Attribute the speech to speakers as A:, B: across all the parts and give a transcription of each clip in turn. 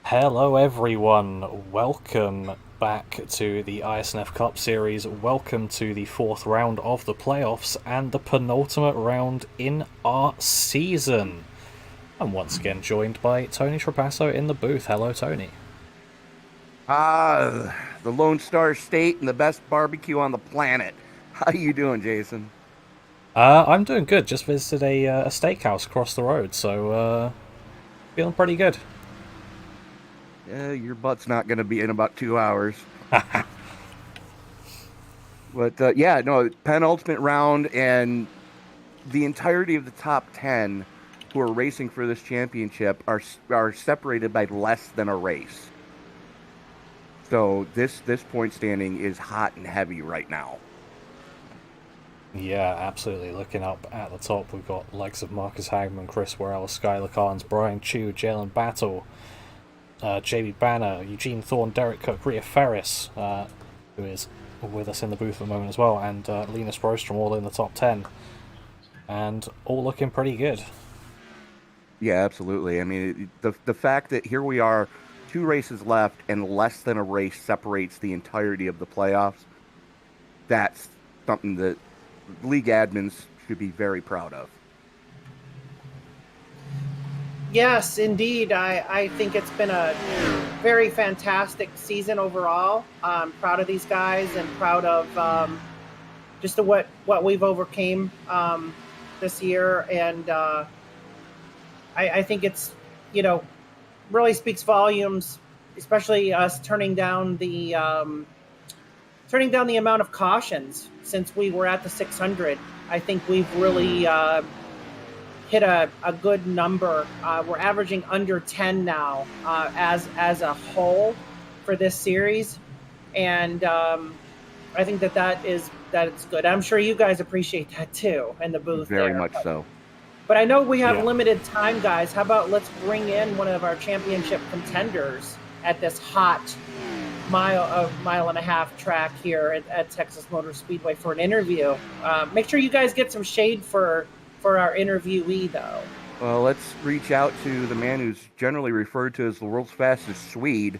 A: Hello everyone, welcome back to the iSNF Cup Series, welcome to the fourth round of the playoffs and the penultimate round in our season. I'm once again joined by Tony Trapasso in the booth. Hello Tony.
B: The Lone Star State and the best barbecue on the planet. How you doing, Jason?
A: I'm doing good, just visited a steakhouse across the road, so feeling pretty good.
B: Your butt's not going to be in about 2 hours. But yeah, no, penultimate round, and the entirety of the top 10 who are racing for this championship are separated by less than a race. So this point standing is hot and heavy right now.
A: Yeah, absolutely. Looking up at the top, we've got likes of Marcus Hagman, Chris Worrell, Skylar Carnes, Brian Chu, Jalen Battle, JB Banner, Eugene Thorne, Derek Cook, Rhea Ferris, who is with us in the booth at the moment as well, and Linus Brostrom all in the top 10. And all looking pretty good.
B: Yeah, absolutely. I mean, the fact that here we are, two races left, and less than a race separates the entirety of the playoffs, that's something that league admins should be very proud of.
C: Yes, indeed. I think it's been a very fantastic season overall. I'm proud of these guys and proud of just what we've overcame this year. And I think it's, really speaks volumes, especially us turning down the amount of cautions since we were at the 600. I think we've really hit a good number. We're averaging under 10 now as a whole for this series, and I think that it's good. I'm sure you guys appreciate that too in the booth.
B: Very
C: there.
B: much so.
C: But I know we have
A: Yeah.
C: limited time, guys. How about let's bring in one of our championship contenders at this hot mile and a half track here at Texas Motor Speedway for an interview. Make sure you guys get some shade for our interviewee, though.
B: Well, let's reach out to the man who's generally referred to as the world's fastest Swede,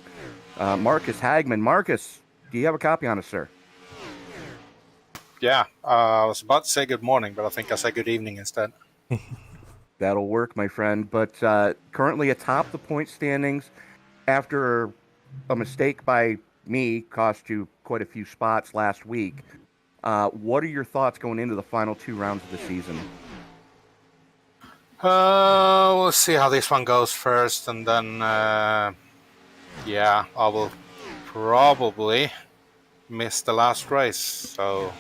B: Marcus Hagman. Marcus, do you have a copy on us, sir?
D: Yeah, I was about to say good morning, but I think I say good evening instead.
B: That'll work, my friend. But currently atop the point standings after a mistake by me cost you quite a few spots last week. What are your thoughts going into the final two rounds of the season?
D: We'll see how this one goes first, and then, yeah, I will probably miss the last race. So,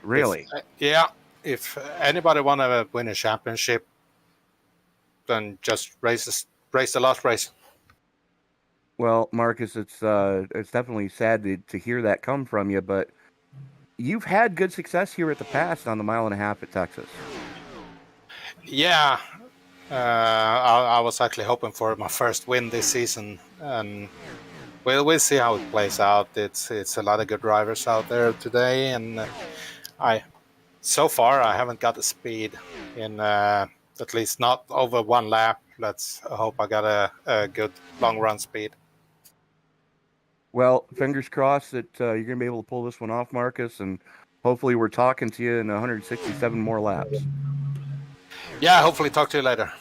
B: Really?
D: if anybody want to win a championship, then just race the last race.
B: Well, Marcus, it's definitely sad to hear that come from you, but you've had good success here at the past on the mile and a half at Texas.
D: Yeah, I was actually hoping for my first win this season, and we'll see how it plays out. It's a lot of good drivers out there today, and so far I haven't got the speed in at least not over one lap. Let's hope I got a good long run speed.
B: Well, fingers crossed that you're going to be able to pull this one off, Marcus, and hopefully we're talking to you in 167 more laps.
D: Yeah, hopefully talk to you later.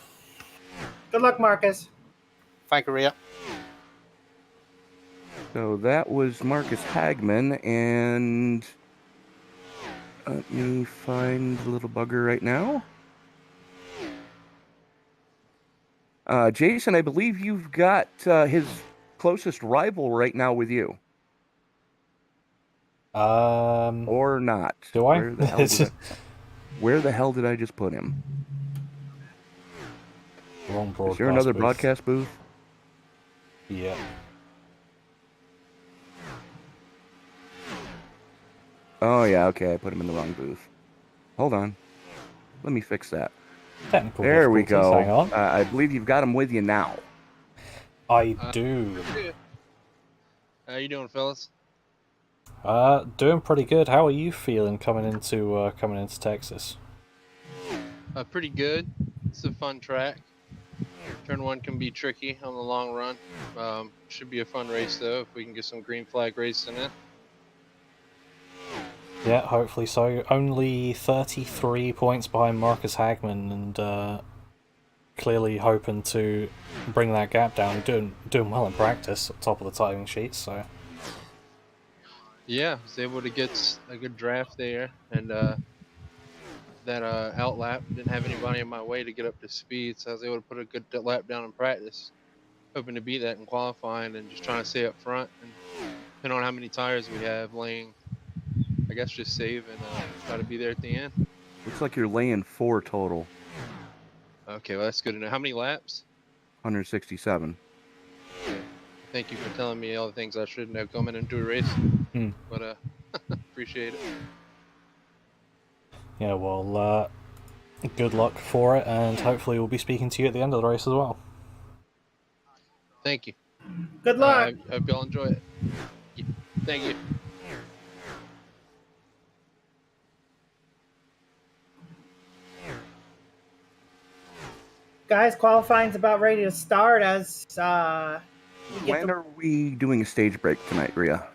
C: Good luck, Marcus.
D: Thank you, Rhea.
B: So that was Marcus Hagman, and let me find the little bugger right now. Jason, I believe you've got his closest rival right now with you. Or not.
A: Do I?
B: Where the hell did I just put him?
A: Wrong broadcast.
B: Is there another
A: booth.
B: broadcast booth?
A: Yeah.
B: Oh, yeah, okay, I put him in the wrong booth. Hold on. Let me fix that.
A: Technical
B: There we go.
A: difficulties, hang on.
B: I believe you've got him with you now.
A: I do.
E: How you doing, fellas?
A: Doing pretty good. How are you feeling coming into Texas?
E: Pretty good. It's a fun track. Turn 1 can be tricky on the long run. Should be a fun race, though, if we can get some green flag racing in.
A: Yeah, hopefully so. Only 33 points behind Marcus Hagman, and clearly hoping to bring that gap down. Doing well in practice, at top of the timing sheet. So
E: Yeah, I was able to get a good draft there, and that out lap didn't have anybody in my way to get up to speed, so I was able to put a good lap down in practice. Hoping to beat that in qualifying and just trying to stay up front. And depending on how many tires we have laying, I guess just save and try to be there at the end.
B: Looks like you're laying 4 total.
E: Okay, well, that's good to know. How many laps?
B: 167.
E: Okay. Thank you for telling me all the things I should know coming into a race. But appreciate it.
A: yeah, well, good luck for it, and hopefully we'll be speaking to you at the end of the race as well.
E: Thank you.
C: Good luck.
E: I hope y'all enjoy it. Thank you.
C: Guys, qualifying's about ready to start as
B: When are we doing a stage break tonight, Rhea?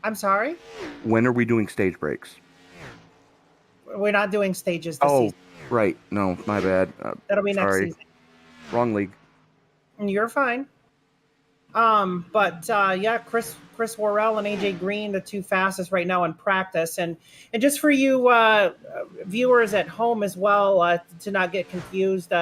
C: I'm sorry?
B: When are we doing stage breaks?
C: We're not doing stages this
B: Oh,
C: season.
B: right. No, my bad.
C: That'll be next
B: sorry.
C: season.
B: Wrong league.
C: You're fine. But yeah, Chris Worrell and AJ Green, the two fastest right now in practice, and just for you viewers at home as well, to not get confused,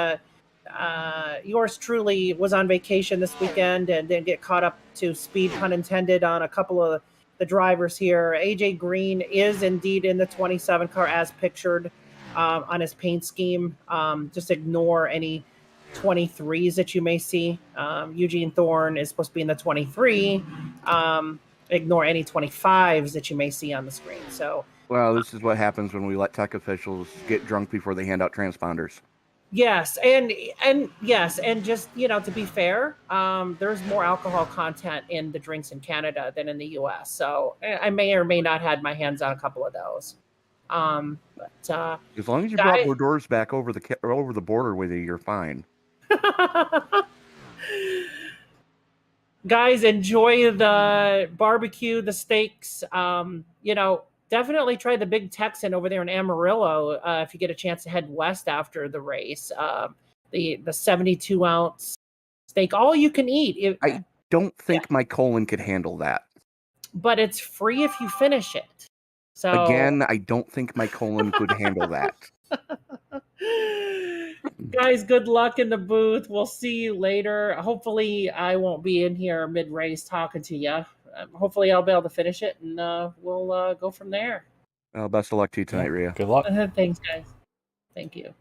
C: yours truly was on vacation this weekend and didn't get caught up to speed, pun intended, on a couple of the drivers here. AJ Green is indeed in the 27 car as pictured on his paint scheme. Just ignore any 23s that you may see. Eugene Thorne is supposed to be in the 23. Ignore any 25s that you may see on the screen. So,
B: Well, this is what happens when we let tech officials get drunk before they hand out transponders.
C: yes, and yes, and just to be fair, there's more alcohol content in the drinks in Canada than in the U.S. So I may or may not had my hands on a couple of those. But
B: As long as you brought your doors back over the border with you, you're fine.
C: Guys, enjoy the barbecue, the steaks. Definitely try the Big Texan over there in Amarillo if you get a chance to head west after the race. The 72 ounce steak, all you can eat.
B: I don't think my colon could handle that.
C: But it's free if you finish it. So
B: again, I don't think my colon could handle that.
C: Guys, good luck in the booth. We'll see you later. Hopefully, I won't be in here mid-race talking to you. Hopefully, I'll be able to finish it, and we'll go from there.
B: Well, best of luck to you tonight, Rhea.
A: Good luck.
C: Thanks, guys. Thank you.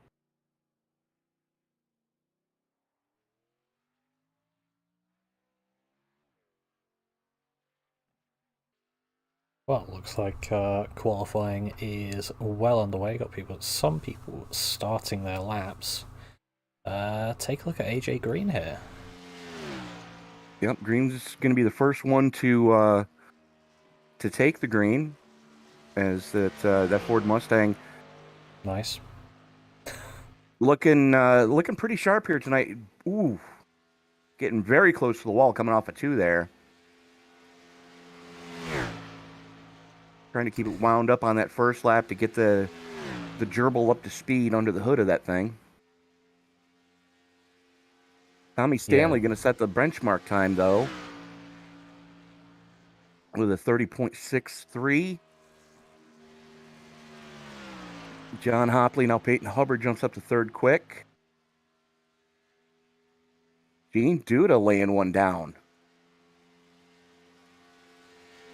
A: Well, looks like qualifying is well underway. Got some people starting their laps. Take a look at AJ Green here.
B: Yep, Green's going to be the first one to take the green, as that Ford Mustang.
A: Nice.
B: Looking pretty sharp here tonight. Ooh, getting very close to the wall, coming off a 2 there. Trying to keep it wound up on that first lap to get the gerbil up to speed under the hood of that thing. Tommy Stanley going to set the benchmark time, though, with a 30.63. John Hopley, now Peyton Hubbard jumps up to third quick. Gene Duda laying one down.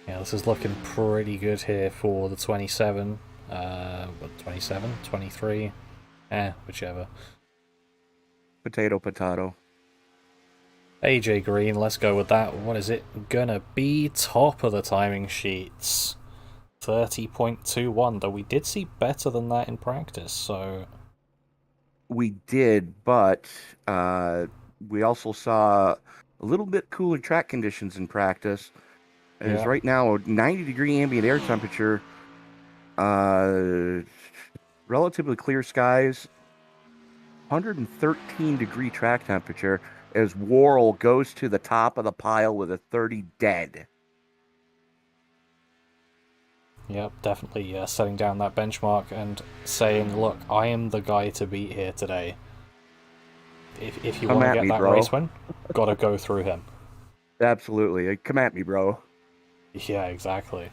A: Yeah, this is looking pretty good here for the 27. 27? 23? Whichever.
B: Potato.
A: AJ Green, let's go with that. What is it gonna be? Top of the timing sheets. 30.21, though we did see better than that in practice, so...
B: We did, but we also saw a little bit cooler track conditions in practice. As right now, a 90-degree ambient air temperature, relatively clear skies. 113-degree track temperature as Worrell goes to the top of the pile with a 30 dead.
A: Yep, definitely setting down that benchmark and saying, look, I am the guy to beat here today. If you
B: Come
A: want to
B: at
A: get
B: me,
A: that
B: bro.
A: race win, gotta go through him.
B: Absolutely. Come at me, bro.
A: Yeah, exactly.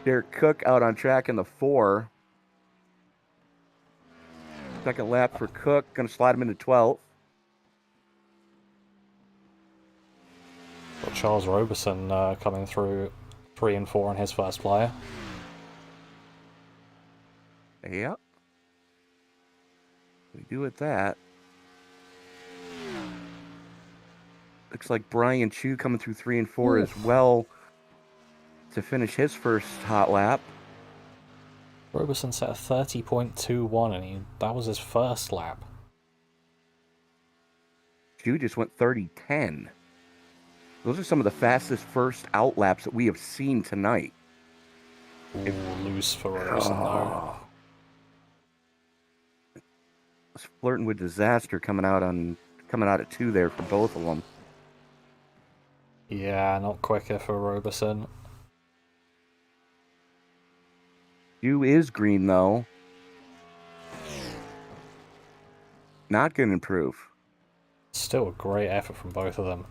B: Derek Cook out on track in the 4. Second lap for Cook. Going to slide him into 12th.
A: Got Charles Roberson coming through 3 and 4 on his first flyer.
B: Yep. We do it that. Looks like Brian Chu coming through 3 and 4 as well to finish his first hot lap.
A: Roberson set a 30.21 and that was his first lap.
B: Chu just went 30.10. Those are some of the fastest first out laps that we have seen tonight.
A: Ooh, loose for Roberson though.
B: Was flirting with disaster coming out at 2 there for both of them.
A: Yeah, not quicker for Roberson.
B: Chu is green though. Not going to improve.
A: Still a great effort from both of them.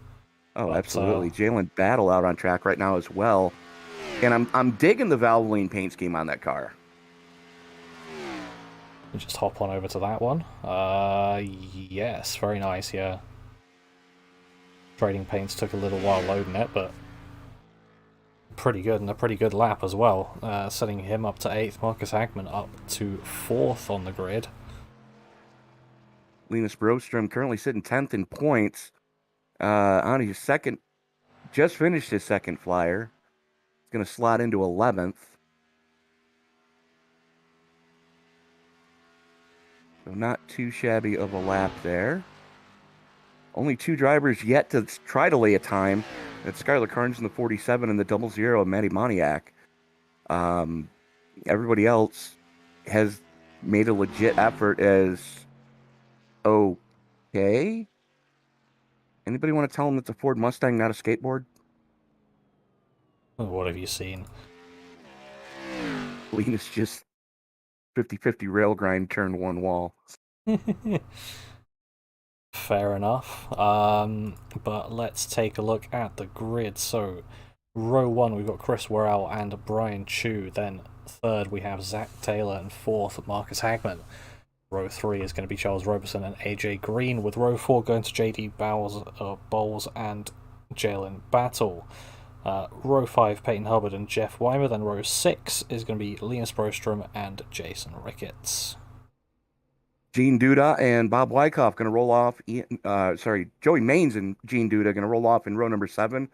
B: Oh,
A: But,
B: absolutely. Jalen Battle out on track right now as well. And I'm digging the Valvoline paint scheme on that car.
A: just hop on over to that one. Yes, very nice, yeah. Trading Paints took a little while loading it, but pretty good, and a pretty good lap as well. Setting him up to 8th, Marcus Hagman up to 4th on the grid.
B: Linus Brostrom currently sitting 10th in points. On his second, just finished his second flyer. He's going to slot into 11th. So not too shabby of a lap there. Only 2 drivers yet to try to lay a time. That's Skylar Carnes in the 47 and the 00 of Matty Moniak. Everybody else has made a legit effort as okay. Anybody want to tell him it's a Ford Mustang, not a skateboard?
A: What have you seen?
B: Linus just 50-50 rail grind turned one wall.
A: Fair enough. But let's take a look at the grid. So, row 1, we've got Chris Worrell and Brian Chu. Then 3rd, we have Zach Taylor, and 4th, Marcus Hagman. Row 3 is going to be Charles Roberson and AJ Green, with row 4 going to JD Bowles and Jalen Battle. Row 5, Peyton Hubbard and Jeff Weimer. Then row 6 is going to be Linus Brostrom and Jason Ricketts.
B: Gene Duda and Bob Wyckoff going to roll off. Joey Maines and Gene Duda going to roll off in row number 7.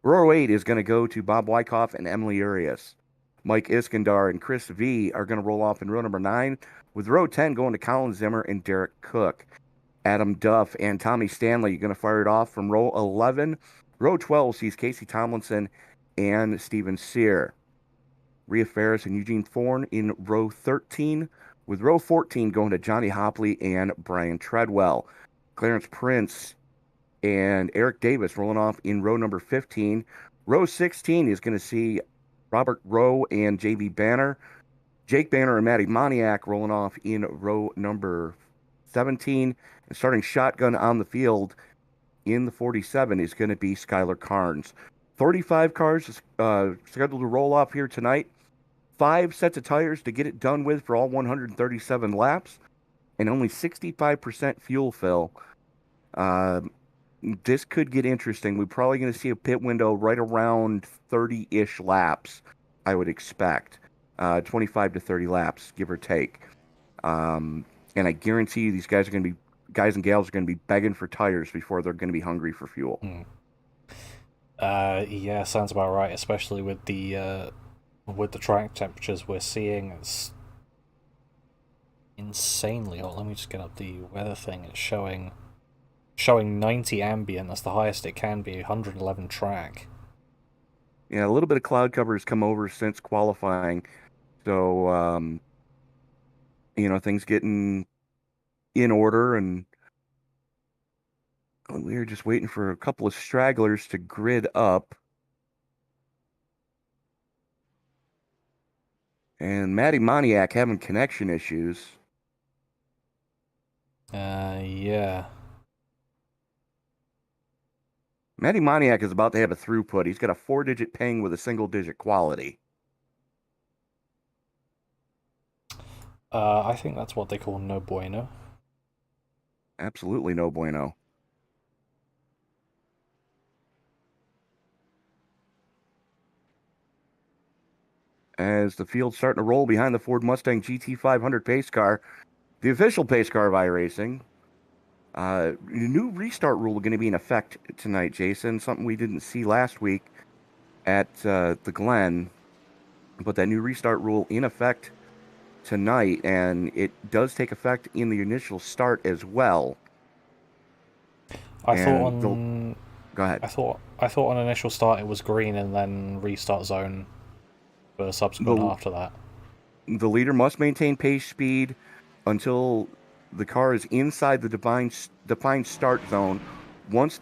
B: Row 8 is going to go to Bob Wyckoff and Emily Urias. Mike Iskandar and Chris V are going to roll off in row number 9, with row 10 going to Colin Zimmer and Derek Cook. Adam Duff and Tommy Stanley going to fire it off from row 11. Row 12 sees Casey Tomlinson and Steven Sear. Rhea Ferris and Eugene Thorne in row 13, with row 14 going to Johnny Hopley and Brian Treadwell. Clarence Prince and Eric Davis rolling off in row number 15. Row 16 is going to see Robert Rowe and JB Banner. Jake Banner and Matty Moniak rolling off in row number 17. And starting shotgun on the field in the 47 is going to be Skylar Carnes. 35 cars scheduled to roll off here tonight. 5 sets of tires to get it done with for all 137 laps, and only 65% fuel fill. This could get interesting. We're probably going to see a pit window right around 30-ish laps, I would expect. 25 to 30 laps, give or take. And I guarantee you these guys and gals are going to be begging for tires before they're going to be hungry for fuel.
A: Yeah, sounds about right, especially with the track temperatures we're seeing. It's insanely hot. Let me just get up the weather thing. It's showing 90 ambient. That's the highest it can be. 111 track.
B: Yeah, a little bit of cloud cover has come over since qualifying, so things getting in order, and we are just waiting for a couple of stragglers to grid up. And Matty Moniak having connection issues.
A: Yeah.
B: Matty Moniak is about to have a throughput. He's got a 4-digit ping with a single-digit quality.
A: I think that's what they call no bueno.
B: Absolutely no bueno. As the field's starting to roll behind the Ford Mustang GT500 pace car, the official pace car of iRacing. New restart rule going to be in effect tonight, Jason. Something we didn't see last week at the Glen, but that new restart rule in effect tonight, and it does take effect in the initial start as well.
A: I thought on
B: Go ahead.
A: I thought on initial start it was green and then restart zone for subsequent after that.
B: The leader must maintain pace speed until the car is inside the defined start zone. Once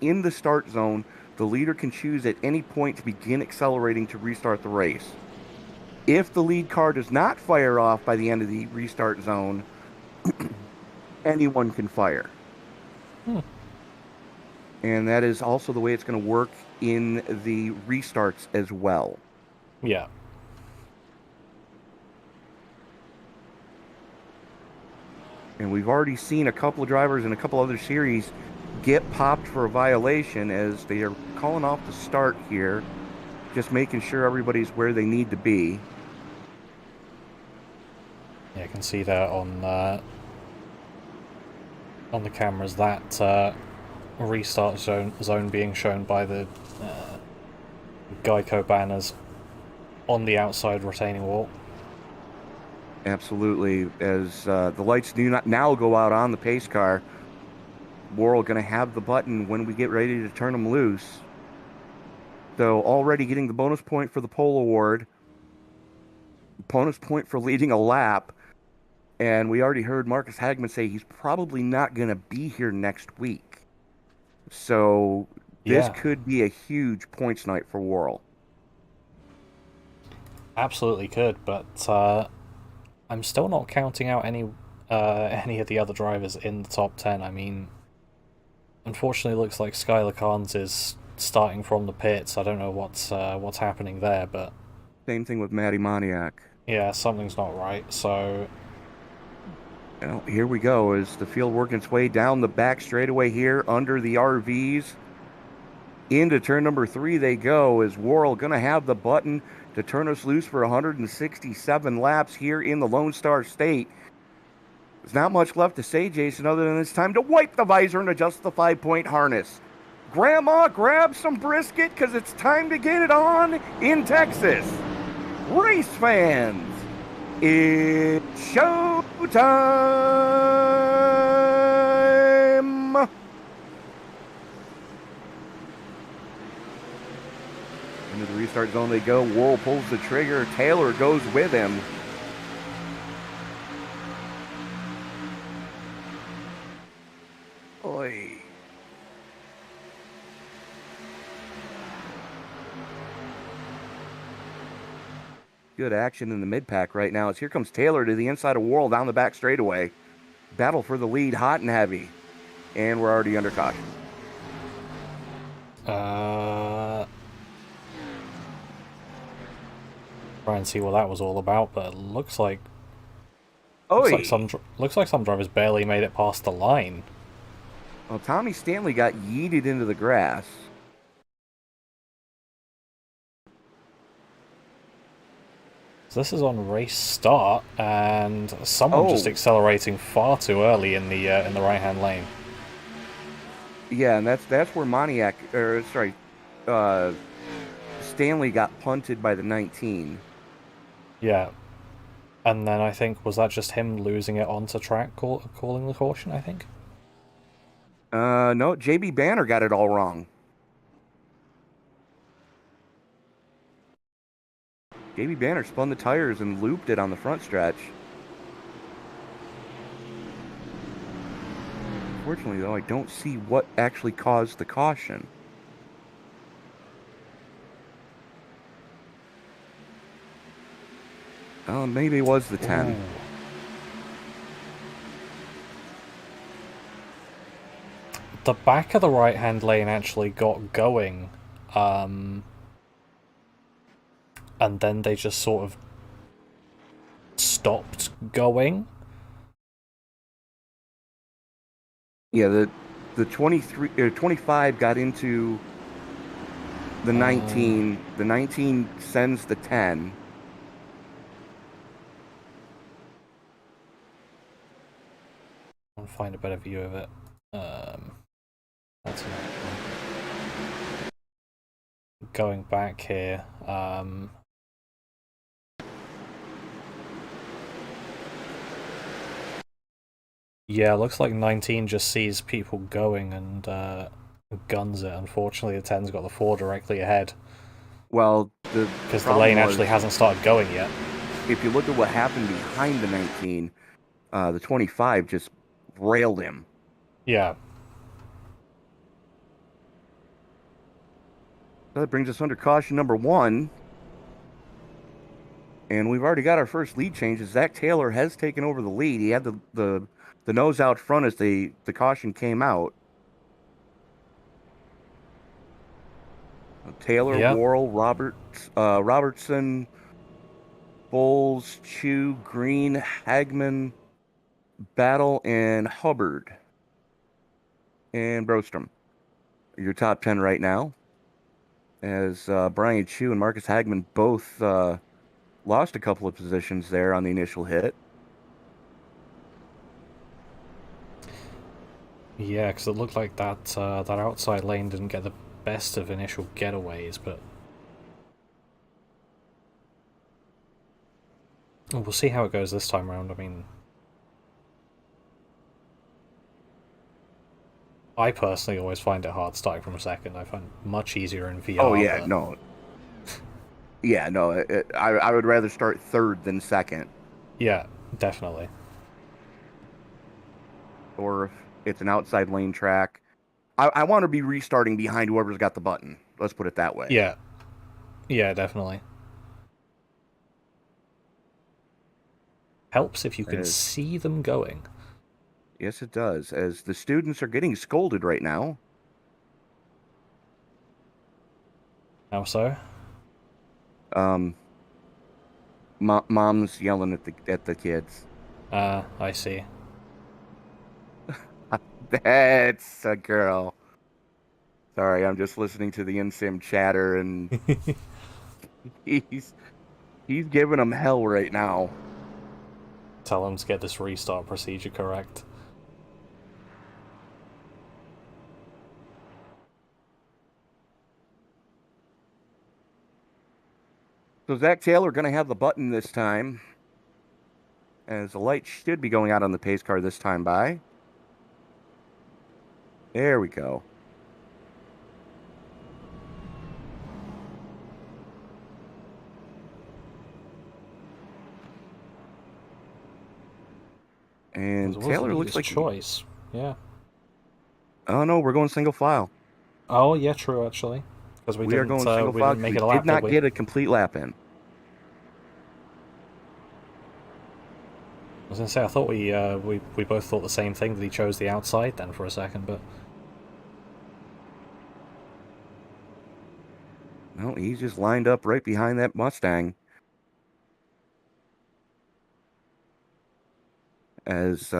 B: in the start zone, the leader can choose at any point to begin accelerating to restart the race. If the lead car does not fire off by the end of the restart zone, anyone can fire. And that is also the way it's going to work in the restarts as well.
A: Yeah.
B: And we've already seen a couple of drivers in a couple other series get popped for a violation as they are calling off the start here, just making sure everybody's where they need to be.
A: Yeah, you can see there on the cameras that restart zone being shown by the Geico banners on the outside retaining wall.
B: Absolutely. As the lights do not now go out on the pace car, Worrell going to have the button when we get ready to turn them loose. So already getting the bonus point for the pole award, bonus point for leading a lap, and we already heard Marcus Hagman say he's probably not going to be here next week. So this could be a huge points night for Worrell.
A: Absolutely could, but I'm still not counting out any of the other drivers in the top 10. I mean, unfortunately, it looks like Skylar Carnes is starting from the pits. I don't know what's happening there, but
B: same thing with Matty Moniak.
A: Yeah, something's not right. So,
B: well, here we go as the field working its way down the back straightaway here under the RVs. Into turn number 3 they go as Worrell going to have the button to turn us loose for 167 laps here in the Lone Star State. There's not much left to say, Jason, other than it's time to wipe the visor and adjust the 5-point harness. Grandma, grab some brisket because it's time to get it on in Texas. Race fans, it's showtime! Into the restart zone they go. Worrell pulls the trigger. Taylor goes with him. Oy. Good action in the mid-pack right now as here comes Taylor to the inside of Worrell down the back straightaway. Battle for the lead, hot and heavy. And we're already under caution.
A: Try and see what that was all about, but it looks like some drivers barely made it past the line.
B: Well, Tommy Stanley got yeeted into the grass.
A: So this is on race start, and someone just accelerating far too early in the right-hand lane.
B: Yeah, and that's where Stanley got punted by the 19.
A: Yeah, and then I think, was that just him losing it onto track, calling the caution, I think?
B: No, JB Banner got it all wrong. JB Banner spun the tires and looped it on the front stretch. Unfortunately, though, I don't see what actually caused the caution. Maybe it was the 10.
A: Ooh. The back of the right-hand lane actually got going, and then they just sort of stopped going.
B: Yeah, the 23 or 25 got into the 19. The 19 sends the 10.
A: I'll find a better view of it. That's an actual. Going back here. Yeah, looks like 19 just sees people going and guns it. Unfortunately, the 10's got the 4 directly ahead.
B: Well,
A: because the lane actually hasn't started going yet.
B: If you look at what happened behind the 19, the 25 just railed him.
A: Yeah.
B: So that brings us under caution number 1. And we've already got our first lead change. Zach Taylor has taken over the lead. He had the nose out front as the caution came out. Taylor,
A: Yep.
B: Worrell, Robertson, Bowles, Chu, Green, Hagman, Battle, and Hubbard. And Brostrom. Your top 10 right now. As Brian Chu and Marcus Hagman both lost a couple of positions there on the initial hit.
A: Yeah, because it looked like that outside lane didn't get the best of initial getaways, but we'll see how it goes this time around. I mean, I personally always find it hard starting from second. I find it much easier in VR.
B: Oh, yeah,
A: but...
B: no. Yeah, no, I would rather start third than second.
A: Yeah, definitely.
B: Or if it's an outside lane track. I want to be restarting behind whoever's got the button. Let's put it that way.
A: Yeah. Yeah, definitely. Helps if you can see them going.
B: Yes, it does. As the students are getting scolded right now.
A: How so?
B: Mom's yelling at the kids.
A: I see.
B: That's a girl. Sorry, I'm just listening to the InSim chatter, and he's giving them hell right now.
A: Tell him to get this restart procedure correct.
B: So Zach Taylor going to have the button this time, as the light should be going out on the pace car this time by. There we go. And Taylor looks like
A: choice. Yeah.
B: Oh no, we're going single file.
A: Oh yeah, true actually. Because we
B: are going single
A: we
B: file.
A: didn't make
B: we
A: it a lap,
B: did not get a complete lap in.
A: I was gonna say I thought we both thought the same thing, that he chose the outside then for a second, but
B: no, he's just lined up right behind that Mustang. As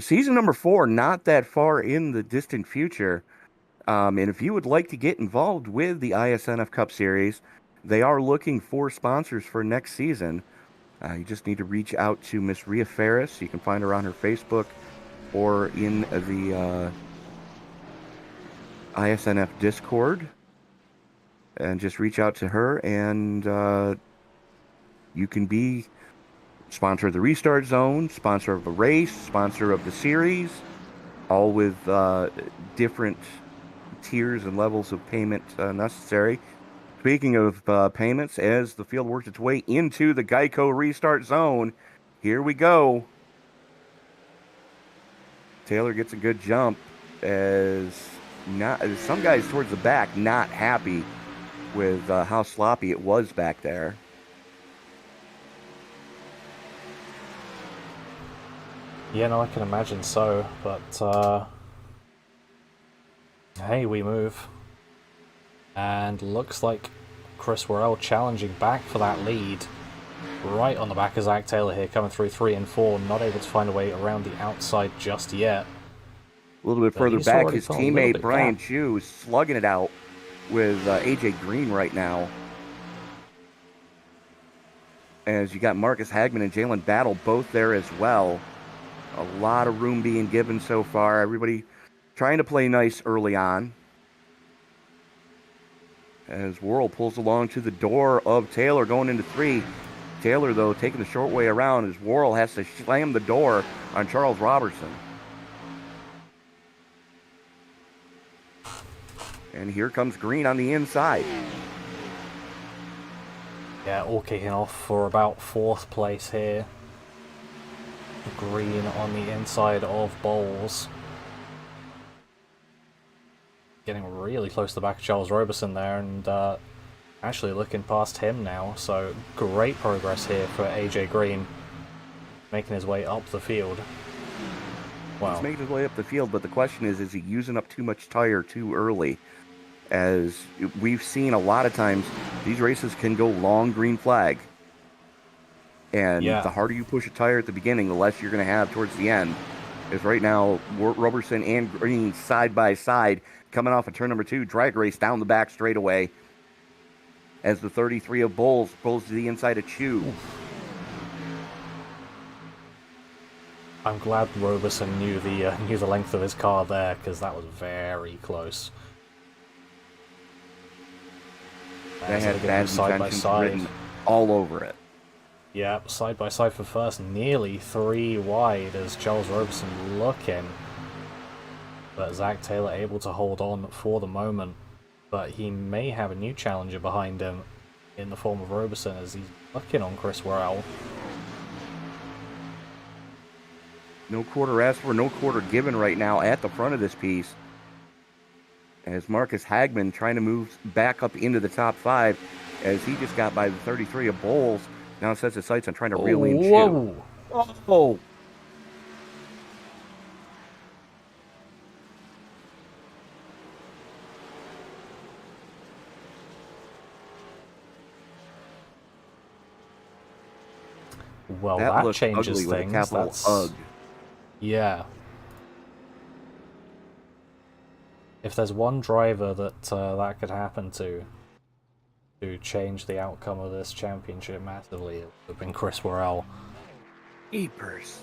B: season number 4, not that far in the distant future. And if you would like to get involved with the iSNF Cup Series, they are looking for sponsors for next season. You just need to reach out to Miss Rhea Ferris. You can find her on her Facebook or in the iSNF Discord. And just reach out to her, and you can be sponsor of the Restart Zone, sponsor of the race, sponsor of the series, all with different tiers and levels of payment necessary. Speaking of payments, as the field works its way into the Geico Restart Zone, here we go. Taylor gets a good jump as some guys towards the back not happy with how sloppy it was back there.
A: Yeah, no, I can imagine so, but hey, we move. And looks like Chris Worrell challenging back for that lead. Right on the back of Zach Taylor here, coming through 3 and 4, not able to find a way around the outside just yet.
B: A little bit
A: But
B: further
A: he's
B: back,
A: already
B: his
A: got a little
B: teammate
A: bit
B: Brian
A: gap.
B: Chu is slugging it out with AJ Green right now. As you got Marcus Hagman and Jalen Battle both there as well. A lot of room being given so far. Everybody trying to play nice early on. As Worrell pulls along to the door of Taylor going into 3. Taylor, though, taking the short way around as Worrell has to slam the door on Charles Robertson. And here comes Green on the inside.
A: Yeah, all kicking off for about 4th place here. Green on the inside of Bowles. Getting really close to the back of Charles Robertson there, and actually looking past him now. So great progress here for AJ Green, making his way up the field. Wow.
B: He's making his way up the field, but the question is he using up too much tire too early? As we've seen a lot of times, these races can go long green flag. And
A: Yeah.
B: the harder you push a tire at the beginning, the less you're going to have towards the end. As right now, Robertson and Green side by side, coming off of turn number 2, drag race down the back straightaway. As the 33 of Bowles pulls to the inside of Chu.
A: I'm glad Robertson knew the length of his car there, because that was very close.
B: They had bad
A: side by
B: intentions
A: side.
B: written all over it.
A: Yeah, side by side for first, nearly 3 wide as Charles Robertson looking. But Zach Taylor able to hold on for the moment. But he may have a new challenger behind him in the form of Robertson as he's looking on Chris Worrell.
B: No quarter asked for, no quarter given right now at the front of this piece. As Marcus Hagman trying to move back up into the top 5 as he just got by the 33 of Bowles. Now sets his sights on trying to reel in Chu.
A: Whoa!
B: Oh!
A: Well, that
B: looked
A: changes
B: ugly with a
A: things.
B: capital
A: That's
B: UG.
A: yeah. If there's one driver that that could happen to change the outcome of this championship massively, it would have been Chris Worrell.
B: Eepers.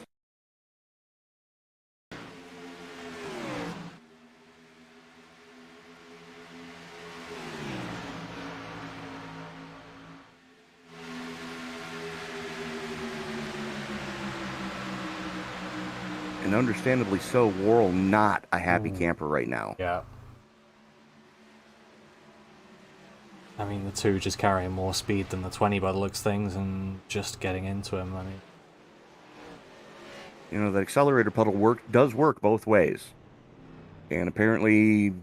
B: And understandably so, Worrell not a happy camper right now.
A: Yeah. I mean, the 2 just carrying more speed than the 20 by the looks of things and just getting into him. I mean,
B: You know, the accelerator pedal does work both ways. And apparently,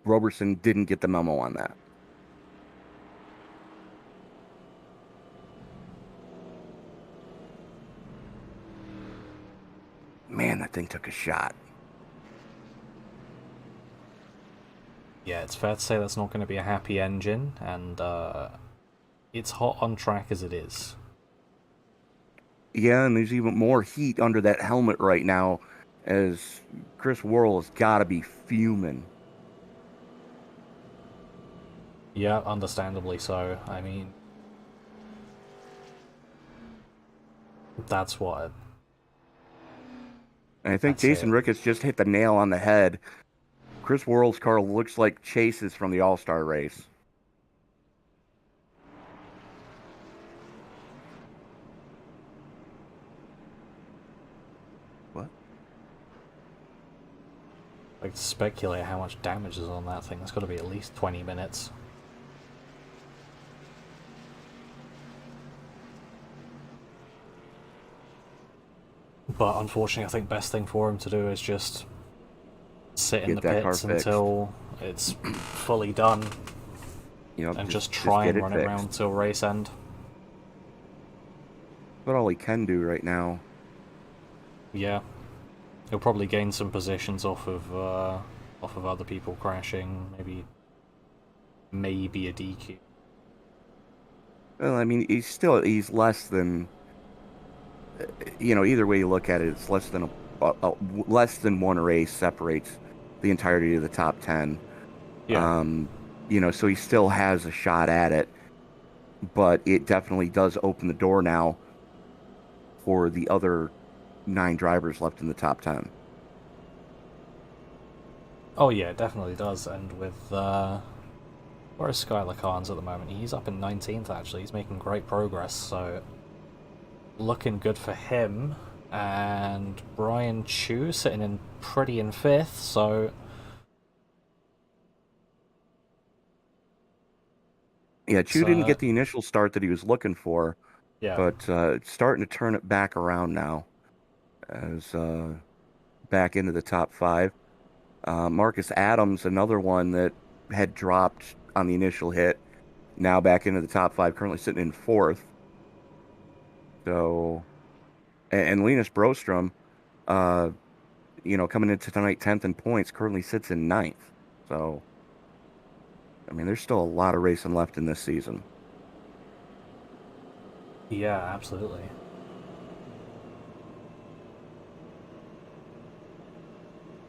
B: Robertson didn't get the memo on that. Man, that thing took a shot.
A: yeah, it's fair to say that's not going to be a happy engine, and it's hot on track as it is.
B: Yeah, and there's even more heat under that helmet right now, as Chris Worrell has got to be fuming.
A: Yeah, understandably so. I mean, that's what.
B: And I think
A: That's
B: Jason
A: it.
B: Ricketts just hit the nail on the head. Chris Worrell's car looks like Chase's from the All-Star race. What?
A: Like, to speculate how much damage is on that thing, it's got to be at least 20 minutes. But unfortunately, I think best thing for him to do is just sit in the
B: Get that car
A: pits
B: fixed.
A: until it's fully done, and just try
B: get
A: and
B: it
A: run it
B: fixed.
A: around till race end.
B: That's all he can do right now.
A: Yeah, he'll probably gain some positions off of other people crashing. Maybe a DQ.
B: Well, I mean, he's less than, either way you look at it, it's less than less than one race separates the entirety of the top 10.
A: Yeah.
B: So he still has a shot at it, but it definitely does open the door now for the other 9 drivers left in the top 10.
A: Oh yeah, it definitely does. And with where is Skylar Carnes at the moment? He's up in 19th actually. He's making great progress, so looking good for him. And Brian Chu sitting in pretty in 5th, so
B: Yeah, Chu didn't get the initial start that he was looking for,
A: yeah.
B: but it's starting to turn it back around now as back into the top 5. Marcus Adams, another one that had dropped on the initial hit, now back into the top 5, currently sitting in 4th. So, and Linus Brostrom, coming into tonight 10th in points, currently sits in 9th. So, I mean, there's still a lot of racing left in this season.
A: Yeah, absolutely.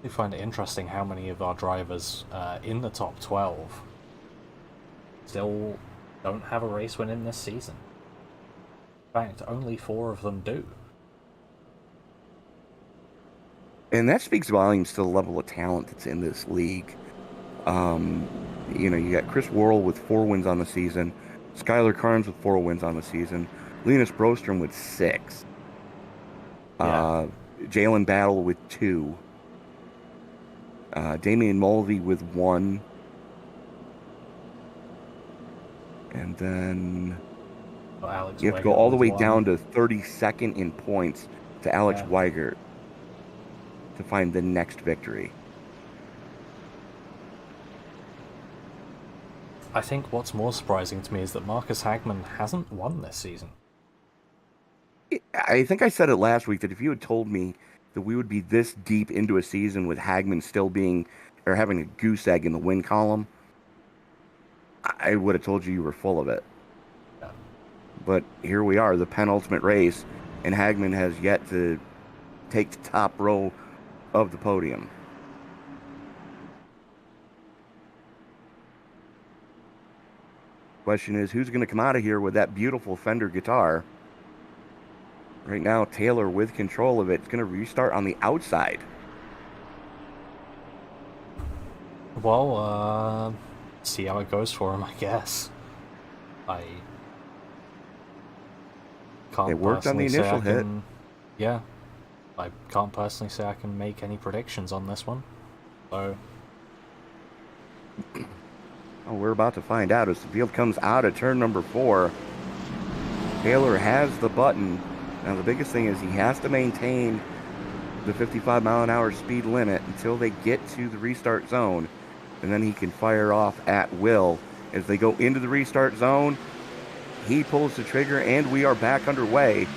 A: I find it interesting how many of our drivers in the top 12 still don't have a race win in this season. In fact, only 4 of them do.
B: And that speaks volumes to the level of talent that's in this league. You got Chris Worrell with 4 wins on the season, Skylar Carnes with 4 wins on the season, Linus Brostrom with 6, Jalen Battle with 2, Damian Mulvey with 1, and then you have to go all the way down to 32nd in points to Alex Weigert to find the next victory.
A: I think what's more surprising to me is that Marcus Hagman hasn't won this season.
B: I think I said it last week that if you had told me that we would be this deep into a season with Hagman still having a goose egg in the win column, I would have told you were full of it.
A: Yeah.
B: But here we are, the penultimate race, and Hagman has yet to take the top row of the podium. Question is, who's going to come out of here with that beautiful Fender guitar? Right now, Taylor with control of it. It's going to restart on the outside.
A: Well, see how it goes for him, I guess. I can't
B: It worked on the initial hit.
A: Yeah. I can't personally say I can make any predictions on this one. So
B: Oh, we're about to find out as the field comes out of turn number 4. Taylor has the button. Now, the biggest thing is he has to maintain the 55-mile-an-hour speed limit until they get to the restart zone, and then he can fire off at will. As they go into the restart zone, he pulls the trigger, and we are back underway.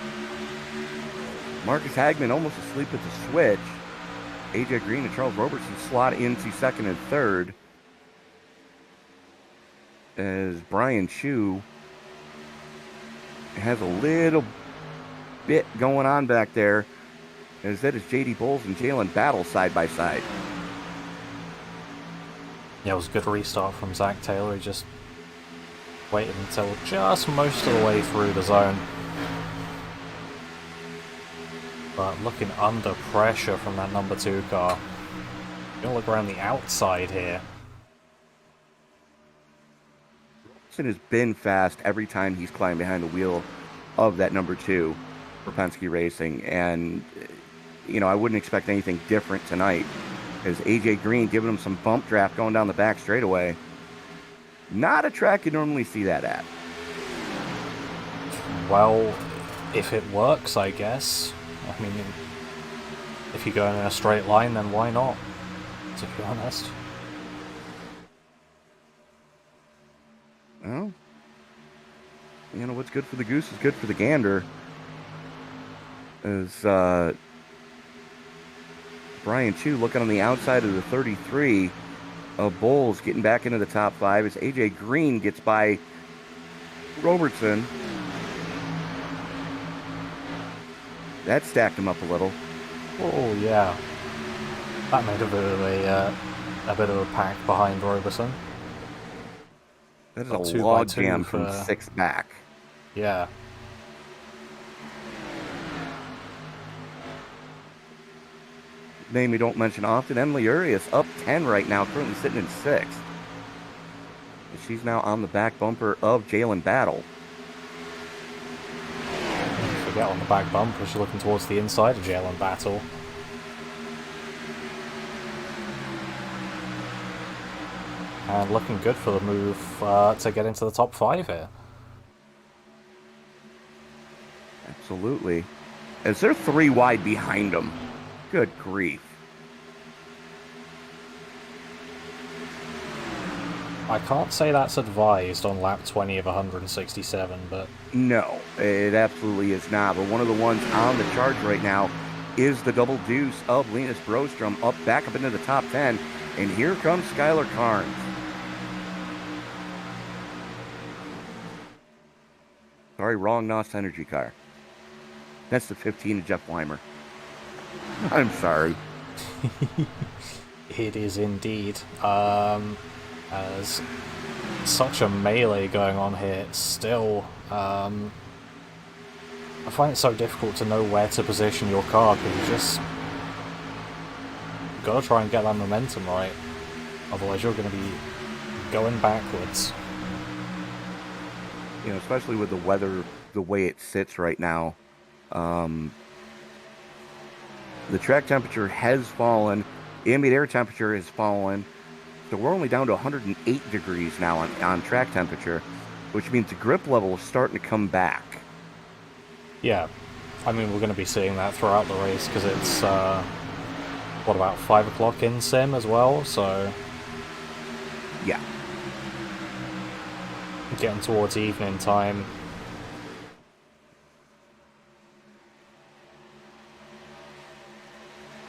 B: Marcus Hagman almost asleep at the switch. AJ Green and Charles Robertson slot into second and third, as Brian Chu has a little bit going on back there, as that is JD Bowles and Jalen Battle side by side.
A: yeah, it was a good restart from Zach Taylor. He just waited until just most of the way through the zone. But looking under pressure from that number 2 car. Gonna look around the outside here.
B: Robertson has been fast every time he's climbed behind the wheel of that number 2 for Penske Racing, and I wouldn't expect anything different tonight, as AJ Green giving him some bump draft going down the back straightaway. Not a track you normally see that at.
A: Well, if it works, I guess. I mean, if you're going in a straight line, then why not, to be honest.
B: Well, what's good for the goose is good for the gander. As Brian Chu looking on the outside of the 33 of Bowles getting back into the top 5 as AJ Green gets by Robertson. That stacked him up a little.
A: Oh yeah, that made a bit of a pack behind Roberson.
B: That is
A: Got
B: a
A: 2 by
B: log
A: 2
B: jam
A: for-
B: from 6 back.
A: Yeah.
B: Name we don't mention often, Emily Urias up 10 right now, currently sitting in 6th. She's now on the back bumper of Jalen Battle.
A: Forget on the back bumper, she's looking towards the inside of Jalen Battle. And looking good for the move to get into the top 5 here.
B: Absolutely. As they're 3 wide behind them. Good grief.
A: I can't say that's advised on lap 20 of 167, but
B: No, it absolutely is not. But one of the ones on the charge right now is the double deuce of Linus Brostrom back up into the top 10. And here comes Skylar Carnes. Sorry, wrong NOS Energy car. That's the 15 of Jeff Weimer. I'm sorry.
A: it is indeed. As such a melee going on here, still, I find it so difficult to know where to position your car, because you just gotta try and get that momentum right, otherwise you're going to be going backwards.
B: Especially with the weather, the way it sits right now. The track temperature has fallen. The ambient air temperature has fallen. So we're only down to 108 degrees now on track temperature, which means the grip level is starting to come back.
A: Yeah, I mean, we're going to be seeing that throughout the race, because it's, what, about 5 o'clock in sim as well, so
B: Yeah.
A: getting towards evening time.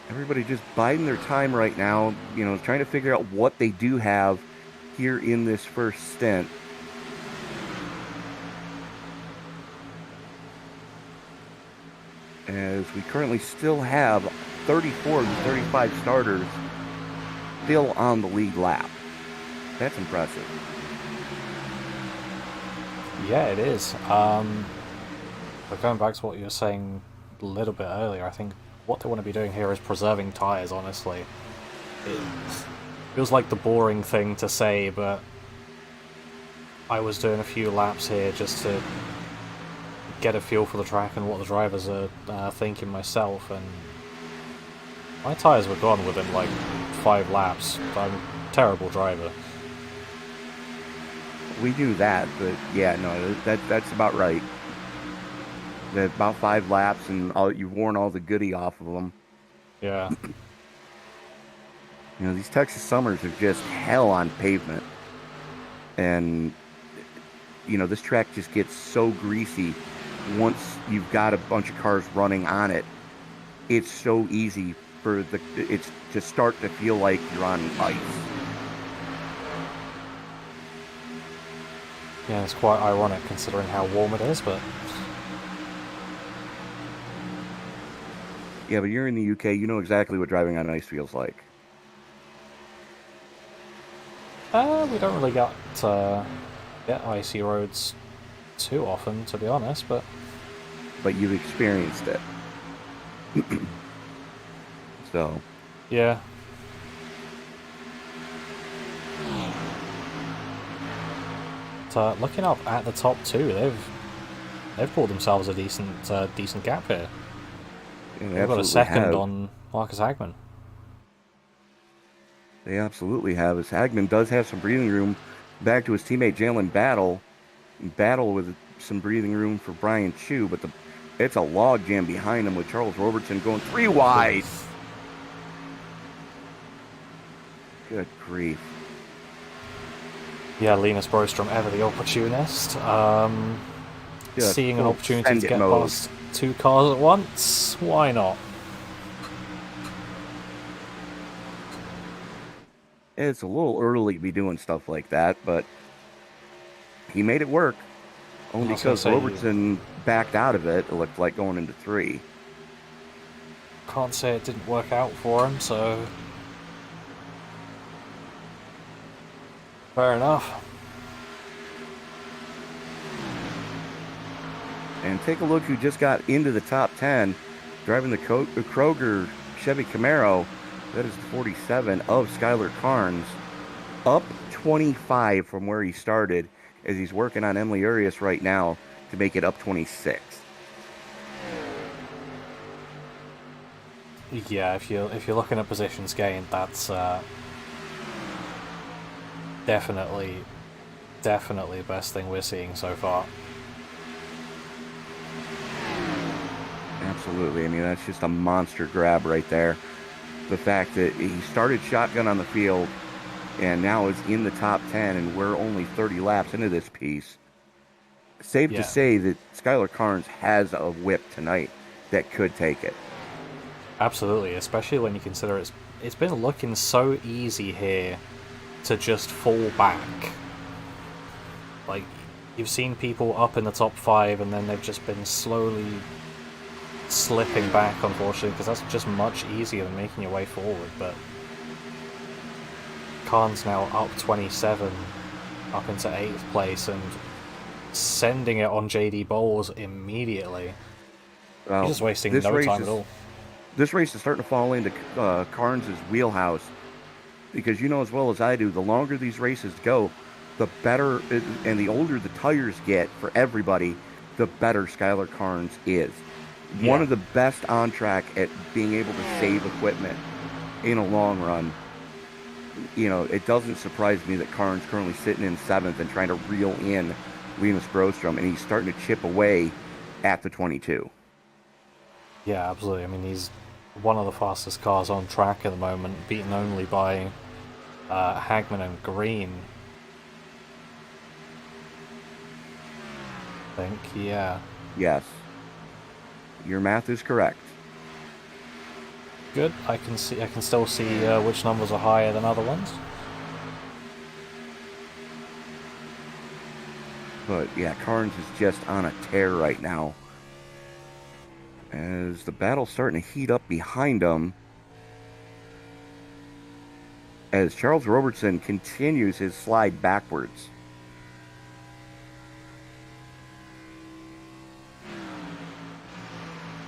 B: Everybody just biding their time right now, trying to figure out what they do have here in this first stint. As we currently still have 34 and 35 starters still on the lead lap. That's impressive.
A: Yeah, it is. But going back to what you were saying a little bit earlier, I think what they want to be doing here is preserving tyres, honestly. It feels like the boring thing to say, but I was doing a few laps here just to get a feel for the track and what the drivers are thinking myself, and my tyres were gone within like 5 laps. I'm a terrible driver.
B: We do that, but yeah, no, that's about right. About 5 laps, and you've worn all the goodie off of them.
A: Yeah.
B: These Texas summers are just hell on pavement. And, this track just gets so greasy once you've got a bunch of cars running on it. It's so easy for it's to start to feel like you're on ice.
A: Yeah, it's quite ironic considering how warm it is, but
B: Yeah, but you're in the UK, you know exactly what driving on ice feels like.
A: we don't really get icy roads too often, to be honest, but
B: You've experienced it. So,
A: yeah. But, looking up at the top 2, they've pulled themselves a decent gap here.
B: yeah,
A: They've got a second on Marcus Hagman.
B: They absolutely have. As Hagman does have some breathing room back to his teammate Jalen Battle with some breathing room for Brian Chu, but the It's a log jam behind him with Charles Robertson going 3 wide. Good grief.
A: Yeah, Linus Broström, ever the opportunist.
B: Just
A: Seeing an
B: full
A: opportunity to
B: send it
A: get
B: mode.
A: past 2 cars at once, why not?
B: It's a little early to be doing stuff like that, but he made it work. Only
A: I was gonna
B: because
A: say,
B: Robertson backed out of it, it looked like going into 3.
A: Can't say it didn't work out for him, so fair enough.
B: And take a look who just got into the top 10, driving the Kroger Chevy Camaro. That is the 47 of Skylar Carnes, up 25 from where he started, as he's working on Emily Urias right now to make it up 26.
A: Yeah, if you're looking at positions gained, that's definitely the best thing we're seeing so far.
B: Absolutely. I mean, that's just a monster grab right there. The fact that he started shotgun on the field and now is in the top 10, and we're only 30 laps into this piece. Safe
A: Yeah.
B: to say that Skylar Carnes has a whip tonight that could take it.
A: Absolutely, especially when you consider it's been looking so easy here to just fall back. Like, you've seen people up in the top 5 and then they've just been slowly slipping back, unfortunately, because that's just much easier than making your way forward. But Khan's now up 27, up into 8th place, and sending it on JD Bowles immediately.
B: Well,
A: He's just wasting
B: this
A: no
B: race
A: time
B: is-
A: at all.
B: This race is starting to fall into Carnes' wheelhouse, because you know as well as I do, the longer these races go, the better, and the older the tires get for everybody, the better Skylar Carnes is.
A: Yeah.
B: One of the best on track at being able to save equipment in a long run. You know, it doesn't surprise me that Carnes currently sitting in 7th and trying to reel in Linus Broström, and he's starting to chip away at the 22.
A: Yeah, absolutely. I mean, he's one of the fastest cars on track at the moment, beaten only by Hagman and Green. I think, yeah.
B: Yes. Your math is correct.
A: Good. I can still see which numbers are higher than other ones.
B: But yeah, Carnes is just on a tear right now. As the battle's starting to heat up behind him, as Charles Robertson continues his slide backwards.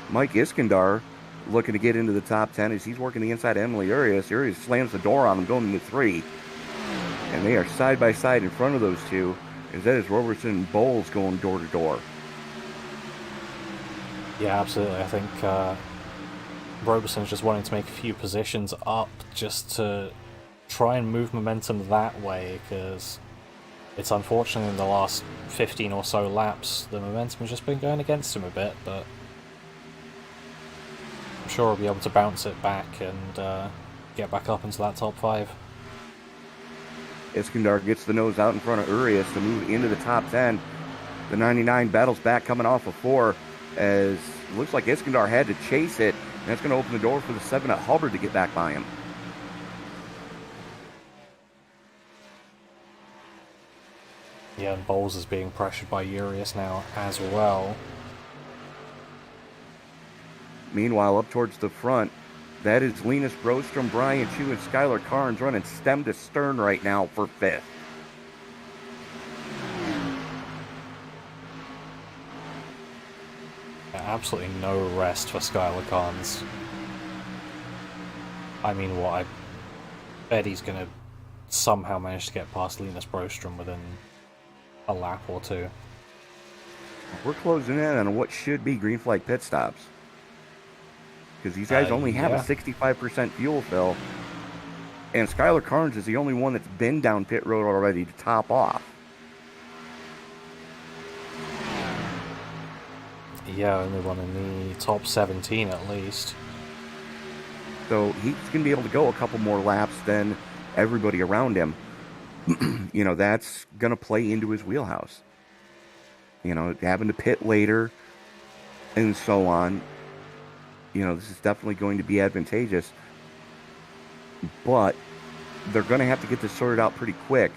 B: Mike Iskandar looking to get into the top 10 as he's working the inside of Emily Urias. Urias slams the door on him going into 3. And they are side by side in front of those two, as that is Robertson and Bowles going door to door.
A: Yeah, absolutely. I think Roberson's just wanting to make a few positions up just to try and move momentum that way, because it's unfortunate in the last 15 or so laps the momentum has just been going against him a bit, but I'm sure he'll be able to bounce it back and get back up into that top 5.
B: Iskandar gets the nose out in front of Urias to move into the top 10. The 99 battles back coming off of 4, as it looks like Iskandar had to chase it, and that's going to open the door for the 7 at Hubbard to get back by him.
A: Yeah, and Bowles is being pressured by Urias now as well.
B: Meanwhile, up towards the front, that is Linus Broström, Brian Chu, and Skylar Carnes running stem to stern right now for 5th.
A: Absolutely no rest for Skylar Carnes. I mean, what? I bet he's going to somehow manage to get past Linus Broström within a lap or 2.
B: We're closing in on what should be green flag pit stops, because these guys only have
A: yeah.
B: a 65% fuel fill, and Skylar Carnes is the only one that's been down pit road already to top off.
A: Yeah, only one in the top 17 at least.
B: So he's going to be able to go a couple more laps than everybody around him. That's going to play into his wheelhouse. Having to pit later and so on. This is definitely going to be advantageous. But they're going to have to get this sorted out pretty quick,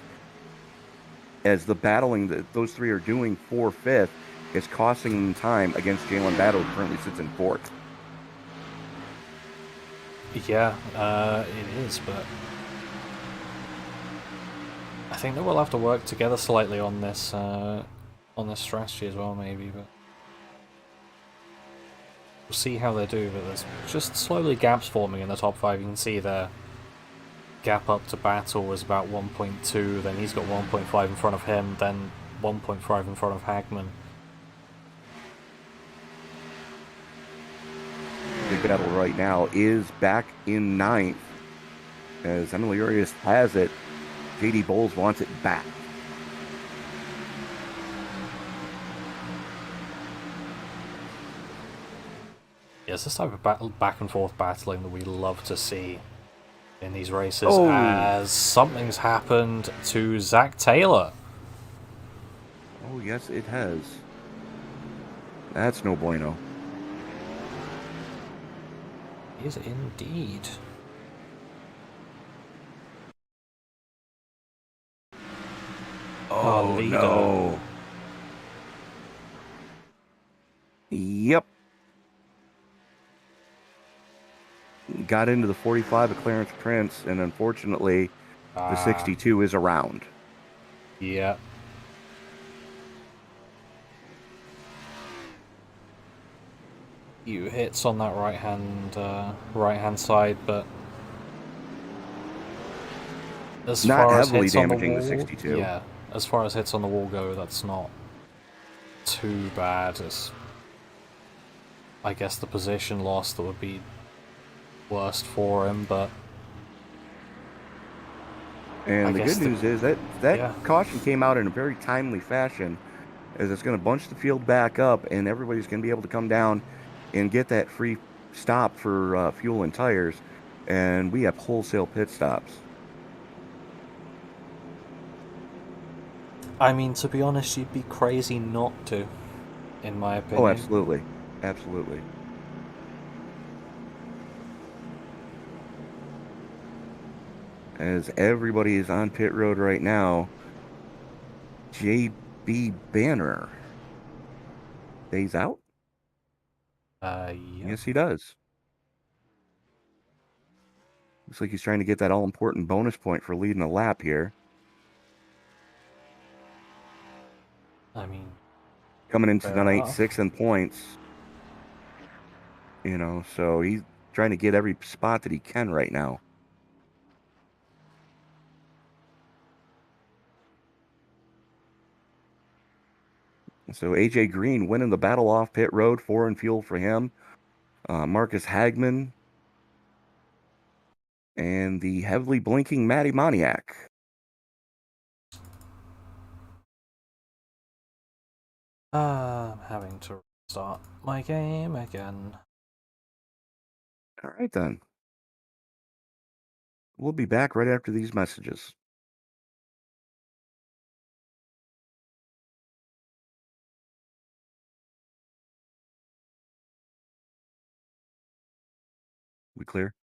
B: as the battling that those three are doing for fifth is costing them time against Jalen Battle, who currently sits in fourth.
A: Yeah, it is, but I think that we'll have to work together slightly on this strategy as well, maybe. But we'll see how they do. But there's just slowly gaps forming in the top 5. You can see the gap up to Battle was about 1.2. Then he's got 1.5 in front of him. Then 1.5 in front of Hagman.
B: Big Battle right now is back in 9th. As Emily Urias has it, JD Bowles wants it back.
A: Yes, this type of back and forth battling that we love to see in these races,
B: Oh.
A: as something's happened to Zach Taylor.
B: Oh, yes, it has. That's no bueno.
A: Is indeed.
B: Oh,
A: leader.
B: no. Yep. Got into the 45 of Clarence Prince, and unfortunately, the 62 is around.
A: Yeah. Few hits on that right hand side, but as
B: Not
A: far as
B: heavily
A: hits on the
B: damaging
A: wall,
B: the 62.
A: yeah, as far as hits on the wall go, that's not too bad. I guess the position loss that would be worst for him, but
B: And the good news is that
A: yeah.
B: caution came out in a very timely fashion, as it's going to bunch the field back up, and everybody's going to be able to come down and get that free stop for fuel and tires, and we have wholesale pit stops.
A: I mean, to be honest, you'd be crazy not to, in my opinion.
B: Oh, absolutely. Absolutely. As everybody is on pit road right now, JB Banner stays out?
A: Yeah.
B: Yes, he does. Looks like he's trying to get that all-important bonus point for leading a lap here.
A: I mean,
B: Coming into
A: fair
B: tonight,
A: enough.
B: 6th in points. So he's trying to get every spot that he can right now. So AJ Green winning the battle off pit road, 4 in fuel for him. Marcus Hagman and the heavily blinking Matty Moniak.
A: I'm having to restart my game again.
B: All right, then. We'll be back right after these messages. We clear?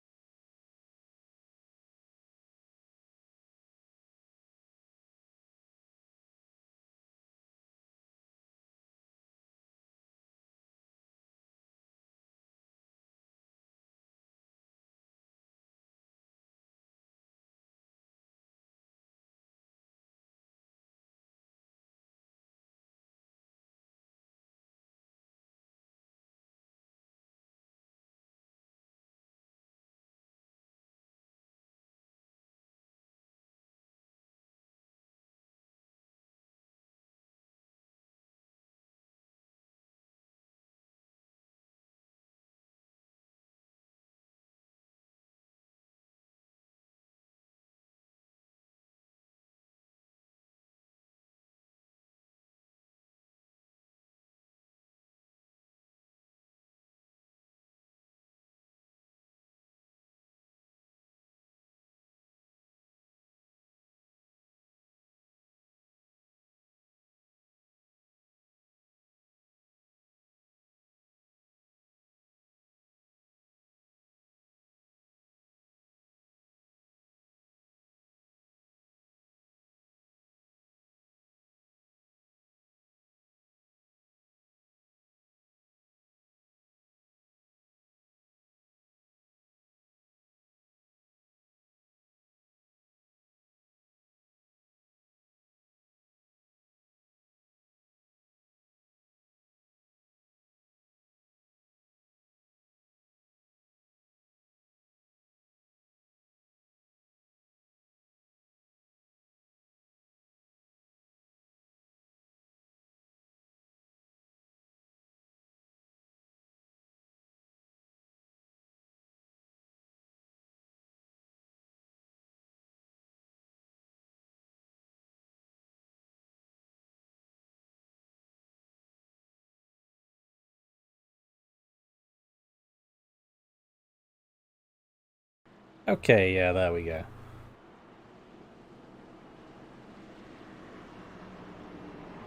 A: Okay, yeah, there we go.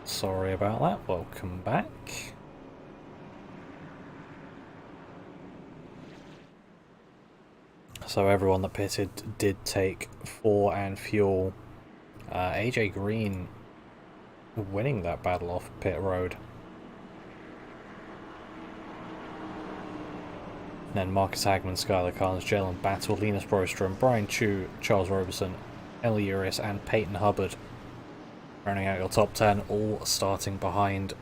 A: Sorry about that. Welcome back. So everyone that pitted did take 4 and fuel. AJ Green winning that battle off pit road. And then Marcus Hagman, Skylar Carnes, Jalen Battle, Linus Brostrom, Brian Chu, Charles Roberson, Ellie Urias, and Peyton Hubbard. Rounding out your top 10, all starting behind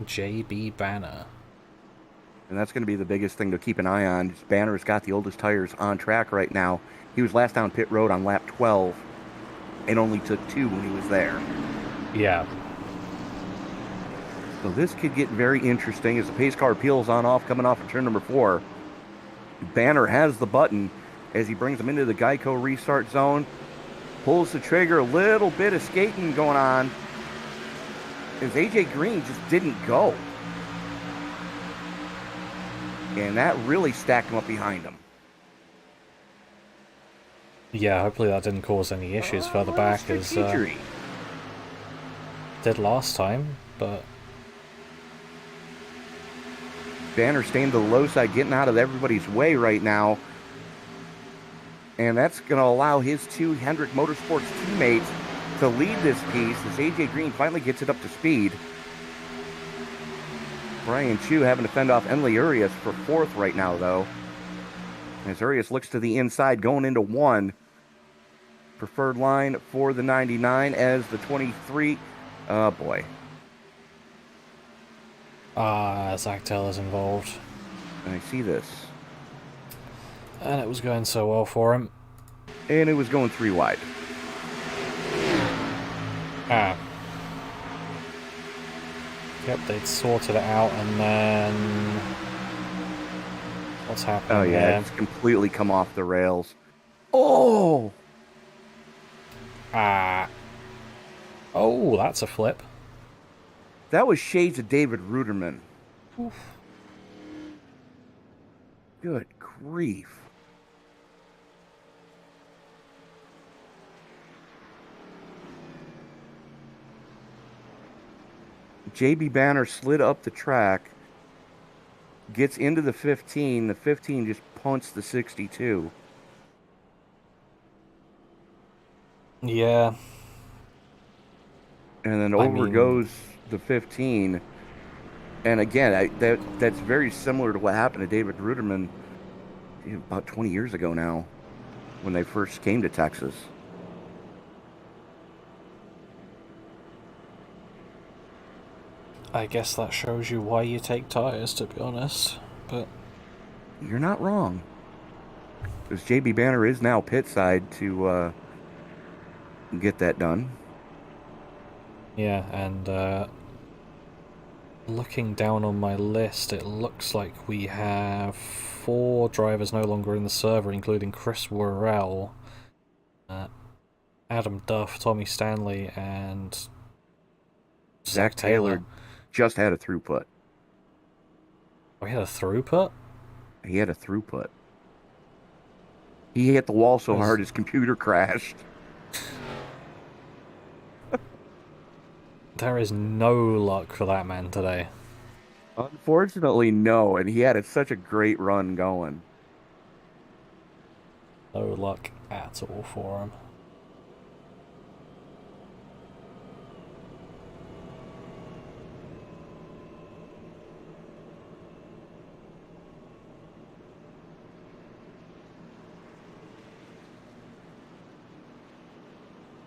A: JB Banner.
B: And that's going to be the biggest thing to keep an eye on. Banner's got the oldest tires on track right now. He was last down pit road on lap 12 and only took 2 when he was there.
A: Yeah.
B: So this could get very interesting as the pace car peels on off coming off of turn number 4. Banner has the button as he brings them into the Geico restart zone. Pulls the trigger, a little bit of skating going on as AJ Green just didn't go. And that really stacked him up behind him.
A: Yeah, hopefully that didn't cause any issues further back as did last time, but
B: Banner staying to the low side, getting out of everybody's way right now. And that's going to allow his 2 Hendrick Motorsports teammates to lead this piece as AJ Green finally gets it up to speed. Brian Chu having to fend off Enley Urias for 4th right now, though. As Urias looks to the inside, going into 1. Preferred line for the 99 as the 23. Oh, boy.
A: Zach Taylor's involved.
B: And I see this.
A: And it was going so well for him.
B: And it was going 3 wide.
A: Yep, they'd sorted it out, and then what's happening?
B: Oh yeah,
A: there?
B: it's completely come off the rails. Oh!
A: Oh, that's a flip.
B: That was shades of David Ruderman. Oof. Good grief. JB Banner slid up the track, gets into the 15. The 15 just punts the 62.
A: Yeah.
B: And then over goes the 15. And again, that's very similar to what happened to David Ruderman about 20 years ago now when they first came to Texas.
A: I guess that shows you why you take tires, to be honest. But
B: you're not wrong. Because JB Banner is now pit side to get that done.
A: Yeah, and looking down on my list, it looks like we have 4 drivers no longer in the server, including Chris Worrell, Adam Duff, Tommy Stanley, and
B: Zach Taylor just had a throughput.
A: Oh, he had a throughput?
B: He had a throughput. He hit the wall so hard his computer crashed.
A: There is no luck for that man today.
B: Unfortunately, no, and he had such a great run going.
A: No luck at all for him.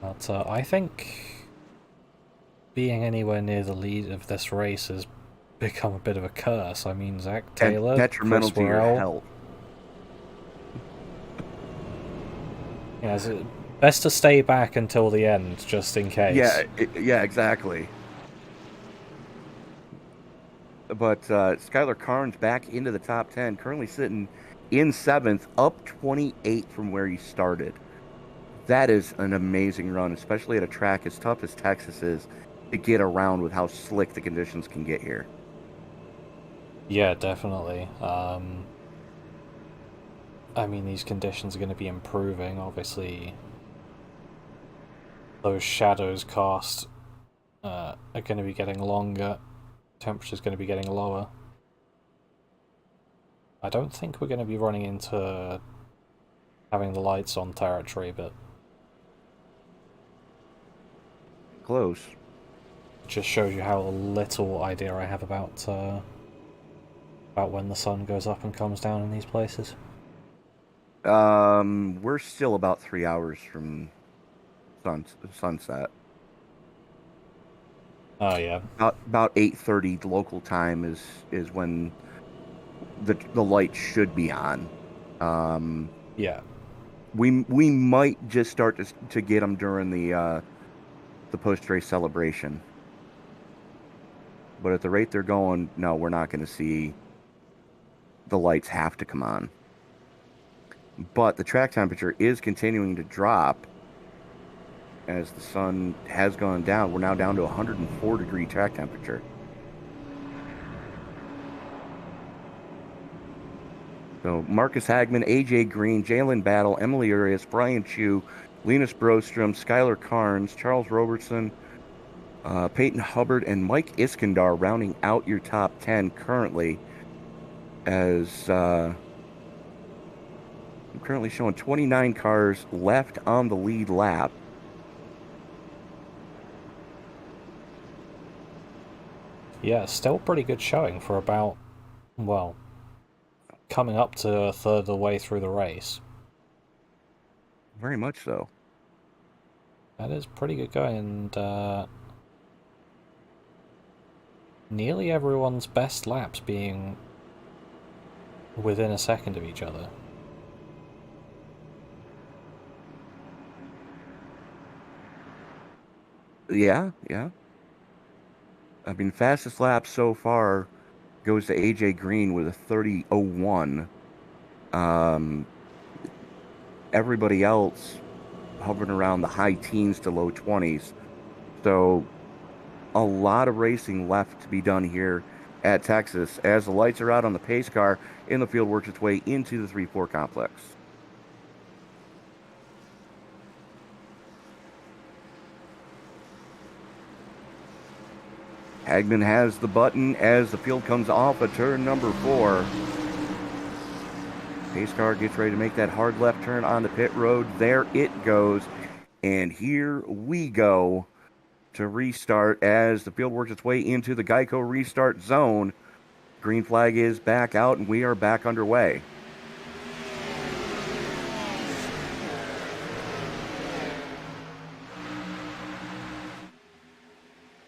A: But I think being anywhere near the lead of this race has become a bit of a curse. I mean, Zach Taylor,
B: detrimental to your health.
A: Yeah, is it best to stay back until the end, just in case?
B: Yeah, exactly. But Skylar Carnes back into the top 10, currently sitting in 7th, up 28 from where he started. That is an amazing run, especially at a track as tough as Texas is, to get around with how slick the conditions can get here.
A: Yeah, definitely. I mean, these conditions are going to be improving. Obviously, those shadows cast are going to be getting longer. Temperature's going to be getting lower. I don't think we're going to be running into having the lights on territory, but
B: Close.
A: it just shows you how little idea I have about when the sun goes up and comes down in these places.
B: We're still about 3 hours from sunset.
A: Oh yeah,
B: About 8:30 local time is when the light should be on.
A: yeah.
B: We might just start to get them during the post race celebration, but at the rate they're going, no, we're not going to see the lights have to come on. But the track temperature is continuing to drop as the sun has gone down. We're now down to 104-degree track temperature. So Marcus Hagman, AJ Green, Jalen Battle, Emily Urias, Brian Chu, Linus Brostrom, Skylar Carnes, Charles Robertson, Peyton Hubbard, and Mike Iskandar rounding out your top 10 currently, as I'm currently showing 29 cars left on the lead lap.
A: Yeah, still pretty good showing for about, well, coming up to a third of the way through the race.
B: Very much so.
A: That is pretty good going, and nearly everyone's best laps being within a second of each other.
B: Yeah. I mean, fastest lap so far goes to AJ Green with a 30:01. Everybody else hovering around the high teens to low 20s. So a lot of racing left to be done here at Texas as the lights are out on the pace car and the field works its way into the 3-4 complex. Hagman has the button as the field comes off of turn number 4. Pace car gets ready to make that hard left turn on the pit road. There it goes. And here we go to restart as the field works its way into the Geico restart zone. Green flag is back out and we are back underway.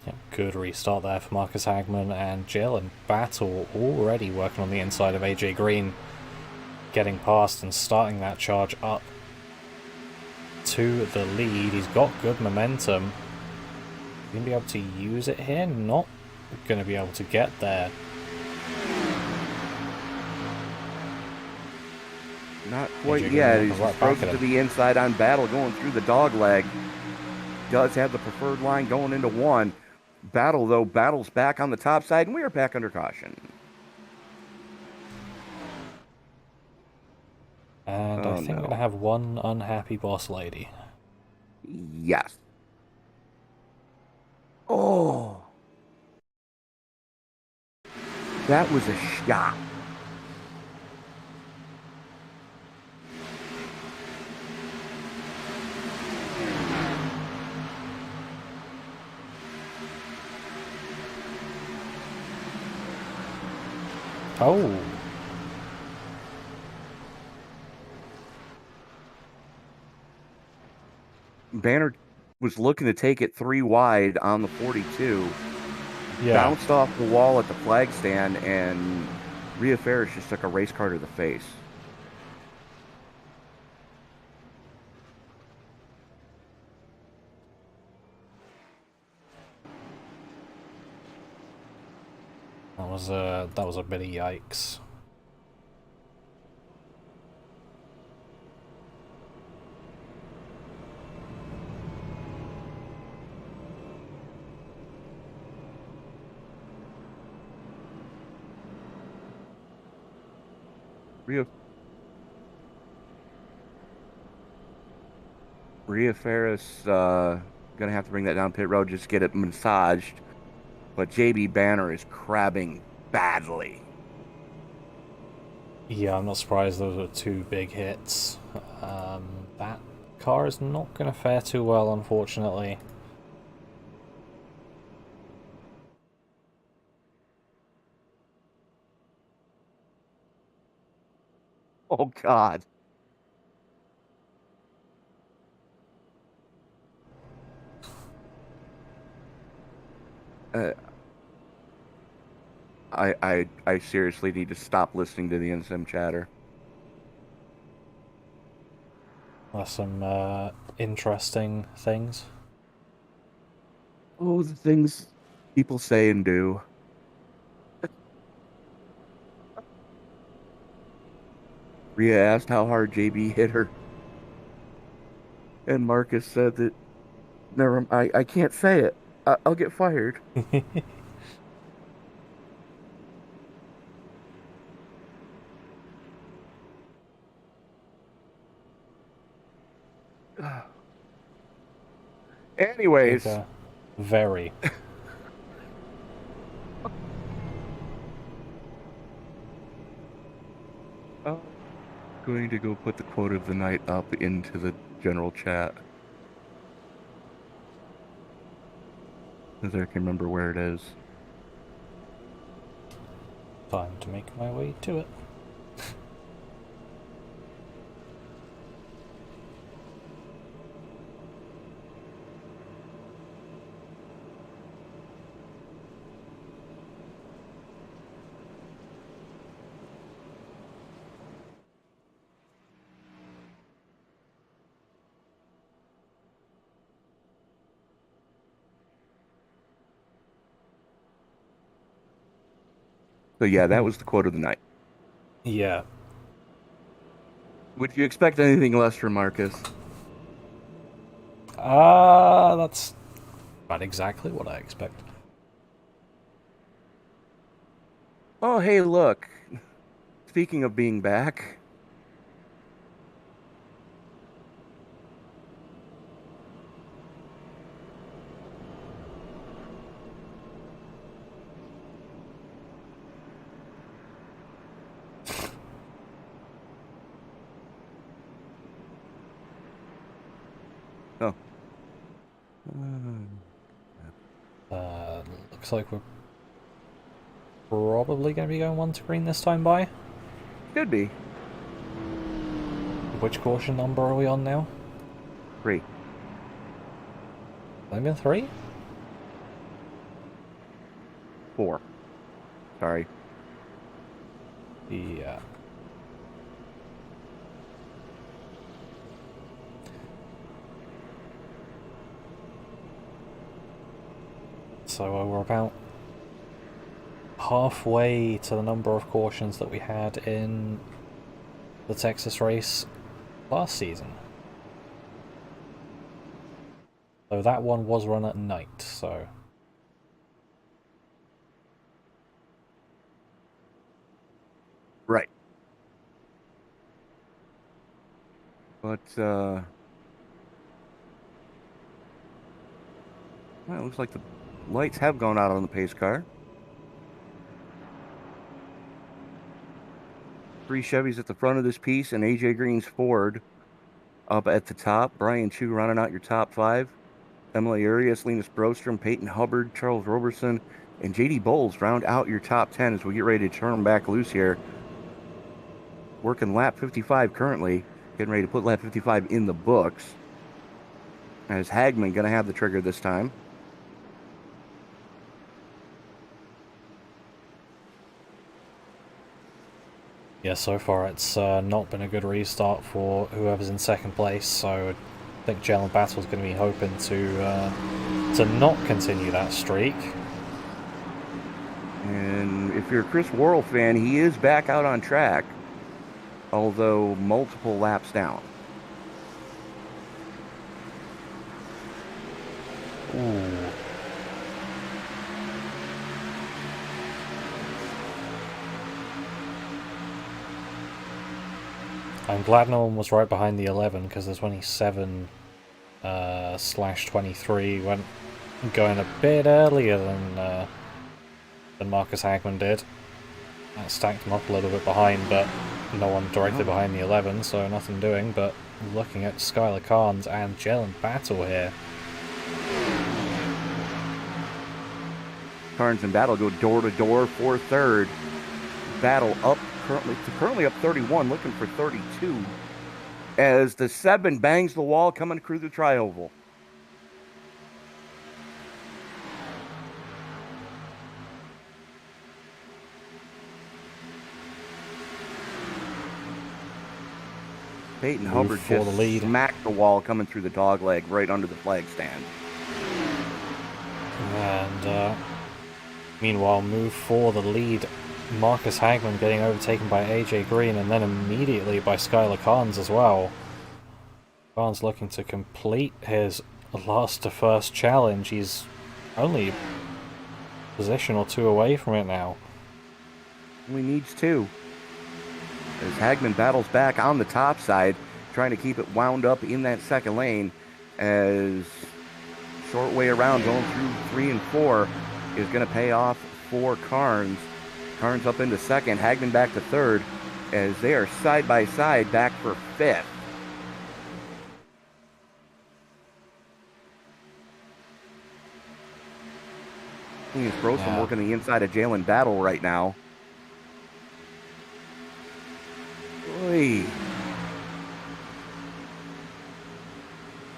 A: Yeah, good restart there for Marcus Hagman, and Jalen Battle already working on the inside of AJ Green, getting past and starting that charge up to the lead. He's got good momentum. Going to be able to use it here? Not going to be able to get there.
B: Not quite yet. He's
A: right
B: frozen to the inside on Battle, going through the dog leg. Does have the preferred line going into 1. Battle, though, Battle's back on the top side, and we are back under caution.
A: And I think we're going to have one unhappy boss lady.
B: Yes. Oh. That was a shot.
A: Oh.
B: Banner was looking to take it 3 wide on the 42.
A: Yeah.
B: Bounced off the wall at the flag stand, and Rhea Ferris just took a race car to the face.
A: That was a bit of yikes.
B: Rhea Ferris gonna have to bring that down pit road, just get it massaged. But JB Banner is crabbing badly.
A: Yeah, I'm not surprised those were two big hits. That car is not going to fare too well, unfortunately.
B: Oh God. I seriously need to stop listening to the NSM chatter.
A: There's some interesting things.
B: Oh, the things people say and do. Rhea asked how hard JB hit her. And Marcus said that, never, I can't say it. I'll get fired. Anyways,
A: Very.
B: I'm going to go put the quote of the night up into the general chat. Because I can remember where it is.
A: Time to make my way to it.
B: So yeah, that was the quote of the night.
A: Yeah.
B: Would you expect anything less from Marcus?
A: That's about exactly what I expect.
B: Oh, hey, look. Speaking of being back. Oh.
A: Looks like we're probably going to be going one to green this time by.
B: Could be.
A: Which caution number are we on now?
B: 3.
A: Only been 3?
B: 4. Sorry.
A: Yeah. So we're about halfway to the number of cautions that we had in the Texas race last season. So that one was run at night, so...
B: Right. But, well, it looks like the lights have gone out on the pace car. 3 Chevys at the front of this piece, and AJ Green's Ford up at the top. Brian Chu running out your top 5. Emily Arias, Linus Brostrom, Peyton Hubbard, Charles Roberson, and JD Bowles round out your top 10 as we get ready to turn them back loose here. Working lap 55 currently. Getting ready to put lap 55 in the books. As Hagman going to have the trigger this time.
A: Yeah, so far it's not been a good restart for whoever's in second place, so I think Jalen Battle's going to be hoping to not continue that streak.
B: And if you're a Chris Worrell fan, he is back out on track, although multiple laps down.
A: Ooh. I'm glad no one was right behind the 11, because there's only 7 slash 23 went going a bit earlier than Marcus Hagman did. That stacked him up a little bit behind, but no one directly behind the 11, so nothing doing. But looking at Skylar Carnes and Jalen Battle here.
B: Carnes and Battle go door to door for third. Battle up currently up 31, looking for 32. As the 7 bangs the wall coming through the tri-oval. Peyton Hubbard
A: for the
B: just
A: lead.
B: smacked the wall coming through the dog leg right under the flag stand.
A: And meanwhile, move for the lead. Marcus Hagman getting overtaken by AJ Green, and then immediately by Skylar Carnes as well. Carnes looking to complete his last to first challenge. He's only a position or 2 away from it now.
B: Only needs 2. As Hagman battles back on the top side, trying to keep it wound up in that second lane, as short way around going through 3 and 4 is going to pay off for Carnes. Carnes up into second, Hagman back to third, as they are side by side back for 5th. Linus Brosen working the inside of Jalen Battle right now. Oy.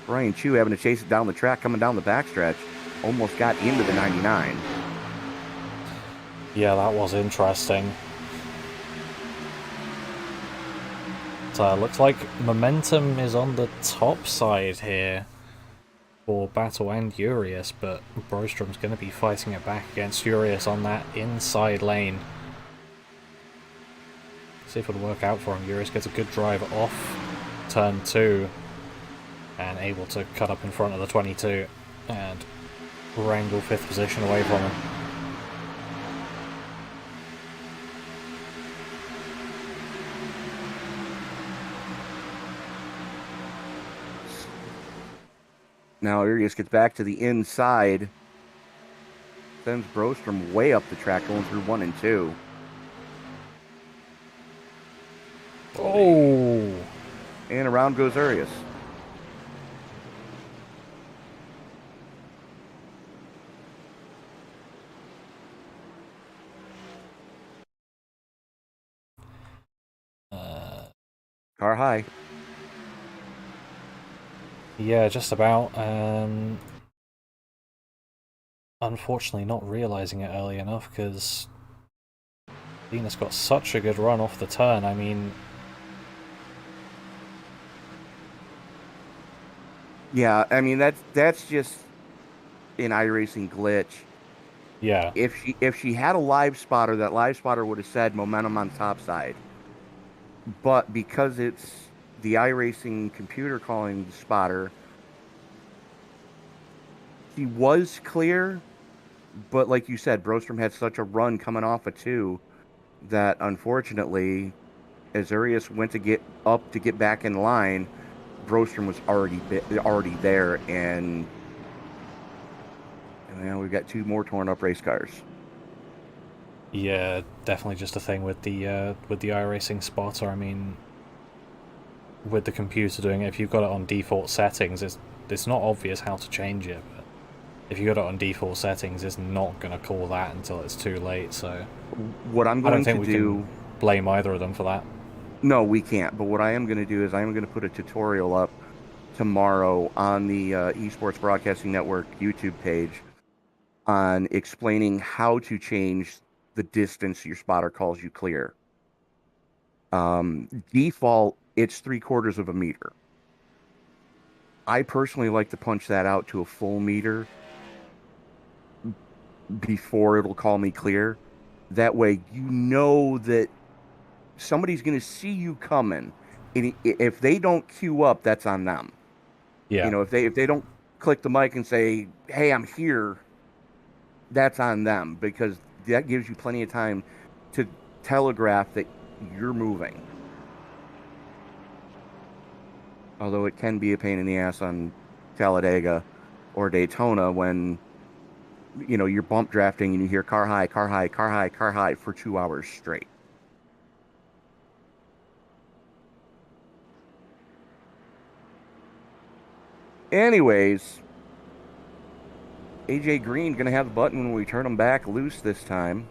B: Brian Chu having to chase it down the track, coming down the backstretch. Almost got into the 99.
A: Yeah, that was interesting. So looks like momentum is on the top side here for Battle and Urias, but Brostrom's going to be fighting it back against Urias on that inside lane. See if it'll work out for him. Urias gets a good drive off turn 2 and able to cut up in front of the 22 and wrangle 5th position away from him.
B: Now Urias gets back to the inside. Sends Brostrom way up the track, going through 1 and 2.
A: Oh!
B: And around goes Urias. Car high.
A: Yeah, just about. Unfortunately, not realizing it early enough because Venus got such a good run off the turn. I mean,
B: Yeah, I mean that's just an iRacing glitch.
A: yeah,
B: If she had a live spotter, that live spotter would have said momentum on top side. But because it's the iRacing computer calling the spotter, she was clear, but like you said, Brostrom had such a run coming off of 2 that unfortunately, as Urias went to get up to get back in line, Brostrom was already there, and now we've got 2 more torn up race cars.
A: yeah, definitely just a thing with the iRacing spotter. I mean, with the computer doing it, if you've got it on default settings, it's not obvious how to change it. But if you got it on default settings, it's not going to call that until it's too late. So
B: What I'm
A: I
B: going
A: don't think
B: to
A: we
B: do.
A: can blame either of them for that.
B: No, we can't. But what I am going to do is I am going to put a tutorial up tomorrow on the Esports Broadcasting Network YouTube page on explaining how to change the distance your spotter calls you clear. Default, it's 3/4 of a meter. I personally like to punch that out to a full meter before it'll call me clear. That way you know that somebody's going to see you coming. And if they don't queue up, that's on them.
A: Yeah,
B: You know, if they don't click the mic and say, "Hey, I'm here," that's on them, because that gives you plenty of time to telegraph that you're moving. Although it can be a pain in the ass on Talladega or Daytona when, you know, you're bump drafting and you hear car high, car high, car high, car high for 2 hours straight. Anyways, AJ Green going to have the button when we turn him back loose this time.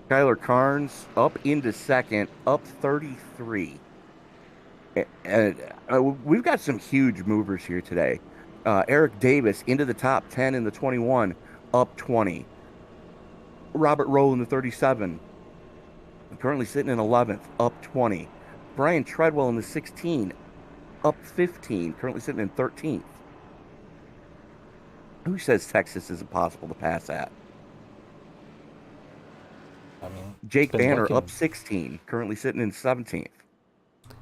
B: Skylar Carnes up into second, up 33. And we've got some huge movers here today. Eric Davis into the top 10 in the 21, up 20. Robert Rowe in the 37, currently sitting in 11th, up 20. Brian Treadwell in the 16, up 15, currently sitting in 13th. Who says Texas isn't possible to pass at?
A: I mean,
B: Jake Banner up 16, currently sitting in 17th.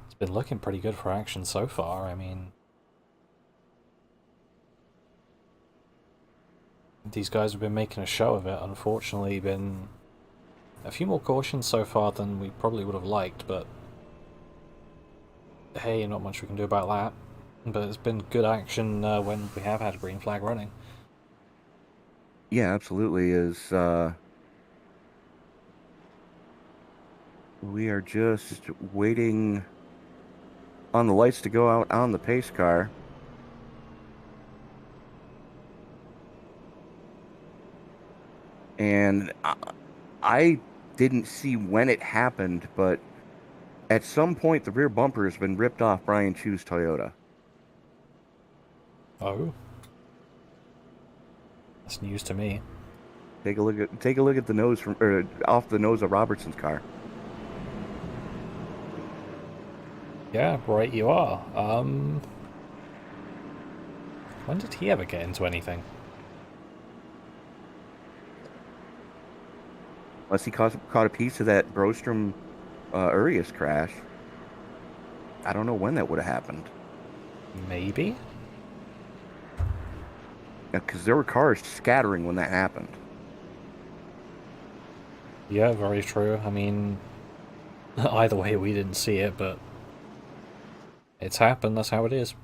A: It's been looking pretty good for action so far. I mean, these guys have been making a show of it. Unfortunately, been a few more cautions so far than we probably would have liked, but hey, not much we can do about that. But it's been good action when we have had a green flag running.
B: Yeah, absolutely. We are just waiting on the lights to go out on the pace car. And I didn't see when it happened, but at some point the rear bumper has been ripped off Brian Chu's Toyota.
A: Oh, that's news to me.
B: Take a look at the nose off the nose of Robertson's car.
A: Yeah, right you are. When did he ever get into anything?
B: Unless he caught a piece of that Brostrom Urias crash. I don't know when that would have happened.
A: Maybe?
B: Because there were cars scattering when that happened.
A: Yeah, very true. I mean, either way, we didn't see it, but it's happened. That's how it is.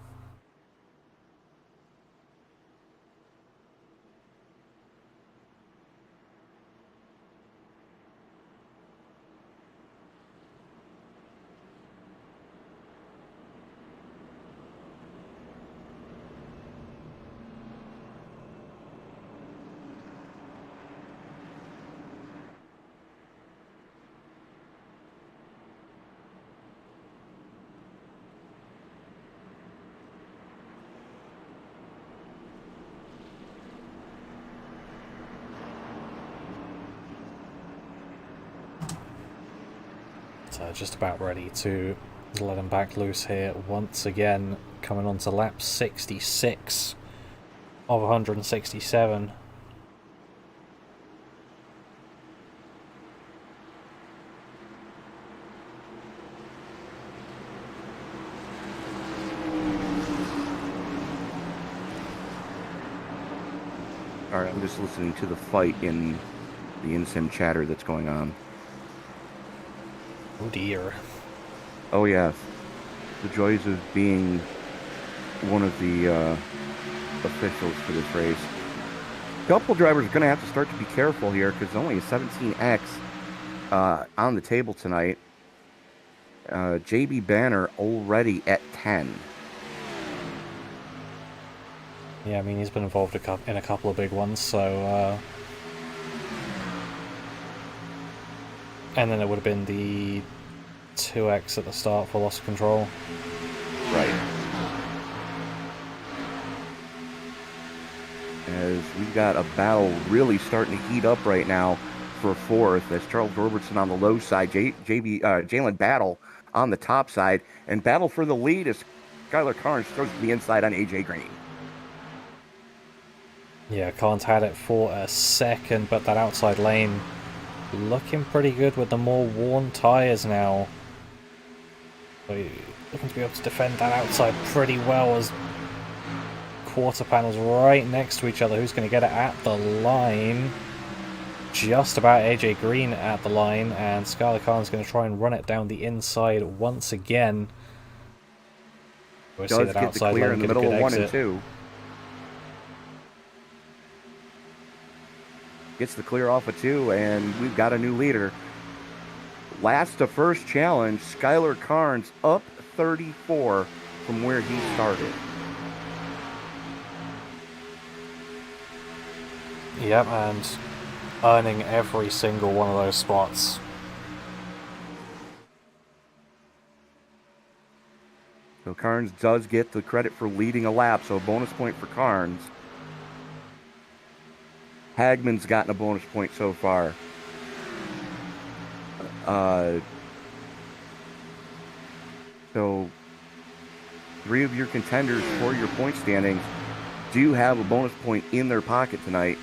A: Just about ready to let him back loose here once again, coming on to lap 66 of 167.
B: Alright, I'm just listening to the fight in the in-sim chatter that's going on.
A: Oh dear.
B: Oh yeah, the joys of being one of the officials for this race. A couple drivers are going to have to start to be careful here because only a 17X on the table tonight. JB Banner already at 10.
A: Yeah, I mean, he's been involved in a couple of big ones, so... And then it would have been the 2X at the start for loss of control.
B: Right. As we've got a battle really starting to heat up right now for fourth, as Charles Robertson on the low side, Jalen Battle on the top side, and battle for the lead as Skylar Carnes throws to the inside on AJ Green.
A: Yeah, Carnes had it for a second, but that outside lane looking pretty good with the more worn tyres now. So looking to be able to defend that outside pretty well as quarter panels right next to each other. Who's going to get it at the line? Just about AJ Green at the line, and Skylar Carnes going to try and run it down the inside once again. We see
B: does
A: that
B: get the
A: outside
B: clear
A: lane
B: in the
A: get a
B: middle
A: good
B: of 1 and
A: exit.
B: 2. Gets the clear off of 2, and we've got a new leader. Last to first challenge, Skylar Carnes up 34 from where he started.
A: Yep, and earning every single one of those spots.
B: So Carnes does get the credit for leading a lap, so a bonus point for Carnes. Hagman's gotten a bonus point so far. So 3 of your contenders for your point standings do have a bonus point in their pocket tonight.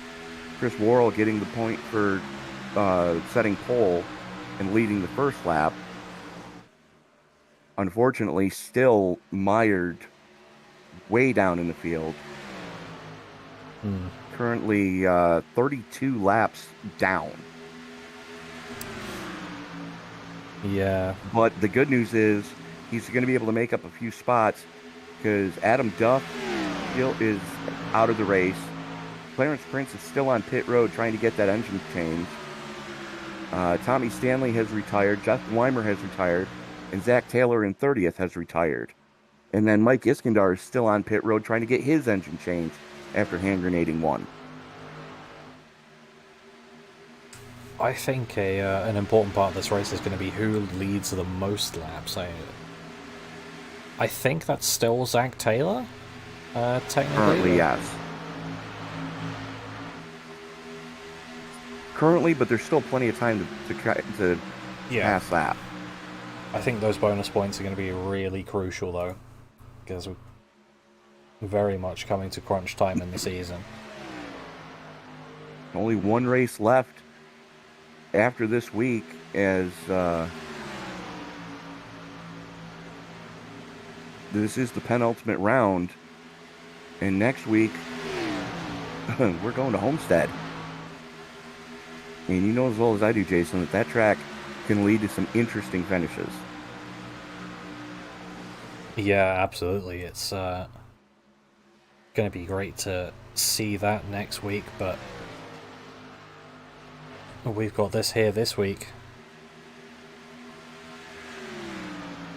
B: Chris Worrell getting the point for setting pole and leading the first lap. Unfortunately, still mired way down in the field. Currently 32 laps down.
A: Yeah.
B: But the good news is he's going to be able to make up a few spots because Adam Duff still is out of the race. Clarence Prince is still on pit road trying to get that engine changed. Tommy Stanley has retired. Jeff Weimer has retired. And Zach Taylor in 30th has retired. And then Mike Iskandar is still on pit road trying to get his engine changed after hand grenading 1.
A: I think an important part of this race is going to be who leads the most laps. I think that's still Zach Taylor, technically.
B: Currently, yes. Currently, but there's still plenty of time to pass that.
A: I think those bonus points are going to be really crucial, though, because we're very much coming to crunch time in the season.
B: Only 1 race left after this week, as this is the penultimate round, and next week we're going to Homestead. And you know as well as I do, Jason, that track can lead to some interesting finishes.
A: Yeah, absolutely. It's going to be great to see that next week, but we've got this here this week.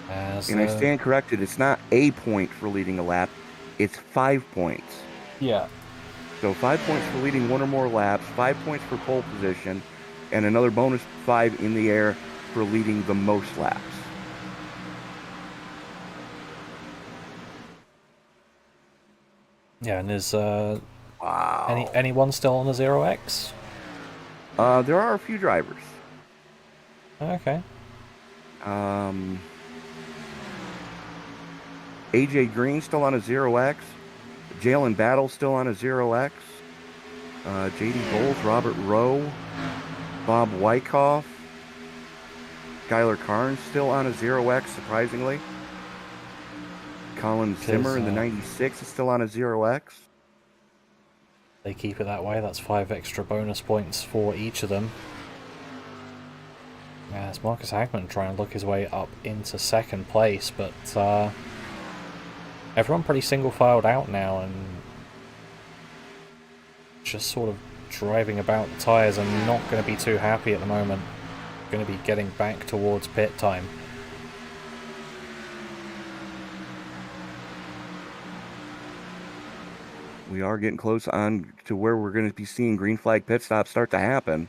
B: And I stand corrected, it's not a point for leading a lap, it's 5 points.
A: Yeah.
B: So 5 points for leading 1 or more laps, 5 points for pole position, and another bonus 5 in the air for leading the most laps.
A: Yeah, and is
B: Wow.
A: anyone still on the 0X?
B: There are a few drivers.
A: Okay.
B: AJ Green still on a 0X. Jalen Battle still on a 0X. JD Bowles, Robert Rowe, Bob Wyckoff. Skylar Carnes still on a 0X, surprisingly. Colin Zimmer in the 96 is still on a 0X.
A: They keep it that way. That's 5 extra bonus points for each of them. Yeah, it's Marcus Hagman trying to look his way up into second place, but everyone pretty single-filed out now and just sort of driving about the tyres and not going to be too happy at the moment. Going to be getting back towards pit time.
B: We are getting close on to where we're going to be seeing green flag pit stops start to happen.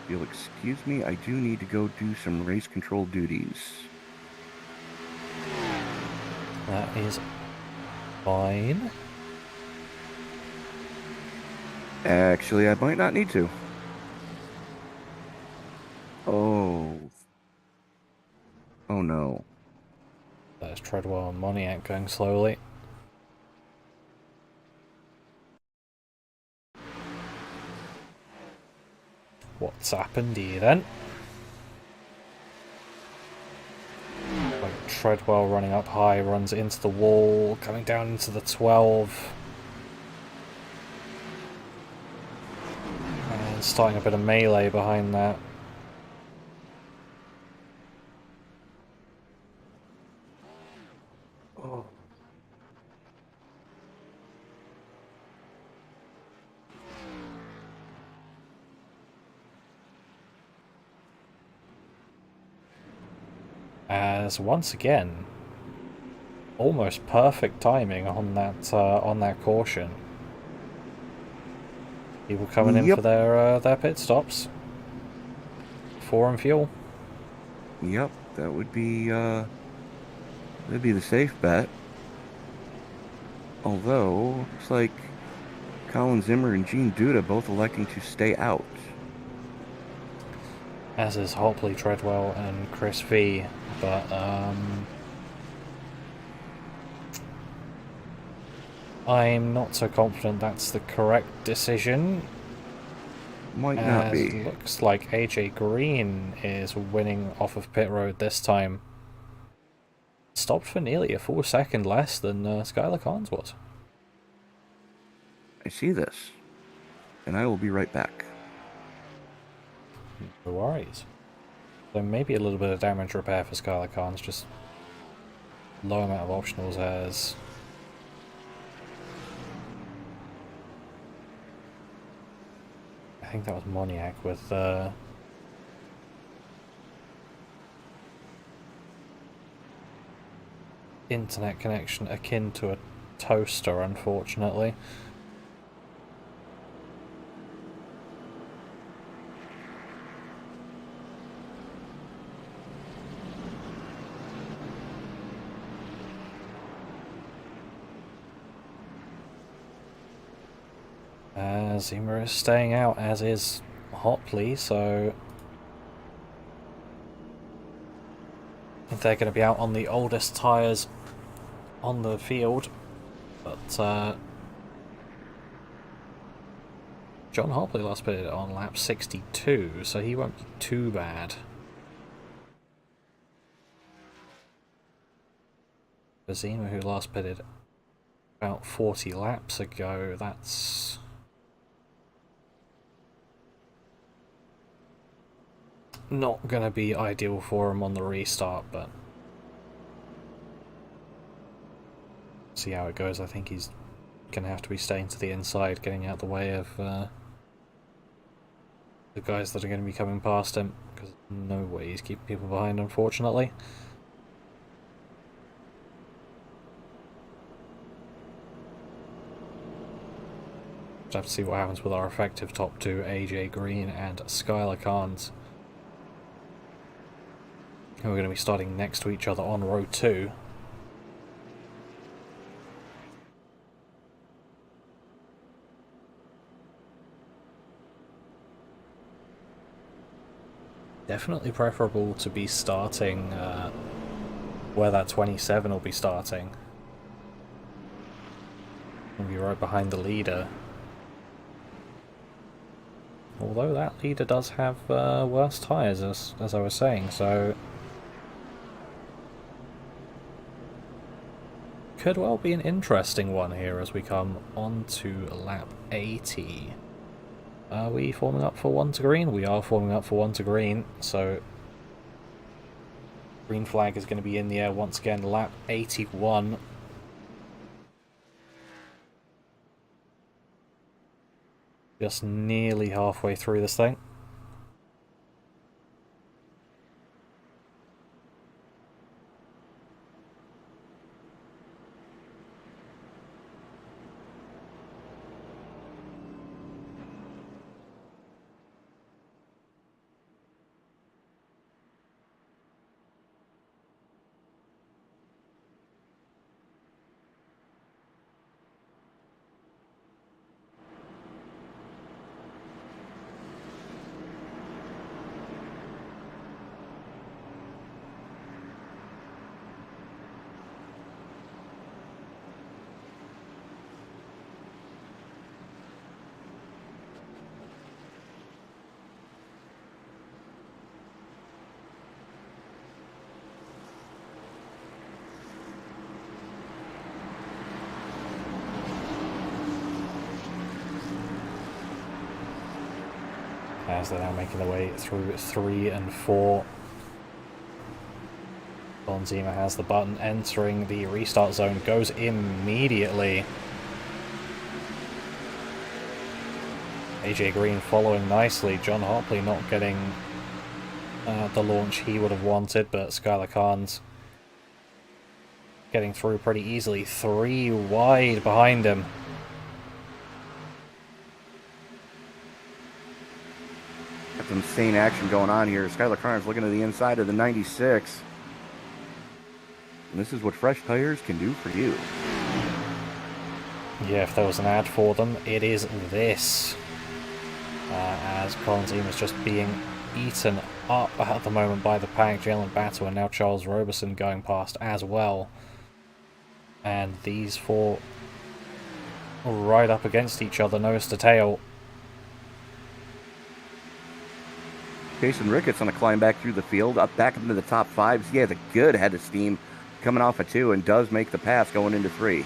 B: If you'll excuse me, I do need to go do some race control duties.
A: That is fine.
B: Actually, I might not need to. Oh. Oh no.
A: There's Treadwell and Moniak going slowly. What's happened here then? Treadwell running up high, runs into the wall, coming down into the 12. And starting a bit of melee behind that.
B: Oh.
A: As once again, almost perfect timing on that caution. People coming in for their pit stops. Forum fuel.
B: Yep, that would be that'd be the safe bet. Although looks like Colin Zimmer and Gene Duda both electing to stay out.
A: As is Hopley, Treadwell, and Chris V. But I'm not so confident that's the correct decision.
B: Might not be.
A: Looks like AJ Green is winning off of pit road this time. Stopped for nearly a full second less than Skylar Carnes was.
B: I see this, and I will be right back.
A: No worries. So maybe a little bit of damage repair for Skylar Carnes, just low amount of optionals as I think that was Moniak with internet connection akin to a toaster, unfortunately. Zima is staying out, as is Hopley, so they're going to be out on the oldest tyres on the field. But John Hopley last pitted on lap 62, so he won't be too bad. Zima, who last pitted about 40 laps ago, that's not going to be ideal for him on the restart, but see how it goes. I think he's going to have to be staying to the inside, getting out the way of the guys that are going to be coming past him, because no way he's keeping people behind, unfortunately. Just have to see what happens with our effective top two, AJ Green and Skylar Carnes, who are going to be starting next to each other on row 2. Definitely preferable to be starting where that 27 will be starting. We'll be right behind the leader. Although that leader does have worse tyres, as I was saying, so could well be an interesting one here as we come on to lap 80. Are we forming up for 1 to green? We are forming up for 1 to green, so green flag is going to be in the air once again, lap 81. Just nearly halfway through this thing. as they're now making their way through 3 and 4. Colin Zima has the button, entering the restart zone, goes immediately. AJ Green following nicely. John Hopley not getting the launch he would have wanted, but Skylar Khan's getting through pretty easily. 3 wide behind him.
B: Got some insane action going on here. Skylar Carnes looking to the inside of the 96. And this is what fresh tires can do for you.
A: Yeah, if there was an ad for them, it is this. As Colin Zima is just being eaten up at the moment by the pack. Jalen Battle and now Charles Roberson going past as well. And these 4 right up against each other, nose to tail.
B: Jason Ricketts on a climb back through the field, up back into the top 5. He has a good head of steam coming off of 2 and does make the pass going into 3.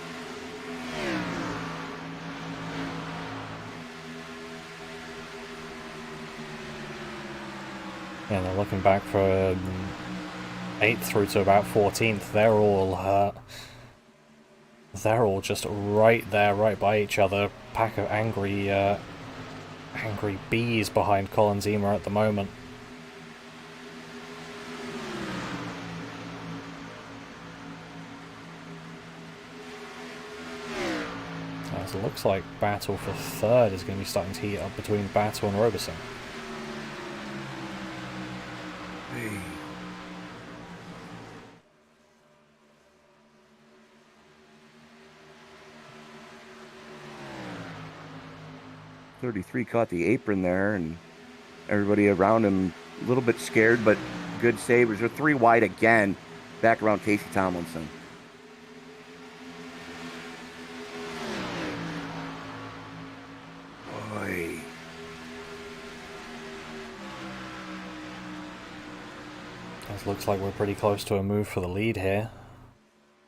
A: And they're looking back for 8th through to about 14th. They're all just right there, right by each other. Pack of angry bees behind Colin Zima at the moment. As it looks like battle for 3rd is going to be starting to heat up between Battle and Roberson.
B: Hey. .33 caught the apron there, and everybody around him a little bit scared, but good savers. They're 3 wide again, back around Casey Tomlinson. Boy.
A: It looks like we're pretty close to a move for the lead here.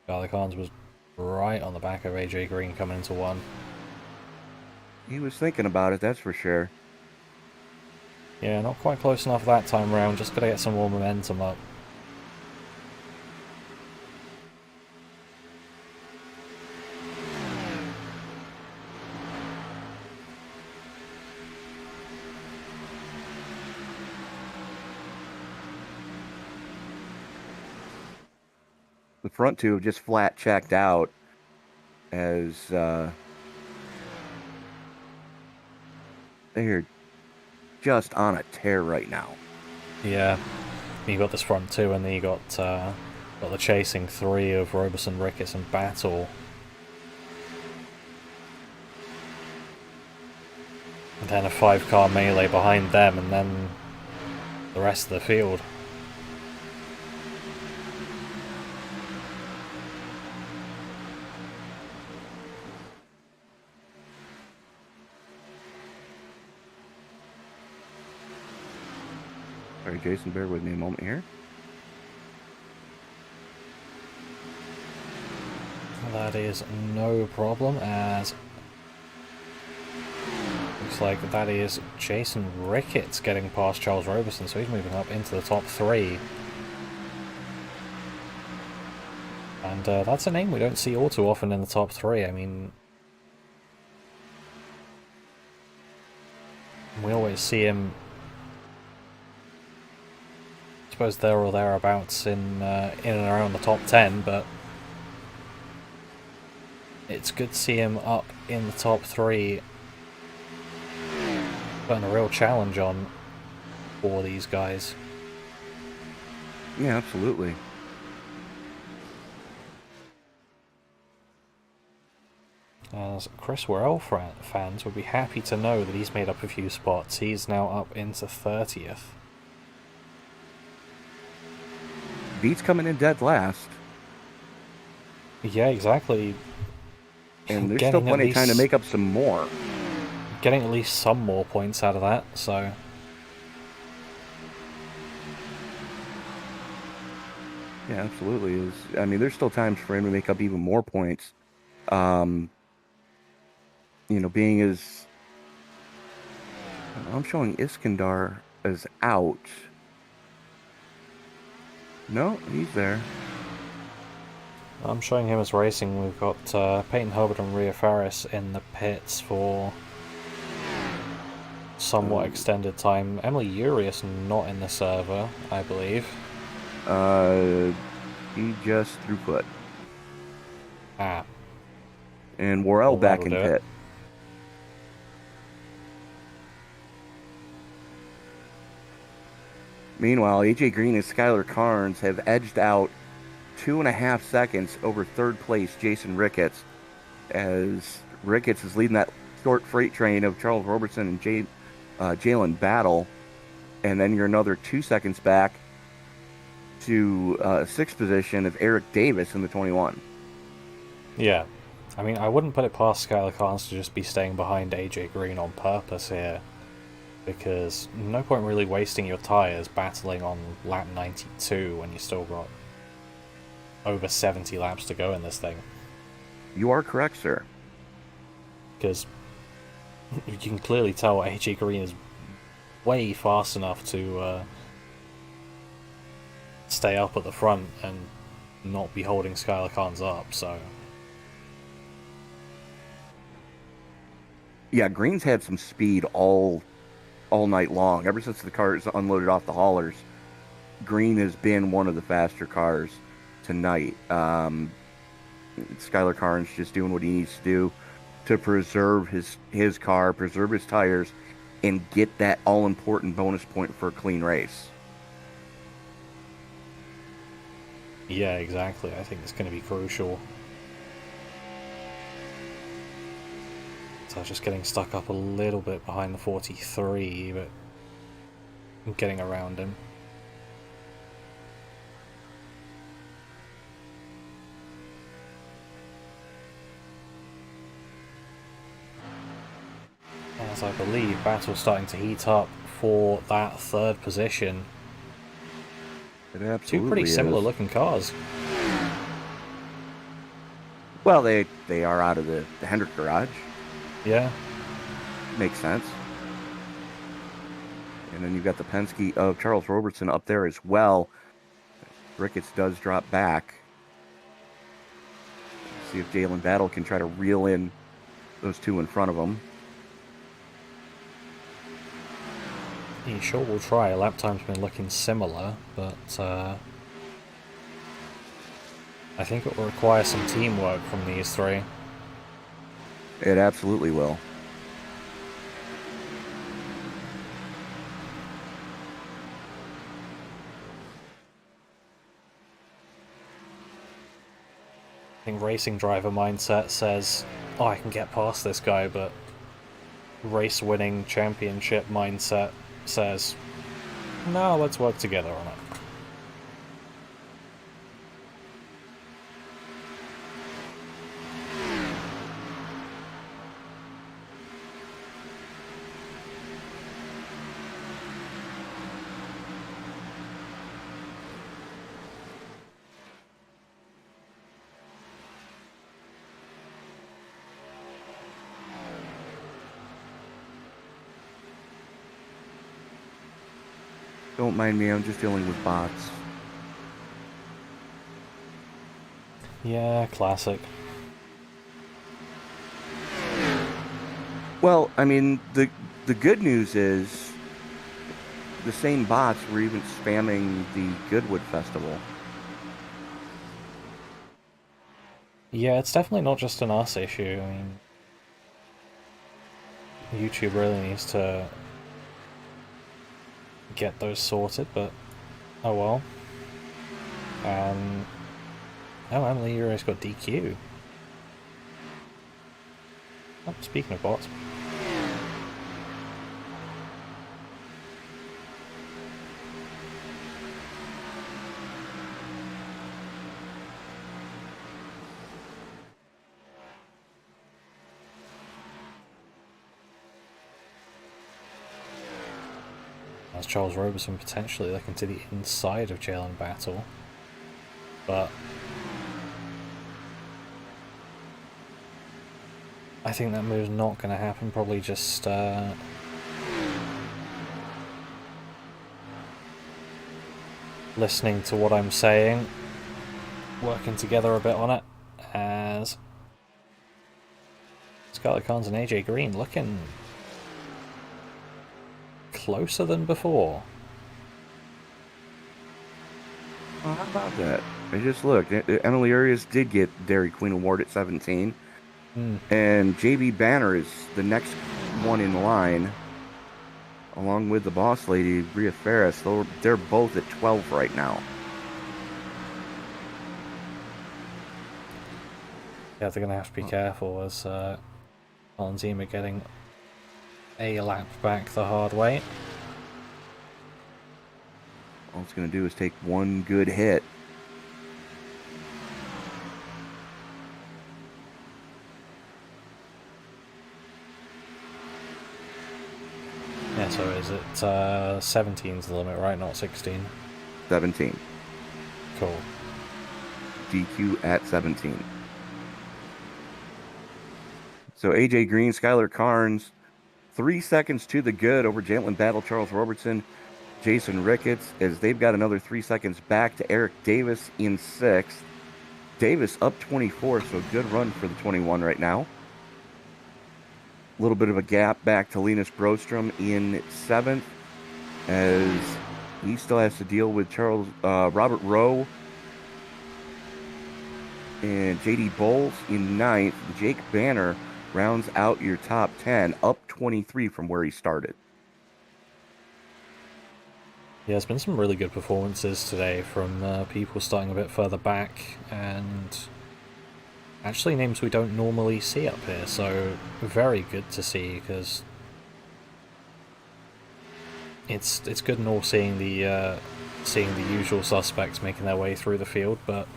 A: Skylar Khan's was right on the back of AJ Green coming into 1.
B: He was thinking about it, that's for sure.
A: Yeah, not quite close enough that time round. Just got to get some more momentum up.
B: The front 2 have just flat checked out as they're just on a tear right now.
A: Yeah, you got this front 2, and then you got the chasing 3 of Roberson, Ricketts, and Battle. And then a 5-car melee behind them, and then the rest of the field.
B: Sorry, Jason, bear with me a moment here.
A: That is no problem, as looks like that is Jason Ricketts getting past Charles Roberson, so he's moving up into the top 3. And that's a name we don't see all too often in the top 3. I mean, we always see him, I suppose, there or thereabouts in and around the top 10, but it's good to see him up in the top 3, putting a real challenge on for these guys.
B: Yeah, absolutely.
A: As Chris Worrell fans would be happy to know that he's made up a few spots. He's now up into 30th.
B: Beats coming in dead last.
A: Yeah, exactly.
B: And there's still plenty of time to make up some more.
A: Getting at least some more points out of that, so...
B: Yeah, absolutely. I mean, there's still times for him to make up even more points. You know, being as I'm showing Iskandar as out. No, he's there.
A: I'm showing him as racing. We've got Peyton Hubbard and Rhea Ferris in the pits for somewhat extended time. Emily Urias not in the server, I believe.
B: He just threw foot.
A: Ah.
B: And Worrell
A: Well,
B: back in
A: that'll do
B: pit.
A: it.
B: Meanwhile, AJ Green and Skylar Carnes have edged out 2.5 seconds over third place Jason Ricketts, as Ricketts is leading that short freight train of Charles Robertson and Jalen Battle, and then you're another 2 seconds back to sixth position of Eric Davis in the 21.
A: Yeah. I mean, I wouldn't put it past Skylar Carnes to just be staying behind AJ Green on purpose here, because no point really wasting your tyres battling on lap 92 when you still got over 70 laps to go in this thing.
B: You are correct, sir.
A: Because you can clearly tell AJ Green is way fast enough to stay up at the front and not be holding Skylar Carnes up, so...
B: Yeah, Green's had some speed all night long. Ever since the cars unloaded off the haulers, Green has been one of the faster cars tonight. Skylar Carnes just doing what he needs to do to preserve his car, preserve his tires, and get that all-important bonus point for a clean race.
A: Yeah, exactly. I think it's going to be crucial. So just getting stuck up a little bit behind the 43, but I'm getting around him. As I believe battle's starting to heat up for that third position.
B: It absolutely
A: Two pretty similar
B: is.
A: looking cars.
B: Well, they are out of the Hendrick garage.
A: Yeah.
B: Makes sense. And then you've got the Penske of Charles Robertson up there as well. Ricketts does drop back. See if Jalen Battle can try to reel in those two in front of him.
A: He sure will try. Lap time's been looking similar, but I think it will require some teamwork from these three.
B: It absolutely will.
A: I think racing driver mindset says, oh, I can get past this guy, but race winning championship mindset says, no, let's work together on it.
B: Don't mind me, I'm just dealing with bots.
A: Yeah, classic.
B: Well, I mean, the good news is the same bots were even spamming the Goodwood Festival.
A: Yeah, it's definitely not just an us issue. I mean, YouTube really needs to get those sorted, but oh well. Oh, Emily Urias got DQ. Oh, speaking of bots. As Charles Robertson potentially looking to the inside of Jalen Battle, but I think that move's not going to happen. Probably just listening to what I'm saying, working together a bit on it, as Scarlett Carnes and AJ Green looking closer than before.
B: Well, how about that? I just looked. Emily Arias did get Dairy Queen Award at 17. And JB Banner is the next one in line, along with the boss lady, Bria Ferris. They're both at 12 right now.
A: Yeah, they're going to have to be careful as Colin Zima getting a lap back the hard way.
B: All it's going to do is take one good hit.
A: Yeah, so is it 17's the limit, right? Not 16?
B: 17.
A: Cool.
B: DQ at 17. So AJ Green, Skylar Carnes, 3 seconds to the good over Jalen Battle, Charles Robertson, Jason Ricketts, as they've got another 3 seconds back to Eric Davis in 6th. Davis up 24, so good run for the 21 right now. A little bit of a gap back to Linus Brostrom in 7th, as he still has to deal with Robert Rowe and JD Bowles in 9th. Jake Banner rounds out your top 10, up 23 from where he started.
A: Yeah, there's been some really good performances today from people starting a bit further back, and actually names we don't normally see up here, so very good to see, because it's good and all seeing the usual suspects making their way through the field, but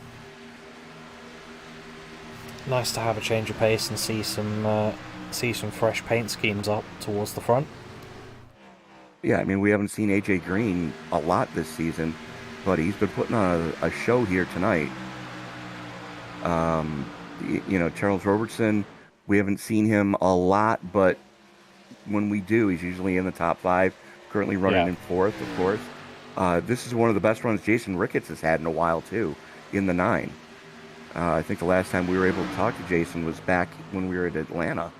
A: nice to have a change of pace and see some fresh paint schemes up towards the front.
B: Yeah, I mean, we haven't seen AJ Green a lot this season, but he's been putting on a show here tonight. Charles Robertson, we haven't seen him a lot, but when we do, he's usually in the top 5, currently running in 4th, of course. This is one of the best runs Jason Ricketts has had in a while, too, in the 9. I think the last time we were able to talk to Jason was back when we were at Atlanta.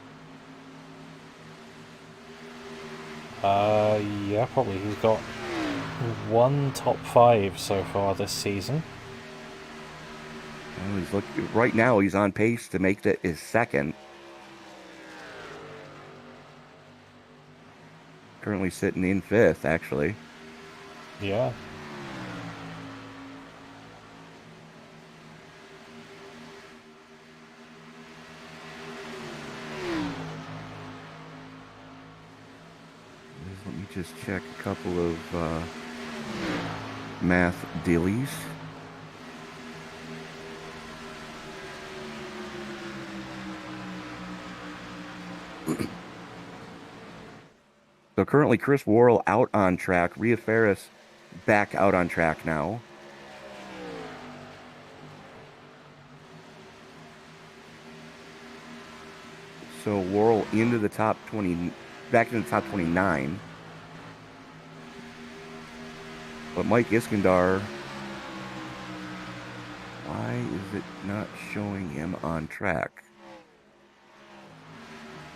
A: Yeah, probably. He's got 1 top 5 so far this season.
B: Well, right now he's on pace to make that his 2nd. Currently sitting in 5th, actually.
A: Yeah.
B: Let me just check a couple of math dealies. So currently Chris Worrell out on track. Rhea Ferris back out on track now. So Worrell into the top 20, back in the top 29. But Mike Iskandar, why is it not showing him on track?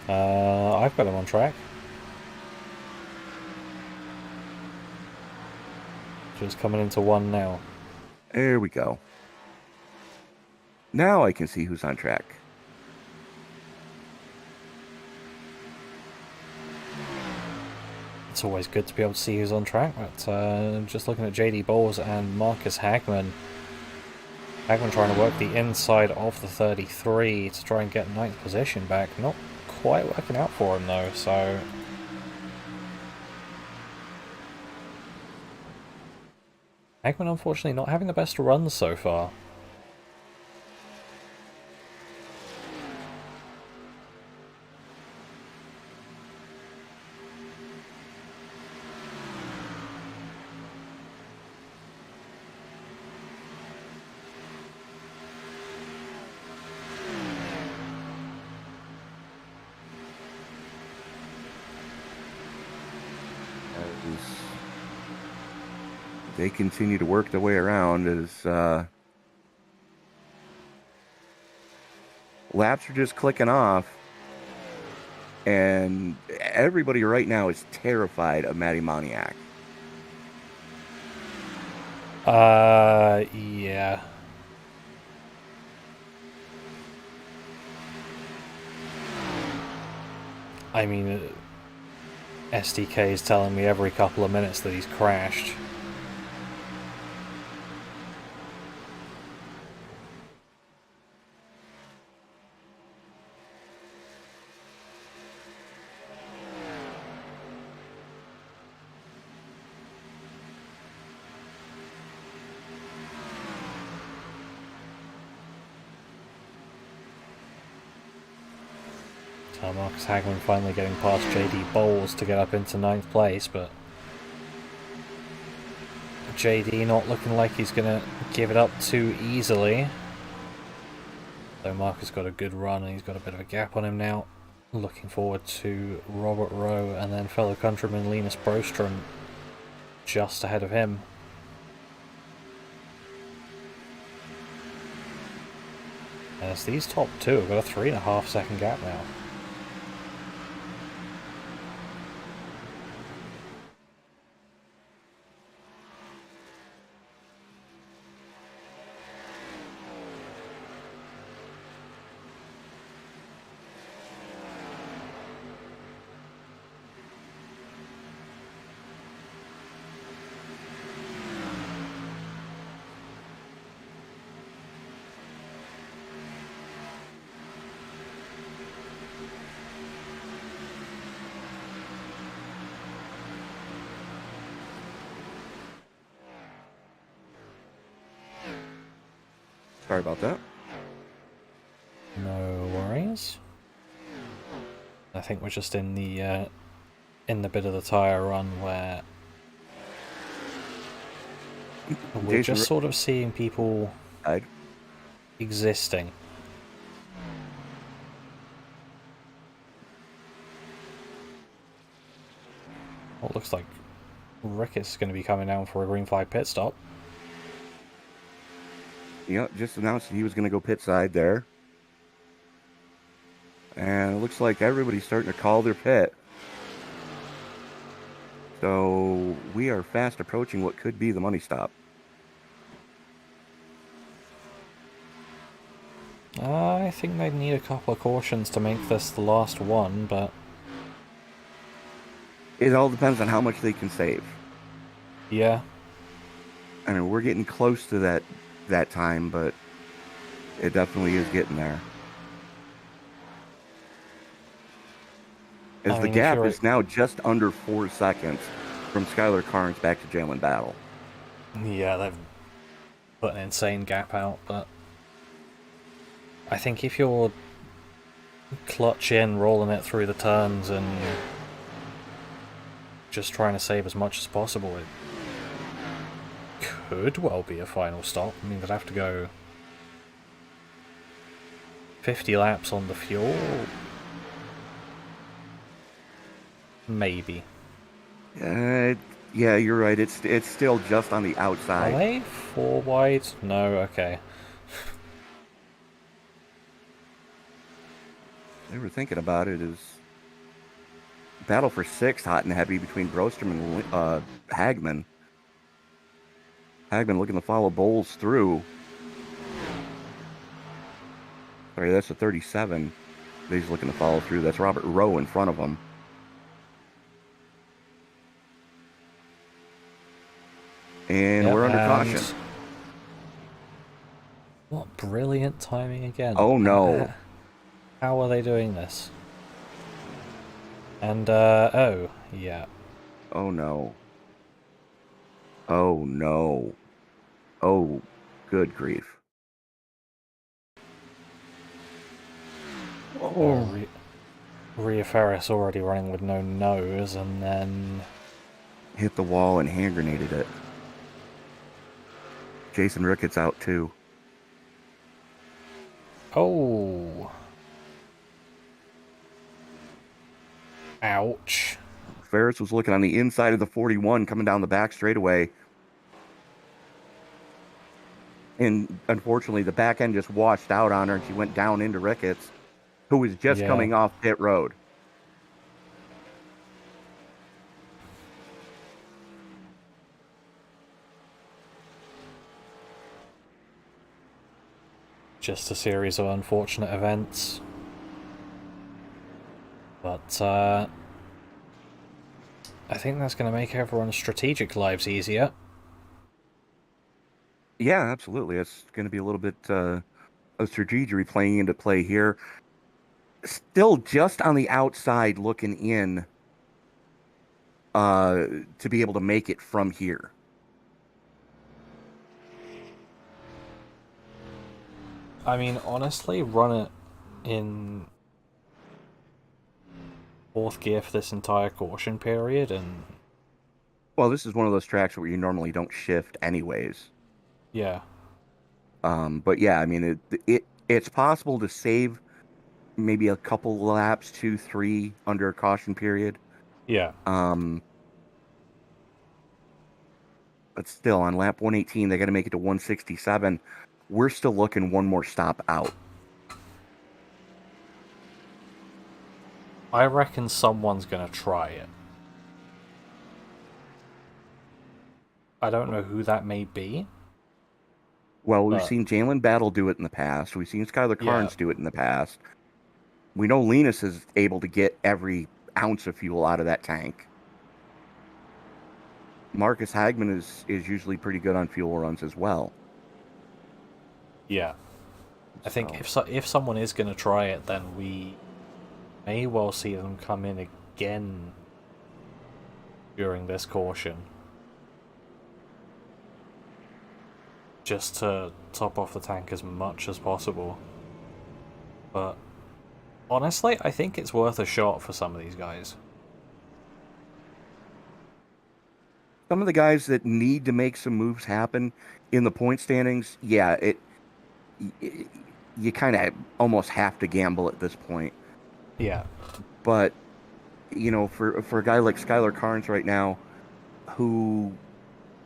A: I've got him on track. Just coming into 1 now.
B: There we go. Now I can see who's on track.
A: It's always good to be able to see who's on track, but just looking at JD Bowles and Marcus Hagman. Hagman trying to work the inside of the 33 to try and get 9th position back. Not quite working out for him though, so Hagman unfortunately not having the best run so far.
B: they continue to work their way around as laps are just clicking off. And everybody right now is terrified of Matty Moniak.
A: Yeah. I mean, SDK is telling me every couple of minutes that he's crashed. Marcus Hagman finally getting past JD Bowles to get up into 9th place, but JD not looking like he's going to give it up too easily. So Marcus got a good run and he's got a bit of a gap on him now. Looking forward to Robert Rowe and then fellow countryman Linus Broström just ahead of him. As these top two have got a 3.5 second gap now.
B: Sorry about that.
A: No worries. I think we're just in the bit of the tyre run where we're
B: Jason,
A: just sort of seeing people
B: I'd
A: existing. Well, it looks like Ricketts is going to be coming down for a green flag pit stop.
B: just announced he was going to go pit side there. And it looks like everybody's starting to call their pit. So we are fast approaching what could be the money stop.
A: I think they'd need a couple of cautions to make this the last one, but
B: It all depends on how much they can save.
A: yeah.
B: I mean, we're getting close to that time, but it definitely is getting there. As the gap is now just under 4 seconds from Skylar Carnes back to Jalen Battle.
A: Yeah, they've put an insane gap out, but I think if you're clutch in, rolling it through the turns and just trying to save as much as possible, it could well be a final stop. I mean, they'd have to go 50 laps on the fuel. Maybe.
B: Yeah, you're right. It's still just on the outside.
A: Are they 4 wide? No, okay.
B: They were thinking about it as battle for 6th, hot and heavy between Broström and Hagman. Hagman looking to follow Bowles through. Sorry, that's a 37. He's looking to follow through. That's Robert Rowe in front of him. And we're under caution.
A: What brilliant timing again.
B: Oh, no.
A: How are they doing this? And, oh, yeah.
B: Oh, no. Oh, no. Oh, good grief.
A: Oh. Rhea Ferris already running with no nose, and then
B: hit the wall and hand grenaded it. Jason Ricketts out too.
A: Oh. Ouch.
B: Ferris was looking on the inside of the 41 coming down the back straightaway. And unfortunately, the back end just washed out on her, and she went down into Ricketts, who was just
A: Yeah.
B: coming off pit road.
A: Just a series of unfortunate events. But I think that's going to make everyone's strategic lives easier.
B: Yeah, absolutely. It's going to be a little bit of strategy playing into play here. Still just on the outside looking in to be able to make it from here.
A: I mean, honestly, run it in fourth gear for this entire caution period, and
B: Well, this is one of those tracks where you normally don't shift anyways.
A: yeah,
B: But yeah, I mean, it's possible to save maybe a couple laps, 2, 3 under a caution period.
A: yeah,
B: But still, on lap 118, they got to make it to 167. We're still looking one more stop out.
A: I reckon someone's going to try it. I don't know who that may be.
B: Well, we've seen Jalen Battle do it in the past. We've seen Skylar Carnes do it in the past. We know Linus is able to get every ounce of fuel out of that tank. Marcus Hagman is usually pretty good on fuel runs as well.
A: Yeah. I think if someone is going to try it, then we may well see them come in again during this caution. Just to top off the tank as much as possible. But honestly, I think it's worth a shot for some of these guys.
B: Some of the guys that need to make some moves happen in the point standings, yeah, you kind of almost have to gamble at this point.
A: Yeah.
B: But, you know, for a guy like Skylar Carnes right now, who,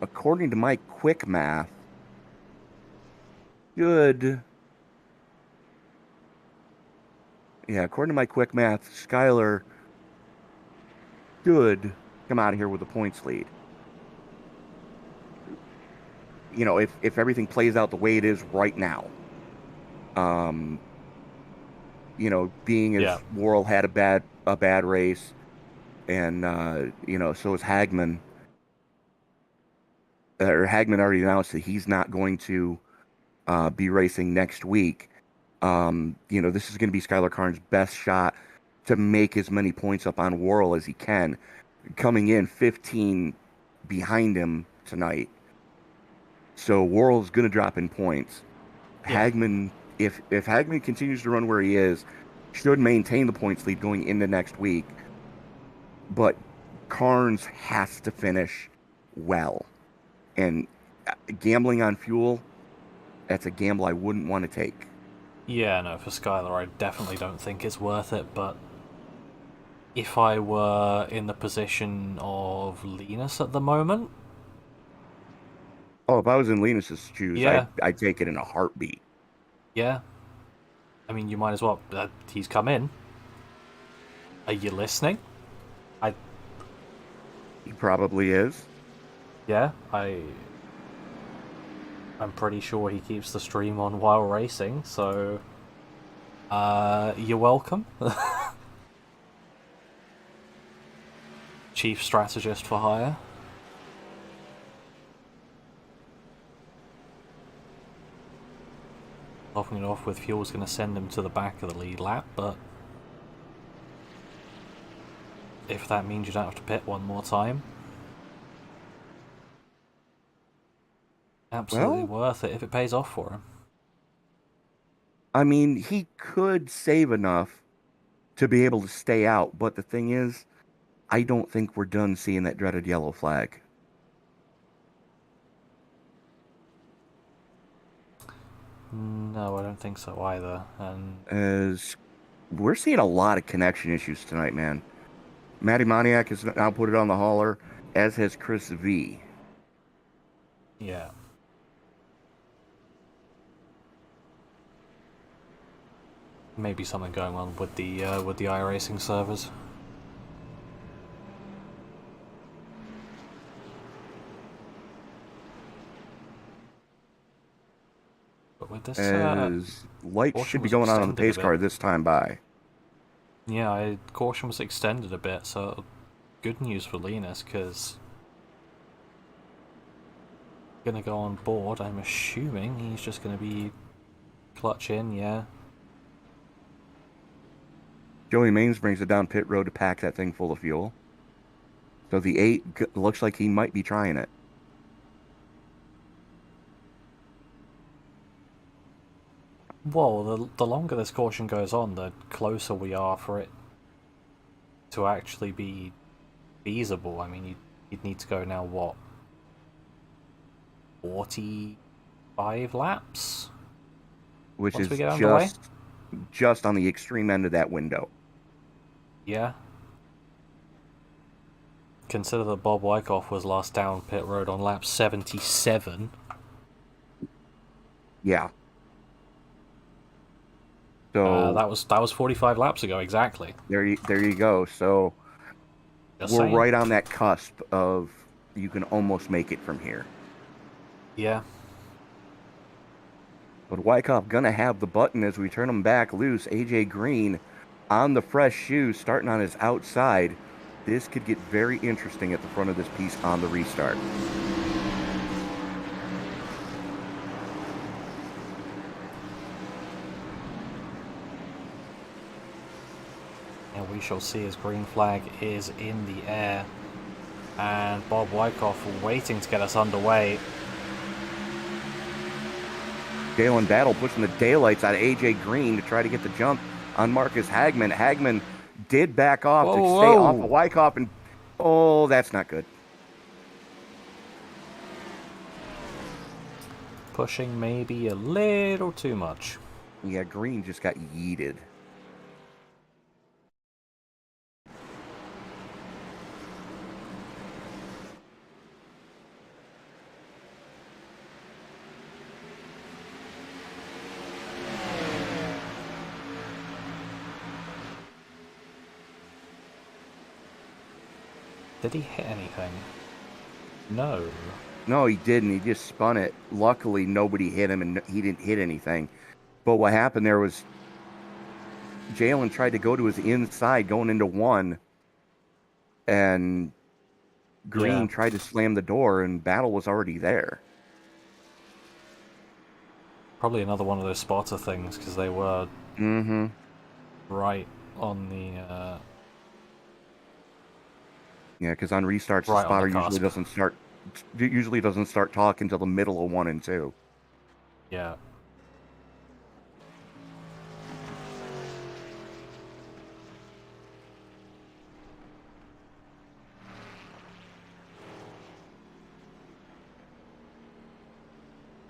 B: according to my quick math, according to my quick math, Skylar should come out of here with a points lead. You know, if everything plays out the way it is right now. You know, being as Worrell had a bad race, and you know, so is Hagman. Hagman already announced that he's not going to be racing next week. You know, this is going to be Skylar Carnes' best shot to make as many points up on Worrell as he can, coming in 15 behind him tonight. So Worrell's going to drop in points.
A: Yeah.
B: Hagman, if Hagman continues to run where he is, should maintain the points lead going into next week. But Carnes has to finish well. And gambling on fuel, that's a gamble I wouldn't want to take.
A: Yeah, no, for Skylar, I definitely don't think it's worth it, but if I were in the position of Linus at the moment...
B: Oh, if I was in Linus's shoes,
A: Yeah.
B: I'd take it in a heartbeat.
A: Yeah. I mean, you might as well. He's come in. Are you listening?
B: He probably is.
A: Yeah, I'm pretty sure he keeps the stream on while racing, so... you're welcome. Chief strategist for hire. Topping it off with fuel's going to send him to the back of the lead lap, but if that means you don't have to pit one more time, absolutely worth it if it pays off for him.
B: I mean, he could save enough to be able to stay out, but the thing is, I don't think we're done seeing that dreaded yellow flag.
A: No, I don't think so either. And
B: As we're seeing a lot of connection issues tonight, man. Matty Moniak has now put it on the hauler, as has Chris V.
A: yeah. Maybe something going on with the iRacing servers. But with this,
B: As lights
A: caution
B: should be
A: was
B: going on the
A: extended a
B: pace
A: bit.
B: car this time by.
A: Yeah, caution was extended a bit, so good news for Linus, because gonna go on board. I'm assuming he's just gonna be clutch in, yeah.
B: Joey Maines brings it down pit road to pack that thing full of fuel. So the 8 looks like he might be trying it.
A: Well, the longer this caution goes on, the closer we are for it to actually be feasible. I mean, you'd need to go now, what, 45 laps?
B: Which
A: Once
B: is
A: we get underway?
B: just on the extreme end of that window.
A: Yeah. Consider that Bob Wyckoff was last down pit road on lap 77.
B: Yeah. So
A: that was 45 laps ago, exactly.
B: there you go. So
A: Just
B: we're
A: saying.
B: right on that cusp of you can almost make it from here.
A: Yeah.
B: But Wyckoff gonna have the button as we turn him back loose. AJ Green on the fresh shoes, starting on his outside. This could get very interesting at the front of this piece on the restart.
A: And we shall see as green flag is in the air. And Bob Wyckoff waiting to get us underway.
B: Jalen Battle pushing the daylights out of AJ Green to try to get the jump on Marcus Hagman. Hagman did back off to stay off of Wyckoff, and oh, that's not good.
A: Pushing maybe a little too much.
B: Yeah, Green just got yeeted.
A: Did he hit anything? No.
B: No, he didn't. He just spun it. Luckily, nobody hit him, and he didn't hit anything. But what happened there was Jalen tried to go to his inside going into one, and Green tried to slam the door, and Battle was already there.
A: Probably another one of those spotter things, because they were right on the...
B: Yeah, because on restarts,
A: Right
B: the spotter
A: on the
B: usually doesn't start talking until the middle of 1 and 2.
A: Yeah.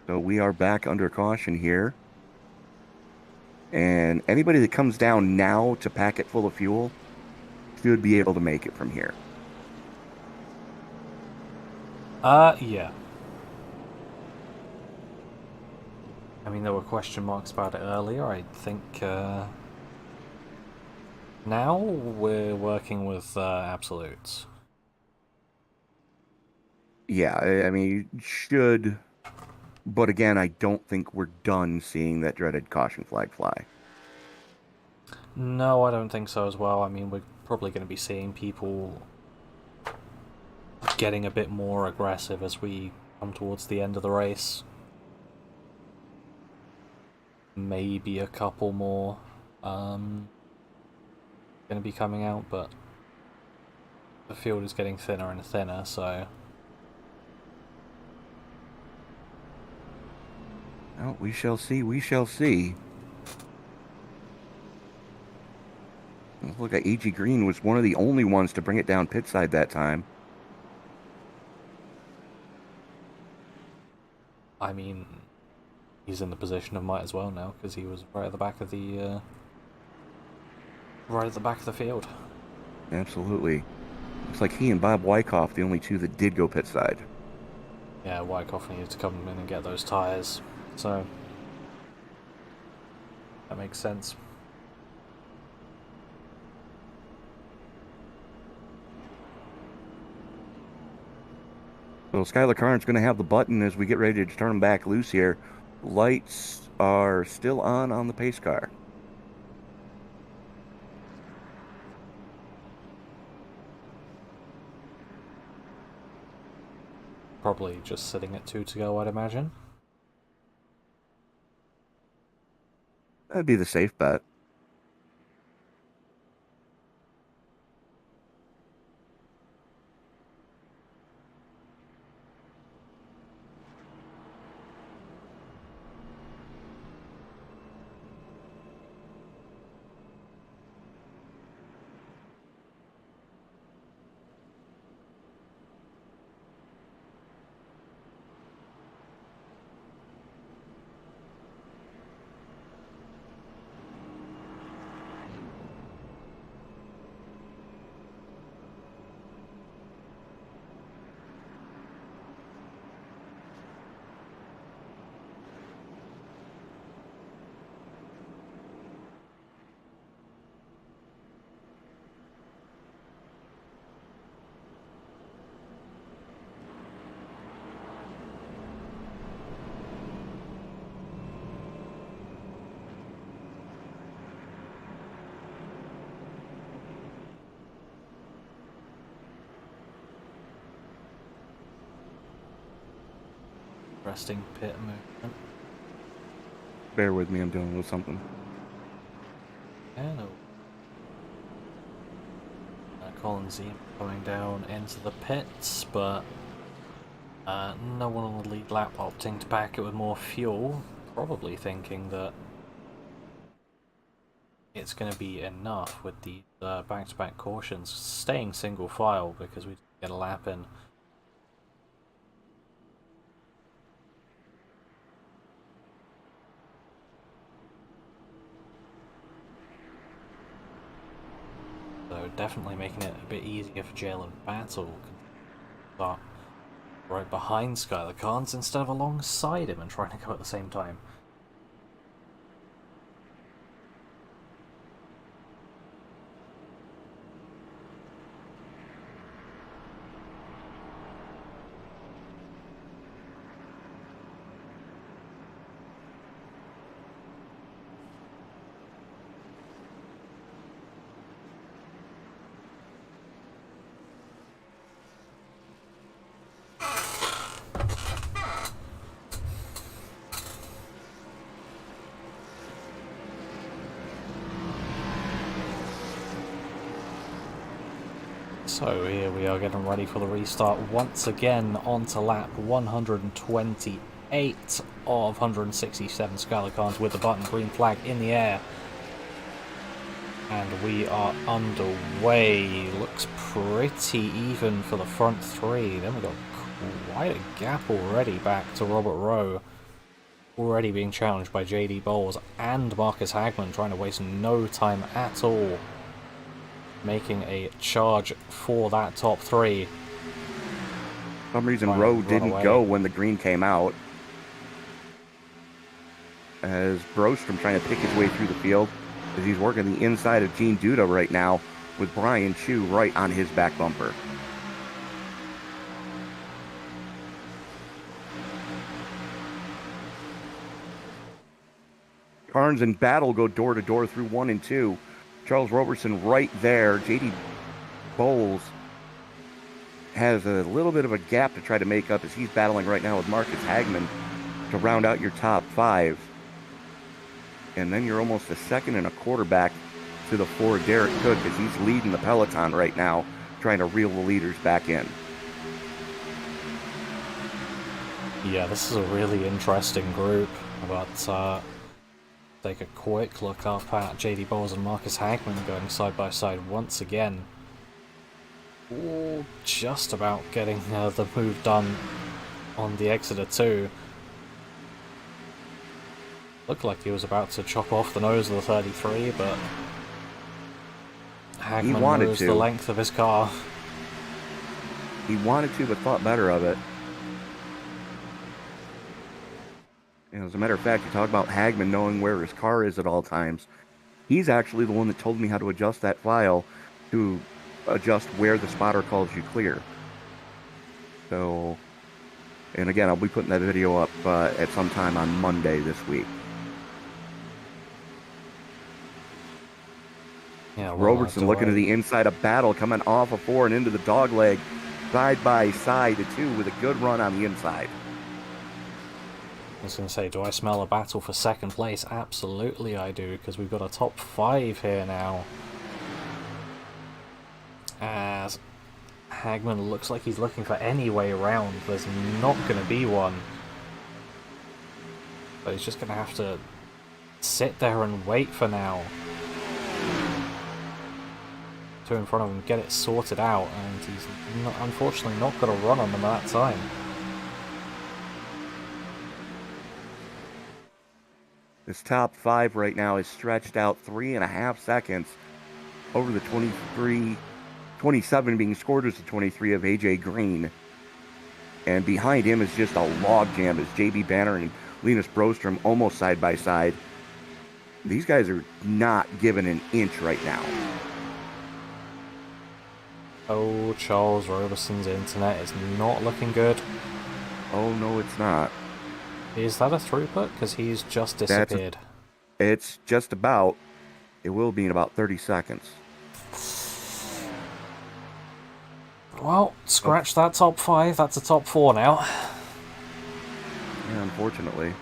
B: So we are back under caution here. And anybody that comes down now to pack it full of fuel should be able to make it from here.
A: Yeah. I mean, there were question marks about it earlier. I think now we're working with absolutes.
B: Yeah, I mean, you should. But again, I don't think we're done seeing that dreaded caution flag fly.
A: No, I don't think so as well. I mean, we're probably going to be seeing people getting a bit more aggressive as we come towards the end of the race. Maybe a couple more going to be coming out, but the field is getting thinner and thinner, so...
B: Well, we shall see, we shall see. Look, A.G. Green was one of the only ones to bring it down pit side that time.
A: I mean, he's in the position of might as well now, because he was right at the back of the field.
B: Absolutely. Looks like he and Bob Wyckoff, the only two that did go pit side.
A: Yeah, Wyckoff needed to come in and get those tyres, so that makes sense.
B: So Skylar Karn's going to have the button as we get ready to turn him back loose here. Lights are still on the pace car.
A: Probably just sitting at 2 to go, I'd imagine.
B: That'd be the safe bet.
A: Resting pit movement.
B: Bear with me, I'm dealing with something.
A: Hello. Colin Z coming down into the pits, but no one on the lead lap opting to pack it with more fuel, probably thinking that it's going to be enough with the back-to-back cautions, staying single file because we didn't get a lap in. So definitely making it a bit easier for Jalen Battle. Start right behind Skylar Carnes instead of alongside him and trying to go at the same time. So here we are getting ready for the restart once again onto lap 128 of 167. Skylar Carnes with the button, green flag in the air. And we are underway. Looks pretty even for the front three. Then we've got quite a gap already back to Robert Rowe. Already being challenged by JD Bowles and Marcus Hagman, trying to waste no time at all. Making a charge for that top three.
B: For some reason, Rowe didn't go when the green came out. As Brostrom trying to pick his way through the field, as he's working the inside of Gene Duda right now, with Brian Chu right on his back bumper. Carnes and Battle go door to door through 1 and 2. Charles Robertson right there. JD Bowles has a little bit of a gap to try to make up as he's battling right now with Marcus Hagman to round out your top 5. And then you're almost a second and a quarter back to the 4 Derek Cook as he's leading the peloton right now, trying to reel the leaders back in.
A: Yeah, this is a really interesting group, but take a quick look up at JD Bowles and Marcus Hagman going side by side once again. All just about getting the move done on the Exeter 2. Looked like he was about to chop off the nose of the 33, but Hagman knows the length of his car.
B: He wanted to, but thought better of it. And as a matter of fact, you talk about Hagman knowing where his car is at all times. He's actually the one that told me how to adjust that file to adjust where the spotter calls you clear. So And again, I'll be putting that video up at some time on Monday this week.
A: Yeah, well,
B: Robertson looking to the inside of Battle, coming off of 4 and into the dog leg, side by side to 2 with a good run on the inside.
A: I was going to say, do I smell a battle for second place? Absolutely I do, because we've got a top 5 here now. As Hagman looks like he's looking for any way around. There's not going to be one. But he's just going to have to sit there and wait for now. 2 in front of him, get it sorted out, and he's unfortunately not got a run on them at that time.
B: This top 5 right now is stretched out 3.5 seconds over the 27 being scored as the 23 of AJ Green. And behind him is just a logjam as JB Banner and Linus Brostrom almost side by side. These guys are not given an inch right now.
A: Oh, Charles Robison's internet is not looking good.
B: Oh, no, it's not.
A: Is that a throughput? Because he's just disappeared.
B: It's just about. It will be in about 30 seconds.
A: Well, scratch that top 5. That's a top 4 now.
B: Yeah, unfortunately.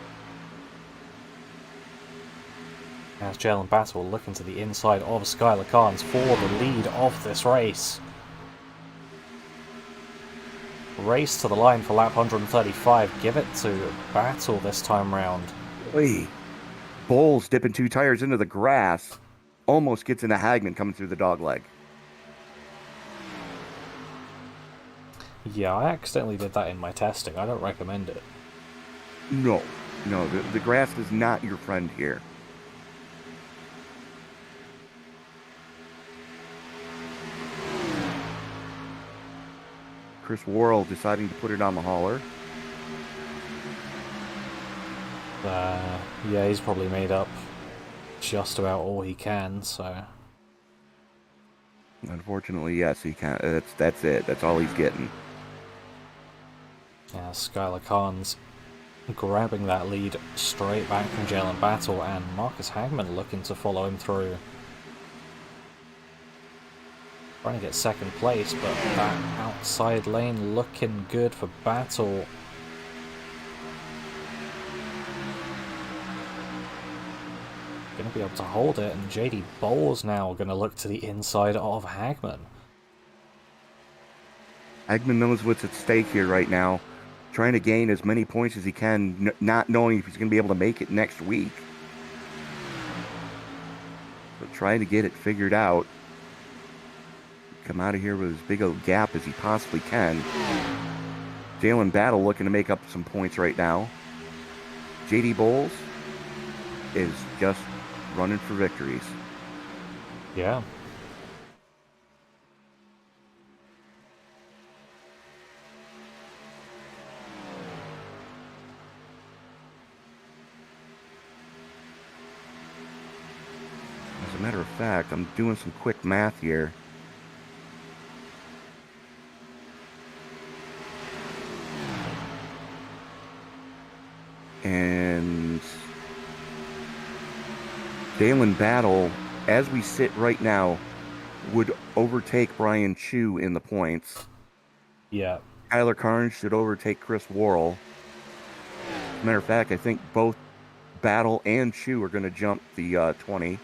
A: As Jalen Battle looking to the inside of Skylar Carnes for the lead of this race. Race to the line for lap 135. Give it to Battle this time round.
B: Wait. Bowles dipping 2 tires into the grass. Almost gets into Hagman coming through the dog leg.
A: Yeah, I accidentally did that in my testing. I don't recommend it.
B: No, the grass is not your friend here. Chris Worrell deciding to put it on the hauler.
A: Yeah, he's probably made up just about all he can, so...
B: Unfortunately, yes, he can't. That's it. That's all he's getting.
A: Yeah, Skylar Carnes grabbing that lead straight back from Jalen Battle, and Marcus Hagman looking to follow him through. Trying to get second place, but that outside lane looking good for Battle. Going to be able to hold it, and JD Bowles now going to look to the inside of Hagman.
B: Hagman knows what's at stake here right now. Trying to gain as many points as he can, not knowing if he's going to be able to make it next week. But trying to get it figured out. Come out of here with as big a gap as he possibly can. Jalen Battle looking to make up some points right now. JD Bowles is just running for victories.
A: Yeah.
B: As a matter of fact, I'm doing some quick math here. And Jalen Battle, as we sit right now, would overtake Brian Chu in the points.
A: Yeah.
B: Tyler Carnes should overtake Chris Worrell. As a matter of fact, I think both Battle and Chu are going to jump the 20.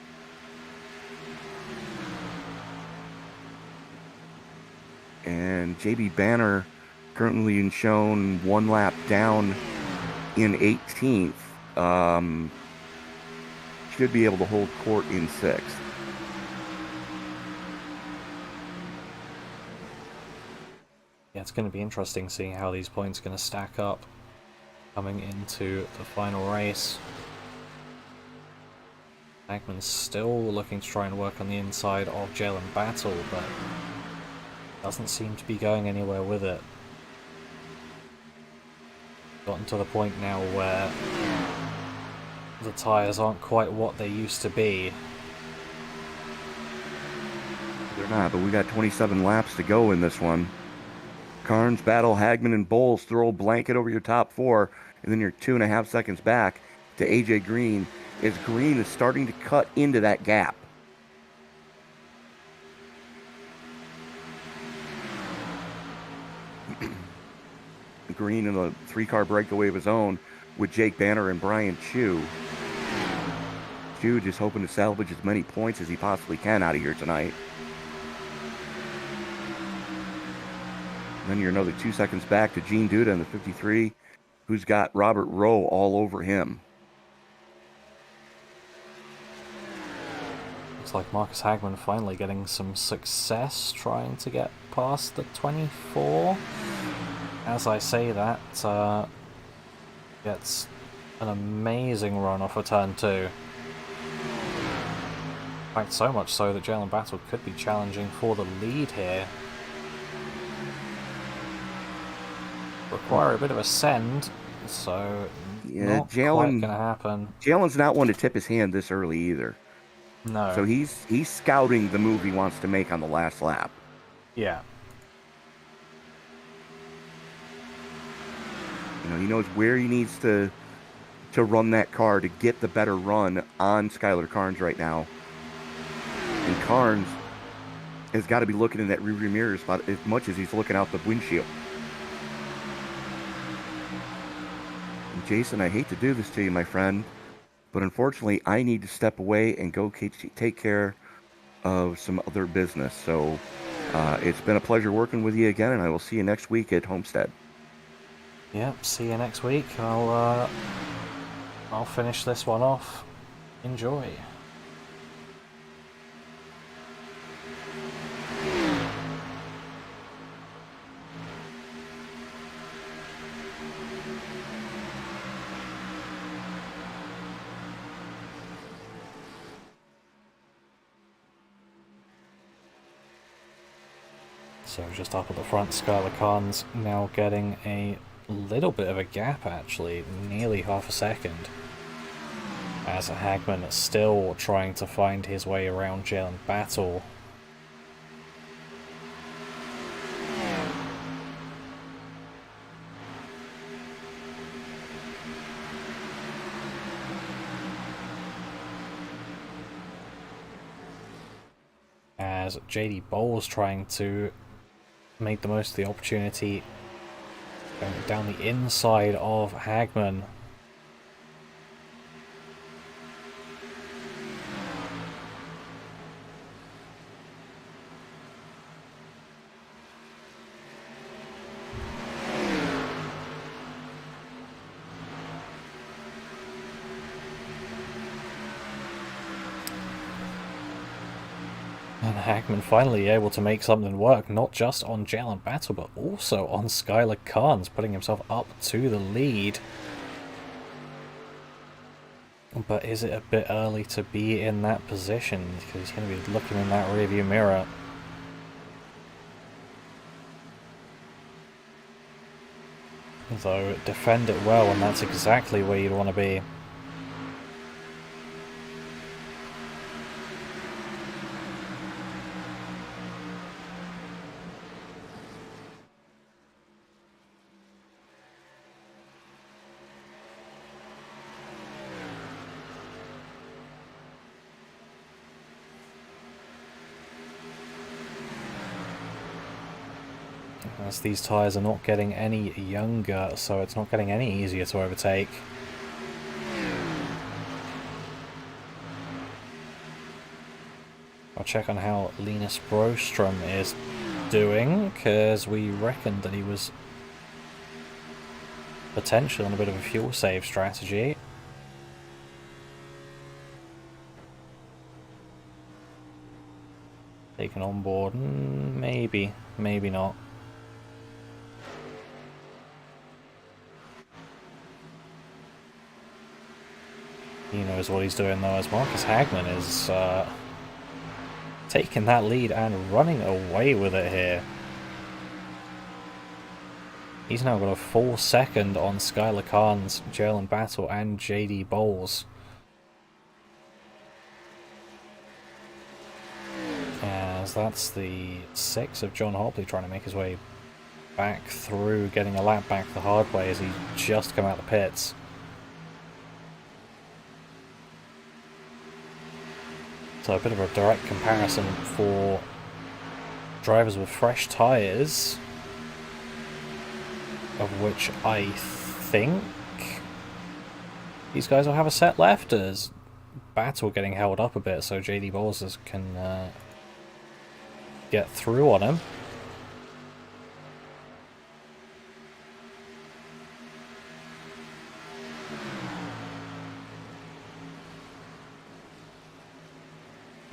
B: And JB Banner currently shown 1 lap down in 18th. Should be able to hold court in 6th.
A: Yeah, it's going to be interesting seeing how these points are going to stack up coming into the final race. Hagman's still looking to try and work on the inside of Jalen Battle, but doesn't seem to be going anywhere with it. Gotten to the point now where the tyres aren't quite what they used to be.
B: They're not, but we got 27 laps to go in this one. Carnes battle Hagman and Bowles, throw a blanket over your top 4, and then you're 2.5 seconds back to AJ Green, as Green is starting to cut into that gap. Green in a 3-car breakaway of his own with Jake Banner and Brian Chu. Chu just hoping to salvage as many points as he possibly can out of here tonight. And then you're another 2 seconds back to Gene Duda in the 53, who's got Robert Rowe all over him.
A: Looks like Marcus Hagman finally getting some success trying to get past the 24. As I say that, gets an amazing run off of turn 2. In fact, so much so that Jalen Battle could be challenging for the lead here. Require a bit of a send, so
B: Yeah,
A: not quite going to happen.
B: Jalen's not one to tip his hand this early either.
A: No.
B: So he's scouting the move he wants to make on the last lap.
A: Yeah.
B: You know, he knows where he needs to run that car to get the better run on Skylar Carnes right now. And Carnes has got to be looking in that rearview mirror spot as much as he's looking out the windshield. And Jason, I hate to do this to you, my friend, but unfortunately I need to step away and go take care of some other business. So it's been a pleasure working with you again, and I will see you next week at Homestead.
A: Yep, see you next week. I'll finish this one off. Enjoy. So just up at the front, Skylar Carnes now getting a little bit of a gap, actually, nearly half a second, as Hagman is still trying to find his way around Jalen Battle. As JD Bowles trying to make the most of the opportunity, going down the inside of Hagman. And Hagman finally able to make something work, not just on Jalen Battle, but also on Skylar Carnes, putting himself up to the lead. But is it a bit early to be in that position? Because he's going to be looking in that rearview mirror. Though, defend it well, and that's exactly where you'd want to be. As these tyres are not getting any younger, so it's not getting any easier to overtake. I'll check on how Linus Broström is doing, because we reckoned that he was potentially on a bit of a fuel save strategy. Taken on board, maybe, maybe not. He knows what he's doing though, as Marcus Hagman is taking that lead and running away with it here. He's now got a full second on Skylar Carnes, Jalen Battle and JD Bowles. As that's the 6 of John Hopley trying to make his way back through, getting a lap back the hard way as he just come out the pits. So a bit of a direct comparison for drivers with fresh tyres, of which I think these guys will have a set left, as Battle getting held up a bit so JD Bowles can get through on him.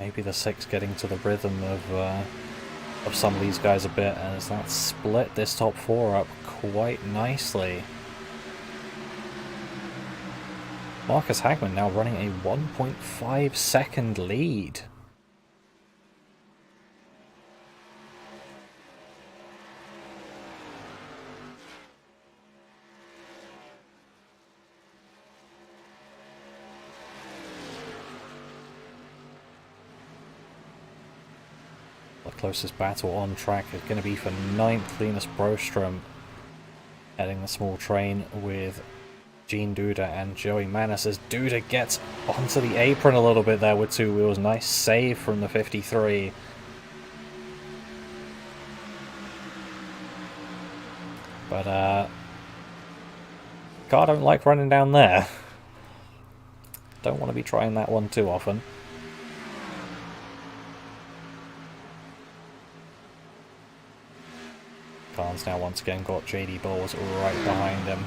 A: Maybe the 6 getting to the rhythm of some of these guys a bit, as that split this top 4 up quite nicely. Marcus Hagman now running a 1.5 second lead. The closest battle on track is going to be for 9th, Linus Broström, heading the small train with Gene Duda and Joey Manis, as Duda gets onto the apron a little bit there with 2 wheels. Nice save from the 53. But car don't like running down there. Don't want to be trying that one too often. Khan's now once again got JD Bowles right behind him.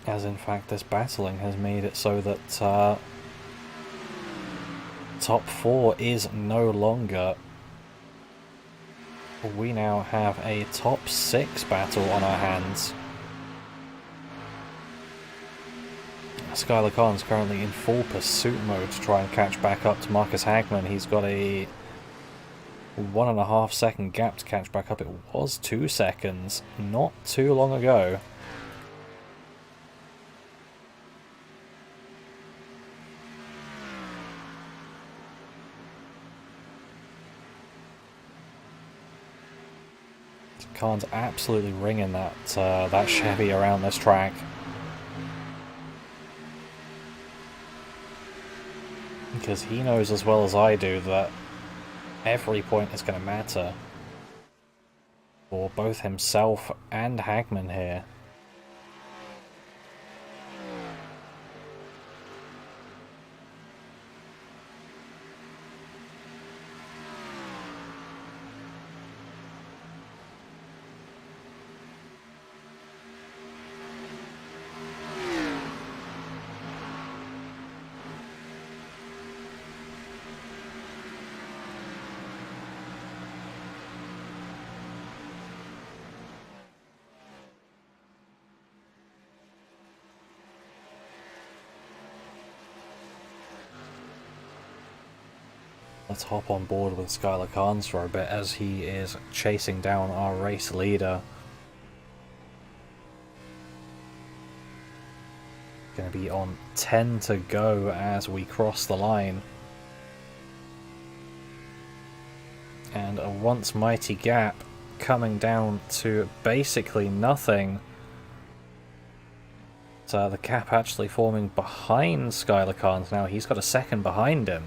A: As in fact this battling has made it so that top 4 is no longer. We now have a top 6 battle on our hands. Skylar Khan's currently in full pursuit mode to try and catch back up to Marcus Hagman. He's got a 1.5 second gap to catch back up. It was 2 seconds not too long ago. Khan's absolutely ringing that that Chevy around this track. Because he knows as well as I do that every point is going to matter for both himself and Hagman here. Let's hop on board with Skylar Khan's for a bit as he is chasing down our race leader. Going to be on 10 to go as we cross the line. And a once mighty gap coming down to basically nothing. So the gap actually forming behind Skylar Khan's now. He's got a second behind him,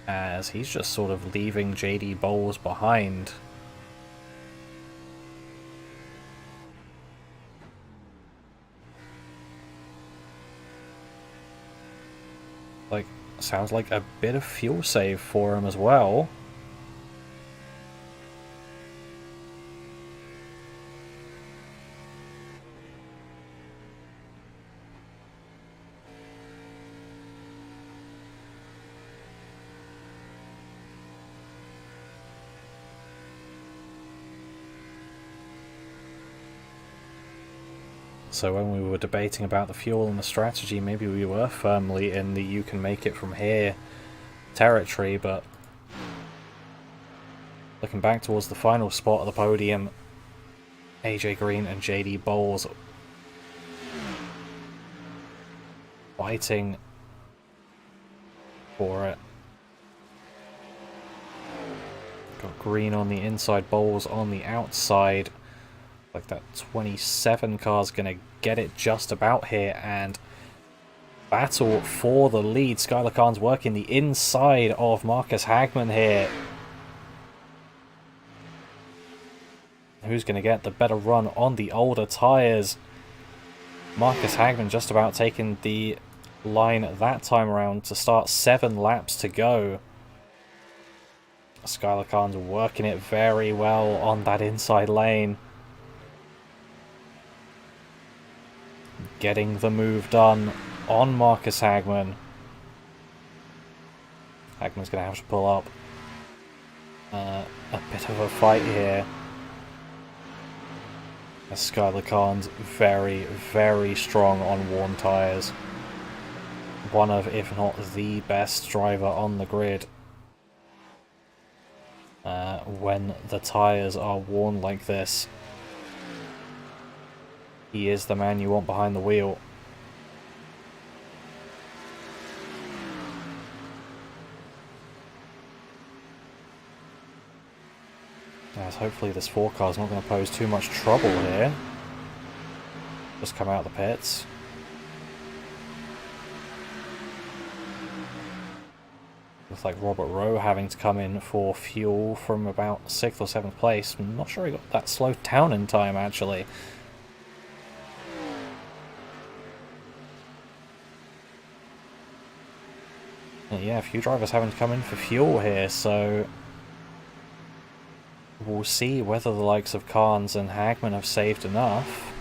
A: as he's just sort of leaving JD Bowles behind. Like, sounds like a bit of fuel save for him as well. So when we were debating about the fuel and the strategy, maybe we were firmly in the you can make it from here territory, but looking back towards the final spot of the podium, AJ Green and JD Bowles fighting for it. Got Green on the inside, Bowles on the outside. Like that 27 car's gonna get it just about here, and battle for the lead. Skylar Khan's working the inside of Marcus Hagman here. Who's going to get the better run on the older tyres? Marcus Hagman just about taking the line that time around to start 7 laps to go. Skylar Khan's working it very well on that inside lane. Getting the move done on Marcus Hagman. Hagman's going to have to pull up a bit of a fight here. As Skylar Khan's very, very strong on worn tyres. One of, if not the best driver on the grid. When the tyres are worn like this, he is the man you want behind the wheel. As hopefully this 4 car is not going to pose too much trouble here. Just come out of the pits. Looks like Robert Rowe having to come in for fuel from about 6th or 7th place. I'm not sure he got that slowed down in time, actually. Yeah, a few drivers having to come in for fuel here, so we'll see whether the likes of Carnes and Hagman have saved enough.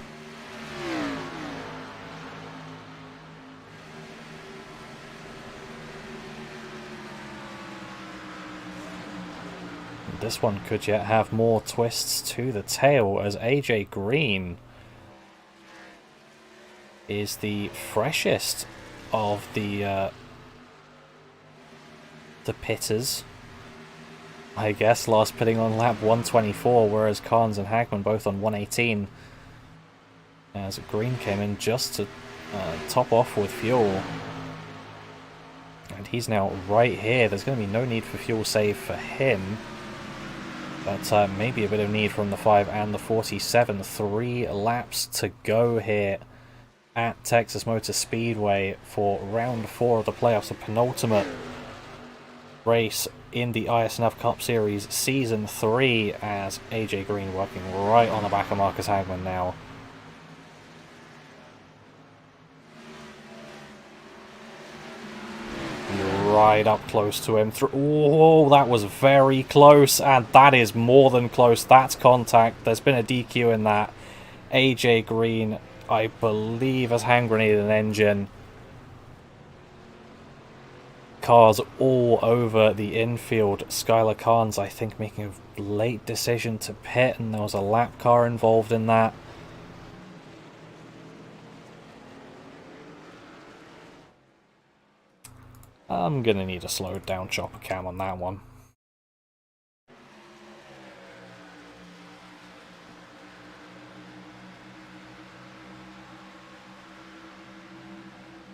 A: This one could yet have more twists to the tail, as AJ Green is the freshest of the pitters, I guess. Last pitting on lap 124, whereas Carnes and Hagman both on 118. As Green came in just to top off with fuel. And he's now right here. There's going to be no need for fuel save for him. But maybe a bit of need from the 5 and the 47. 3 laps to go here at Texas Motor Speedway for round 4 of the playoffs, the penultimate race in the iSNF Cup Series Season 3, as AJ Green working right on the back of Marcus Hagman now. Right up close to him. Oh, that was very close, and that is more than close. That's contact. There's been a DQ in that. AJ Green, I believe, has hand grenaded an engine. Cars all over the infield. Skylar Carnes, I think, making a late decision to pit, and there was a lap car involved in that. I'm gonna need a slowed down chopper cam on that one.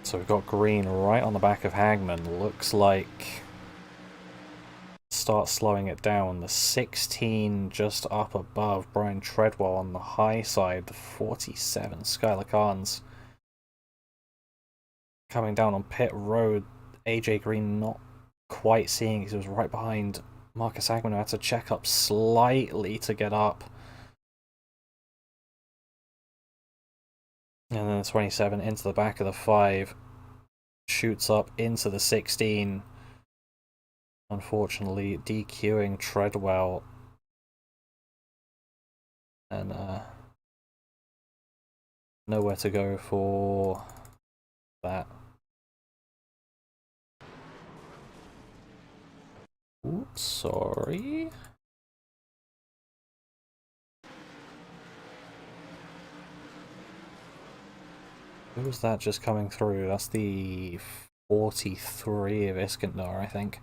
A: So we've got Green right on the back of Hagman. Looks like start slowing it down. The 16 just up above Brian Treadwell on the high side. The 47 Skylar Carnes coming down on pit road. AJ Green not quite seeing, because he was right behind Marcus Hagman, who had to check up slightly to get up. And then the 27 into the back of the 5. Shoots up into the 16. Unfortunately, DQing Treadwell. And nowhere to go for that. Oops, sorry. Who was that just coming through? That's the 43 of Iskandar, I think.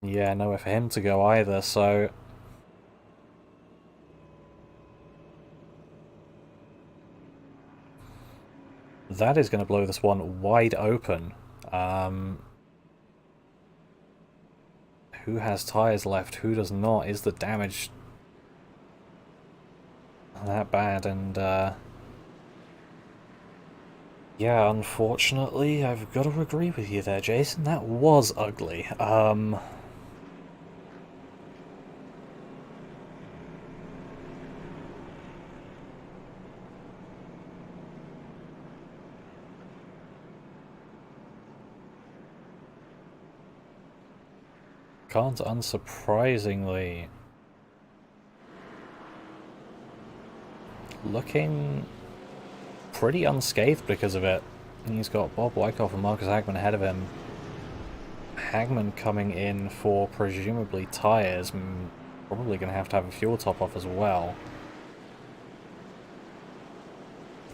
A: Yeah, nowhere for him to go either, so... that is going to blow this one wide open. Who has tyres left? Who does not? Is the damage that bad? And yeah, unfortunately, I've got to agree with you there, Jason. That was ugly. Can't unsurprisingly looking pretty unscathed because of it. And he's got Bob Wyckoff and Marcus Hagman ahead of him. Hagman coming in for presumably tyres, probably going to have a fuel top off as well.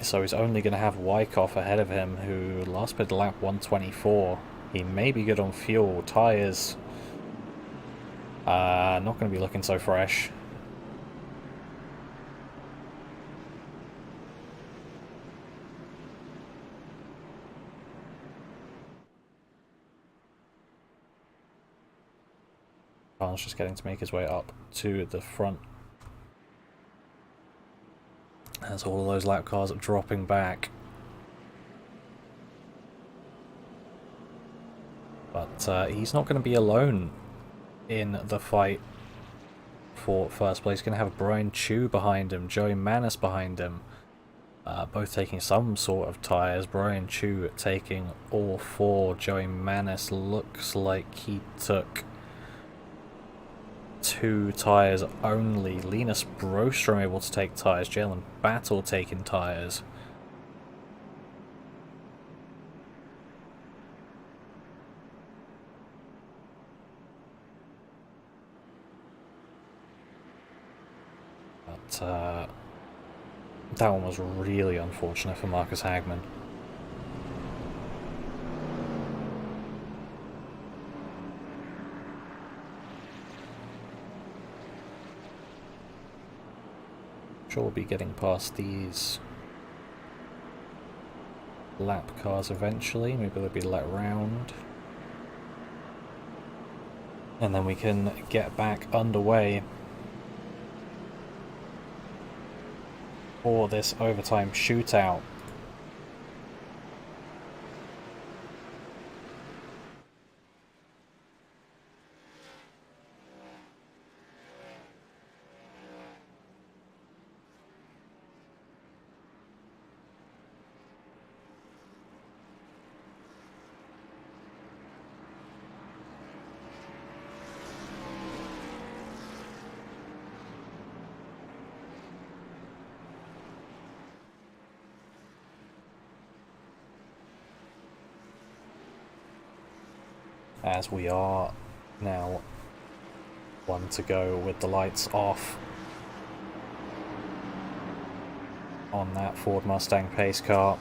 A: So he's only going to have Wyckoff ahead of him, who last pitted lap 124. He may be good on fuel. Tyres, not going to be looking so fresh. Carl's just getting to make his way up to the front. As all of those lap cars are dropping back. But he's not going to be alone in the fight for first place. He's going to have Brian Chu behind him, Joey Manis behind him. Both taking some sort of tyres. Brian Chu taking all four. Joey Manis looks like he took 2 tyres only. Linus Brostrom able to take tyres. Jalen Battle taking tyres. But that one was really unfortunate for Marcus Hagman. Sure, we'll be getting past these lap cars eventually. Maybe they'll be let round. And then we can get back underway for this overtime shootout. As we are now 1 to go with the lights off on that Ford Mustang pace car.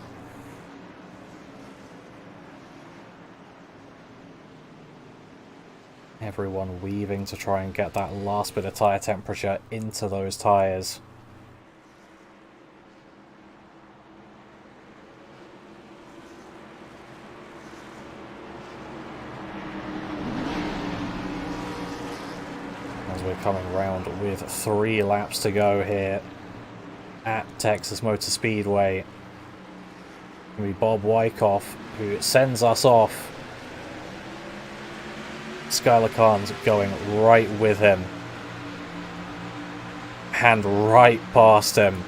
A: Everyone weaving to try and get that last bit of tyre temperature into those tyres. We're coming round with 3 laps to go here at Texas Motor Speedway. It's going to be Bob Wyckoff who sends us off. Skylar Khan's going right with him. And right past him.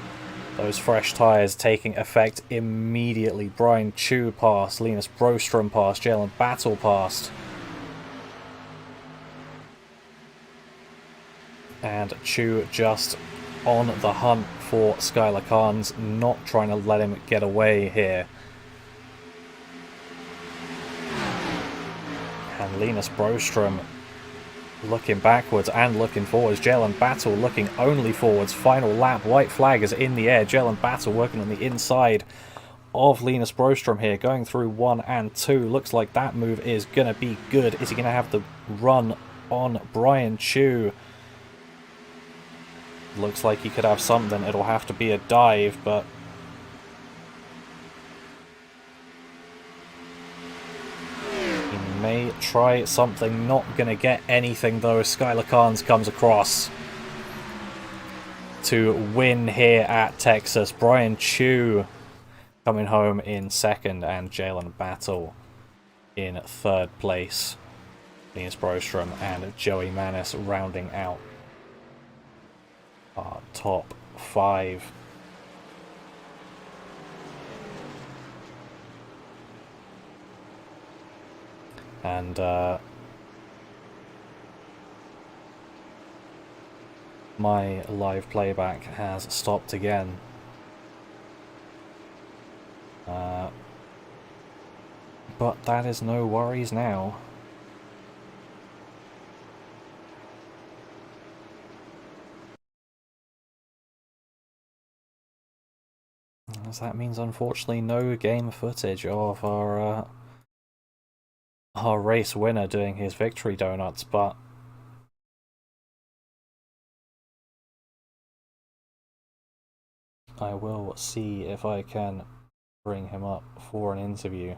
A: Those fresh tyres taking effect immediately. Brian Chu passed, Linus Brostrom passed, Jalen Battle passed. And Chu just on the hunt for Skylar Khan's, not trying to let him get away here. And Linus Brostrom looking backwards and looking forwards. Jalen Battle looking only forwards. Final lap, white flag is in the air. Jalen Battle working on the inside of Linus Broström here, going through 1 and 2. Looks like that move is going to be good. Is he going to have the run on Brian Chu? Looks like he could have something. It'll have to be a dive, but he may try something. Not going to get anything, though. Skylar Carnes comes across to win here at Texas. Brian Chu coming home in second, and Jalen Battle in third place. Linus Broström and Joey Manis rounding out our top 5. And my live playback has stopped again. But that is no worries now. As that means, unfortunately, no game footage of our race winner doing his victory donuts, but I will see if I can bring him up for an interview.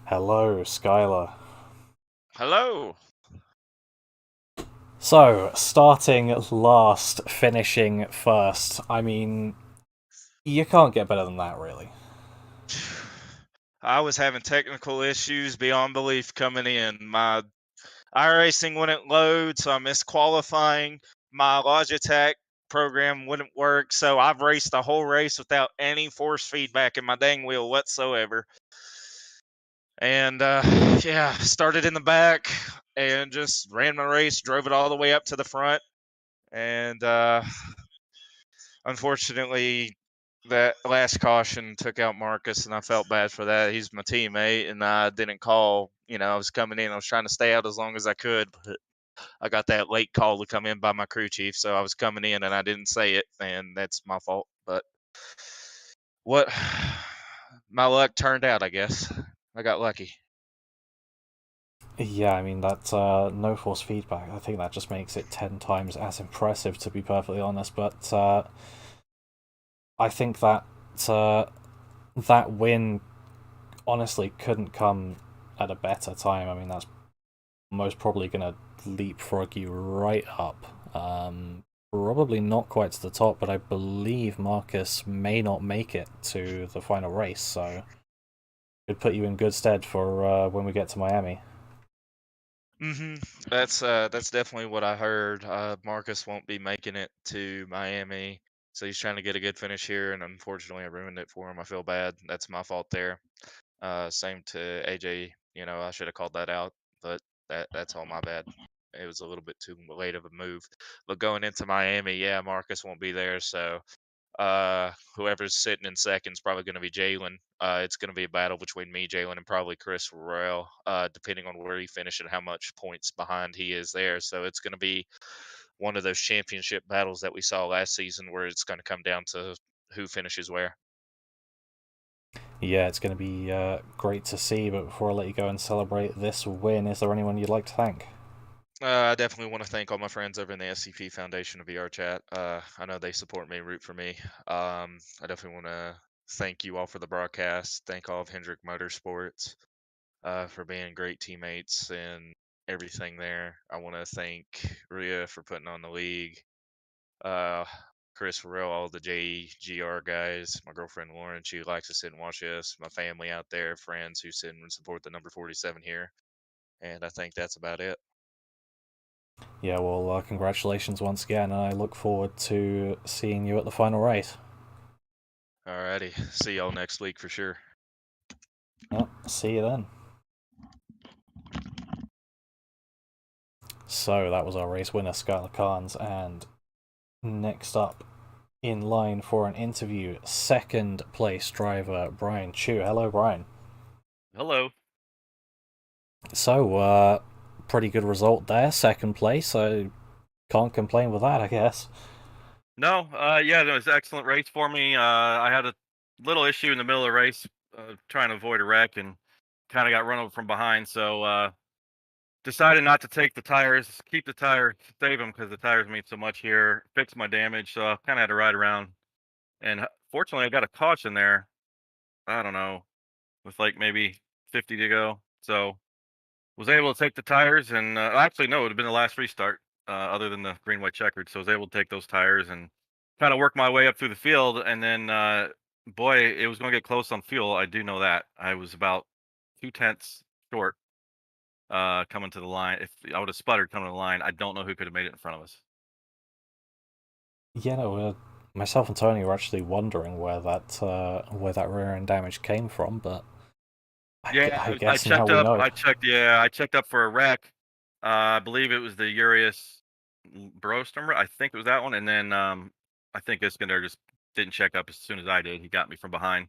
A: Hello, Skylar.
F: Hello.
A: So, starting last, finishing first. I mean, you can't get better than that, really.
F: I was having technical issues beyond belief coming in. My iRacing wouldn't load, so I missed qualifying. My Logitech program wouldn't work, so I've raced the whole race without any force feedback in my dang wheel whatsoever. And yeah, started in the back and just ran my race, drove it all the way up to the front. And unfortunately, that last caution took out Marcus, and I felt bad for that. He's my teammate, and I didn't call. I was coming in. I was trying to stay out as long as I could, but I got that late call to come in by my crew chief, so I was coming in, and I didn't say it, and that's my fault. But what my luck turned out, I guess. I got lucky.
A: Yeah, I mean, that no force feedback, I think that just makes it 10 times as impressive, to be perfectly honest, but I think that that win honestly couldn't come at a better time. I mean, that's most probably going to leapfrog you right up. Probably not quite to the top, but I believe Marcus may not make it to the final race, so could put you in good stead for when we get to Miami.
F: That's definitely what I heard. Marcus won't be making it to Miami, so he's trying to get a good finish here, and unfortunately, I ruined it for him. I feel bad. That's my fault there. Same to AJ. I should have called that out, but that's all my bad. It was a little bit too late of a move. But going into Miami, yeah, Marcus won't be there, so whoever's sitting in second is probably going to be Jalen. It's going to be a battle between me, Jalen, and probably Chris Royal, depending on where he finishes and how much points behind he is there. So it's going to be one of those championship battles that we saw last season, where it's going to come down to who finishes where.
A: Yeah, it's going to be great to see, but before I let you go and celebrate this win, is there anyone you'd like to thank?
F: I definitely want to thank all my friends over in the SCP Foundation of VR Chat. I know they support me, root for me. I definitely want to thank you all for the broadcast. Thank all of Hendrick Motorsports for being great teammates and everything there. I want to thank Rhea for putting on the league. Chris Farrell, all the JGR guys, my girlfriend Lauren, she likes to sit and watch us, my family out there, friends who sit and support the number 47 here. And I think that's about it.
A: Yeah, well, congratulations once again, and I look forward to seeing you at the final race.
F: Alrighty, see y'all next week for sure.
A: Yep, see you then. So that was our race winner, Skylar Carnes, and next up in line for an interview, second place driver Brian Chu. Hello, Brian.
G: Hello.
A: So, pretty good result there, second place. I can't complain with that, I guess.
G: No, yeah, no, it was an excellent race for me. I had a little issue in the middle of the race, trying to avoid a wreck, and kind of got run over from behind. So decided not to take the tires, keep the tires, save them because the tires mean so much here. Fix my damage, so I kind of had to ride around. And fortunately, I got a caution there. I don't know, with like maybe 50 to go. So was able to take the tires, and actually no, it would have been the last restart, other than the green white checkered. So I was able to take those tires and kind of work my way up through the field. And then, boy, it was going to get close on fuel. I do know that I was about 2/10 short coming to the line. If I would have sputtered coming to the line, I don't know who could have made it in front of us.
A: Yeah, no, myself and Tony were actually wondering where that rear end damage came from, but
G: Yeah,
A: I
G: I
A: guess now
G: checked
A: we
G: up.
A: know.
G: I checked up for a wreck. I believe it was the Urias Brostrom. I think it was that one. And then I think Iskander just didn't check up as soon as I did. He got me from behind.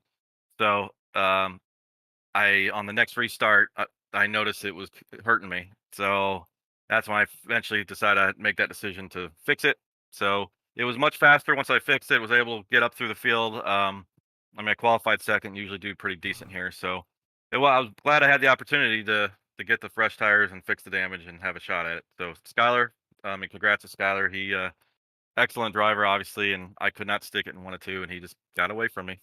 G: So I on the next restart, I noticed it was hurting me. So that's when I eventually decided I'd make that decision to fix it. So it was much faster once I fixed it. Was able to get up through the field. I mean, I qualified second. Usually do pretty decent here. So I was glad I had the opportunity to get the fresh tires and fix the damage and have a shot at it. So Skyler, I mean, congrats to Skyler. He excellent driver, obviously, and I could not stick it in 1 or 2, and he just got away from me.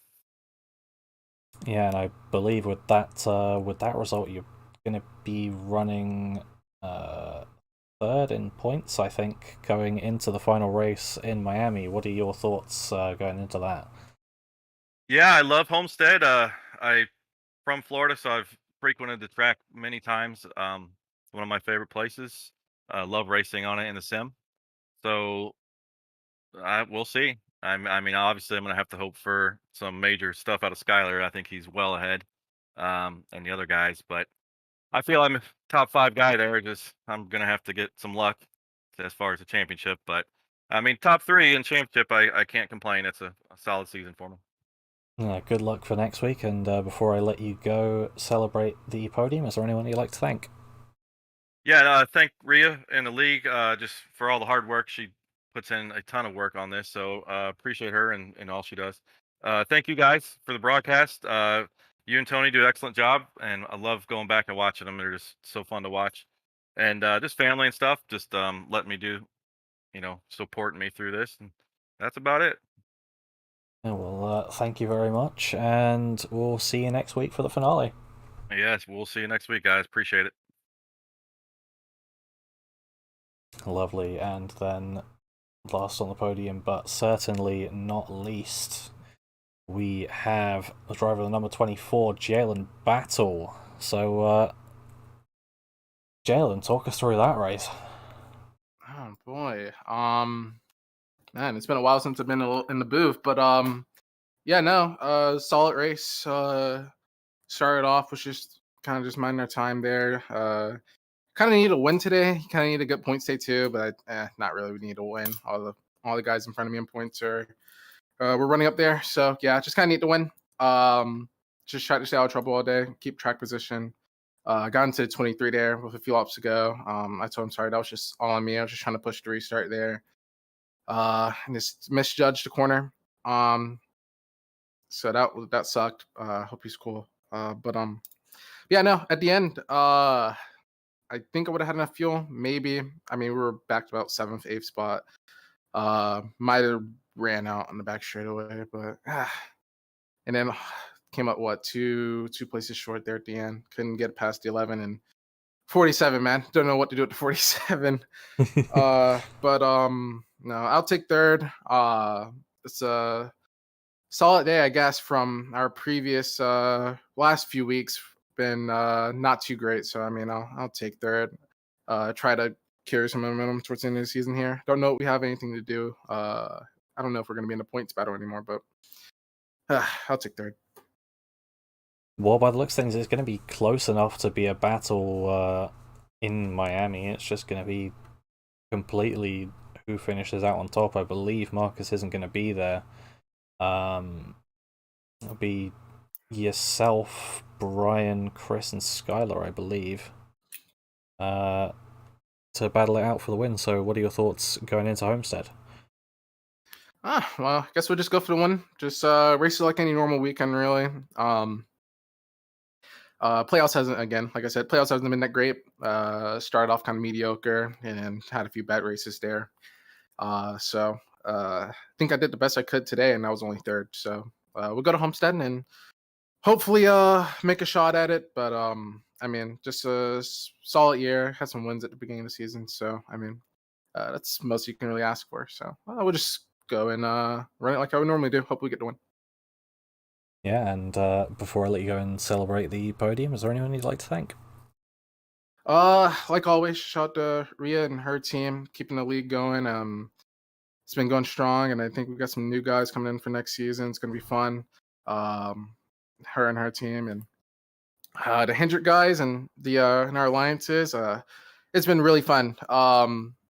A: Yeah, and I believe with that result, you're going to be running third in points, I think, going into the final race in Miami. What are your thoughts going into that?
G: Yeah, I love Homestead. I from Florida, so I've frequented the track many times. One of my favorite places. Love racing on it in the sim. So we'll see. I mean, obviously, I'm gonna have to hope for some major stuff out of Skyler. I think he's well ahead, and the other guys. But I feel I'm a top 5 guy there. Just I'm gonna have to get some luck as far as the championship. But I mean, top 3 in championship, I can't complain. It's a solid season for me.
A: Yeah, good luck for next week. And before I let you go celebrate the podium, is there anyone you'd like to thank?
G: Yeah, thank Rhea and the league just for all the hard work. She puts in a ton of work on this, so appreciate her and all she does. Thank you guys for the broadcast. You and Tony do an excellent job, and I love going back and watching them. They're just so fun to watch, and just family and stuff. Just letting me do, supporting me through this, and that's about it.
A: Yeah, well, thank you very much, and we'll see you next week for the finale.
G: Yes, we'll see you next week, guys. Appreciate it.
A: Lovely, and then last on the podium, but certainly not least, we have the driver of the number 24, Jalen Battle. So, Jalen, talk us through that race.
H: Oh boy, man, it's been a while since I've been in the booth, but yeah, no, solid race. Started off with just kind of just minding our time there. Kind of need a win today. Kind of need a good point stay too, but not really. We need a win. All the guys in front of me in points are we're running up there, so yeah, just kind of need to win. Just try to stay out of trouble all day, keep track position. Got into 23 there with a few laps to go. I told him sorry, that was just all on me. I was just trying to push the restart there. And just misjudged the corner. So that sucked. Hope he's cool. But yeah, no. At the end, I think I would have had enough fuel. Maybe. I mean, we were back to about 7th, 8th spot. Might have ran out on the back straightaway, but and then came up two places short there at the end. Couldn't get past the 11 and 47. Man, don't know what to do with the 47. But no, I'll take third. It's a solid day, I guess, from our previous last few weeks. Been not too great, so I mean, I'll take third. Try to carry some momentum towards the end of the season here. Don't know if we have anything to do. I don't know if we're going to be in the points battle anymore, but I'll take third.
A: Well, by the looks of things, it's going to be close enough to be a battle in Miami. It's just going to be completely who finishes out on top. I believe Marcus isn't going to be there. It'll be yourself, Brian, Chris, and Skylar, I believe, to battle it out for the win. So what are your thoughts going into Homestead?
H: Well, I guess we'll just go for the win. Just race it like any normal weekend, really. Playoffs hasn't, again, like I said, playoffs hasn't been that great. Started off kind of mediocre and had a few bad races there. I think I did the best I could today, and I was only third. So we'll go to Homestead and hopefully make a shot at it. But I mean, just a solid year. Had some wins at the beginning of the season. So I mean, that's most you can really ask for. So we'll just go and run it like I would normally do. Hope we get the win.
A: Yeah, and before I let you go and celebrate the podium, is there anyone you'd like to thank?
H: Like always, shout out to Rhea and her team, keeping the league going. It's been going strong, and I think we've got some new guys coming in for next season. It's gonna be fun. Her and her team, and the Hendrick guys and the and our alliances. It's been really fun.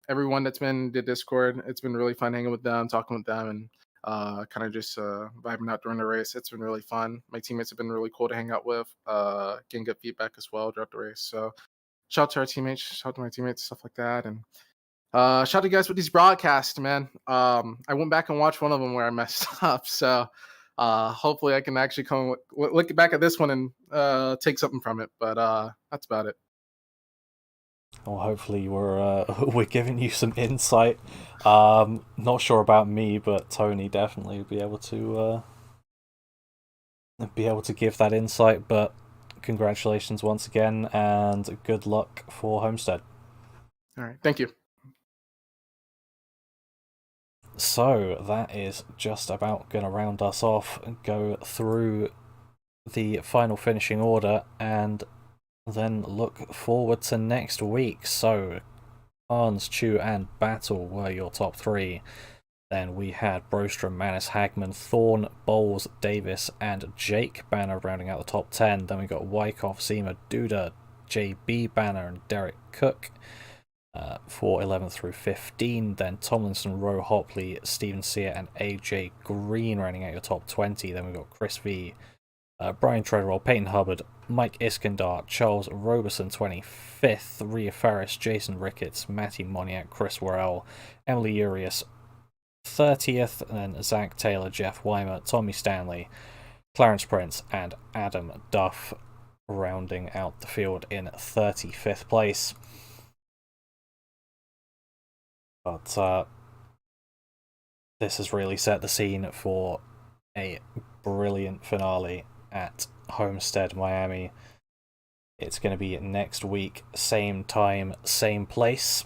H: Everyone that's been the Discord, it's been really fun hanging with them, talking with them, and kind of just vibing out during the race. It's been really fun. My teammates have been really cool to hang out with. Getting good feedback as well throughout the race. So shout out to our teammates, shout out to my teammates, stuff like that, and shout out to you guys with these broadcasts, man. I went back and watched one of them where I messed up, so hopefully I can actually come look back at this one and take something from it. But that's about it.
A: Well, hopefully we're giving you some insight. Not sure about me, but Tony definitely will be able to give that insight. But congratulations once again, and good luck for Homestead.
H: All right, thank you.
A: So that is just about going to round us off and go through the final finishing order and then look forward to next week. So Barnes, Chew and Battle were your top three. Then we had Brostrom, Manus, Hagman, Thorne, Bowles, Davis and Jake Banner rounding out the top 10. Then we got Wyckoff, Zima, Duda, JB Banner and Derek Cook for 11 through 15. Then Tomlinson, Rowe, Hopley, Steven Sear and AJ Green rounding out your top 20. Then we got Chris V, Brian Treadwell, Peyton Hubbard, Mike Iskandar, Charles Roberson 25th, Rhea Ferris, Jason Ricketts, Matty Moniak, Chris Worrell, Emily Urias 30th, and then Zach Taylor, Jeff Weimer, Tommy Stanley, Clarence Prince and Adam Duff rounding out the field in 35th place. But this has really set the scene for a brilliant finale at Homestead, Miami. It's going to be next week, same time, same place.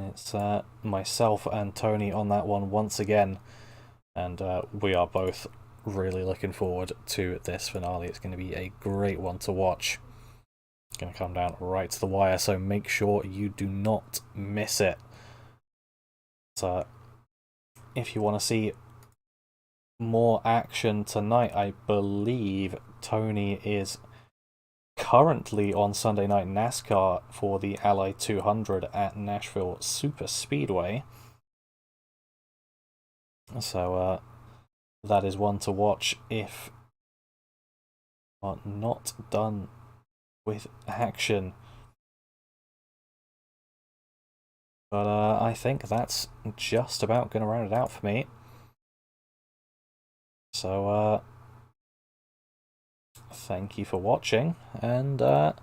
A: It's myself and Tony on that one once again, and we are both really looking forward to this finale. It's going to be a great one to watch. It's going to come down right to the wire, so make sure you do not miss it. So, if you want to see more action tonight, I believe Tony is currently on Sunday Night NASCAR for the Ally 200 at Nashville Super Speedway. So that is one to watch if you are not done with action. But I think that's just about going to round it out for me. So thank you for watching, and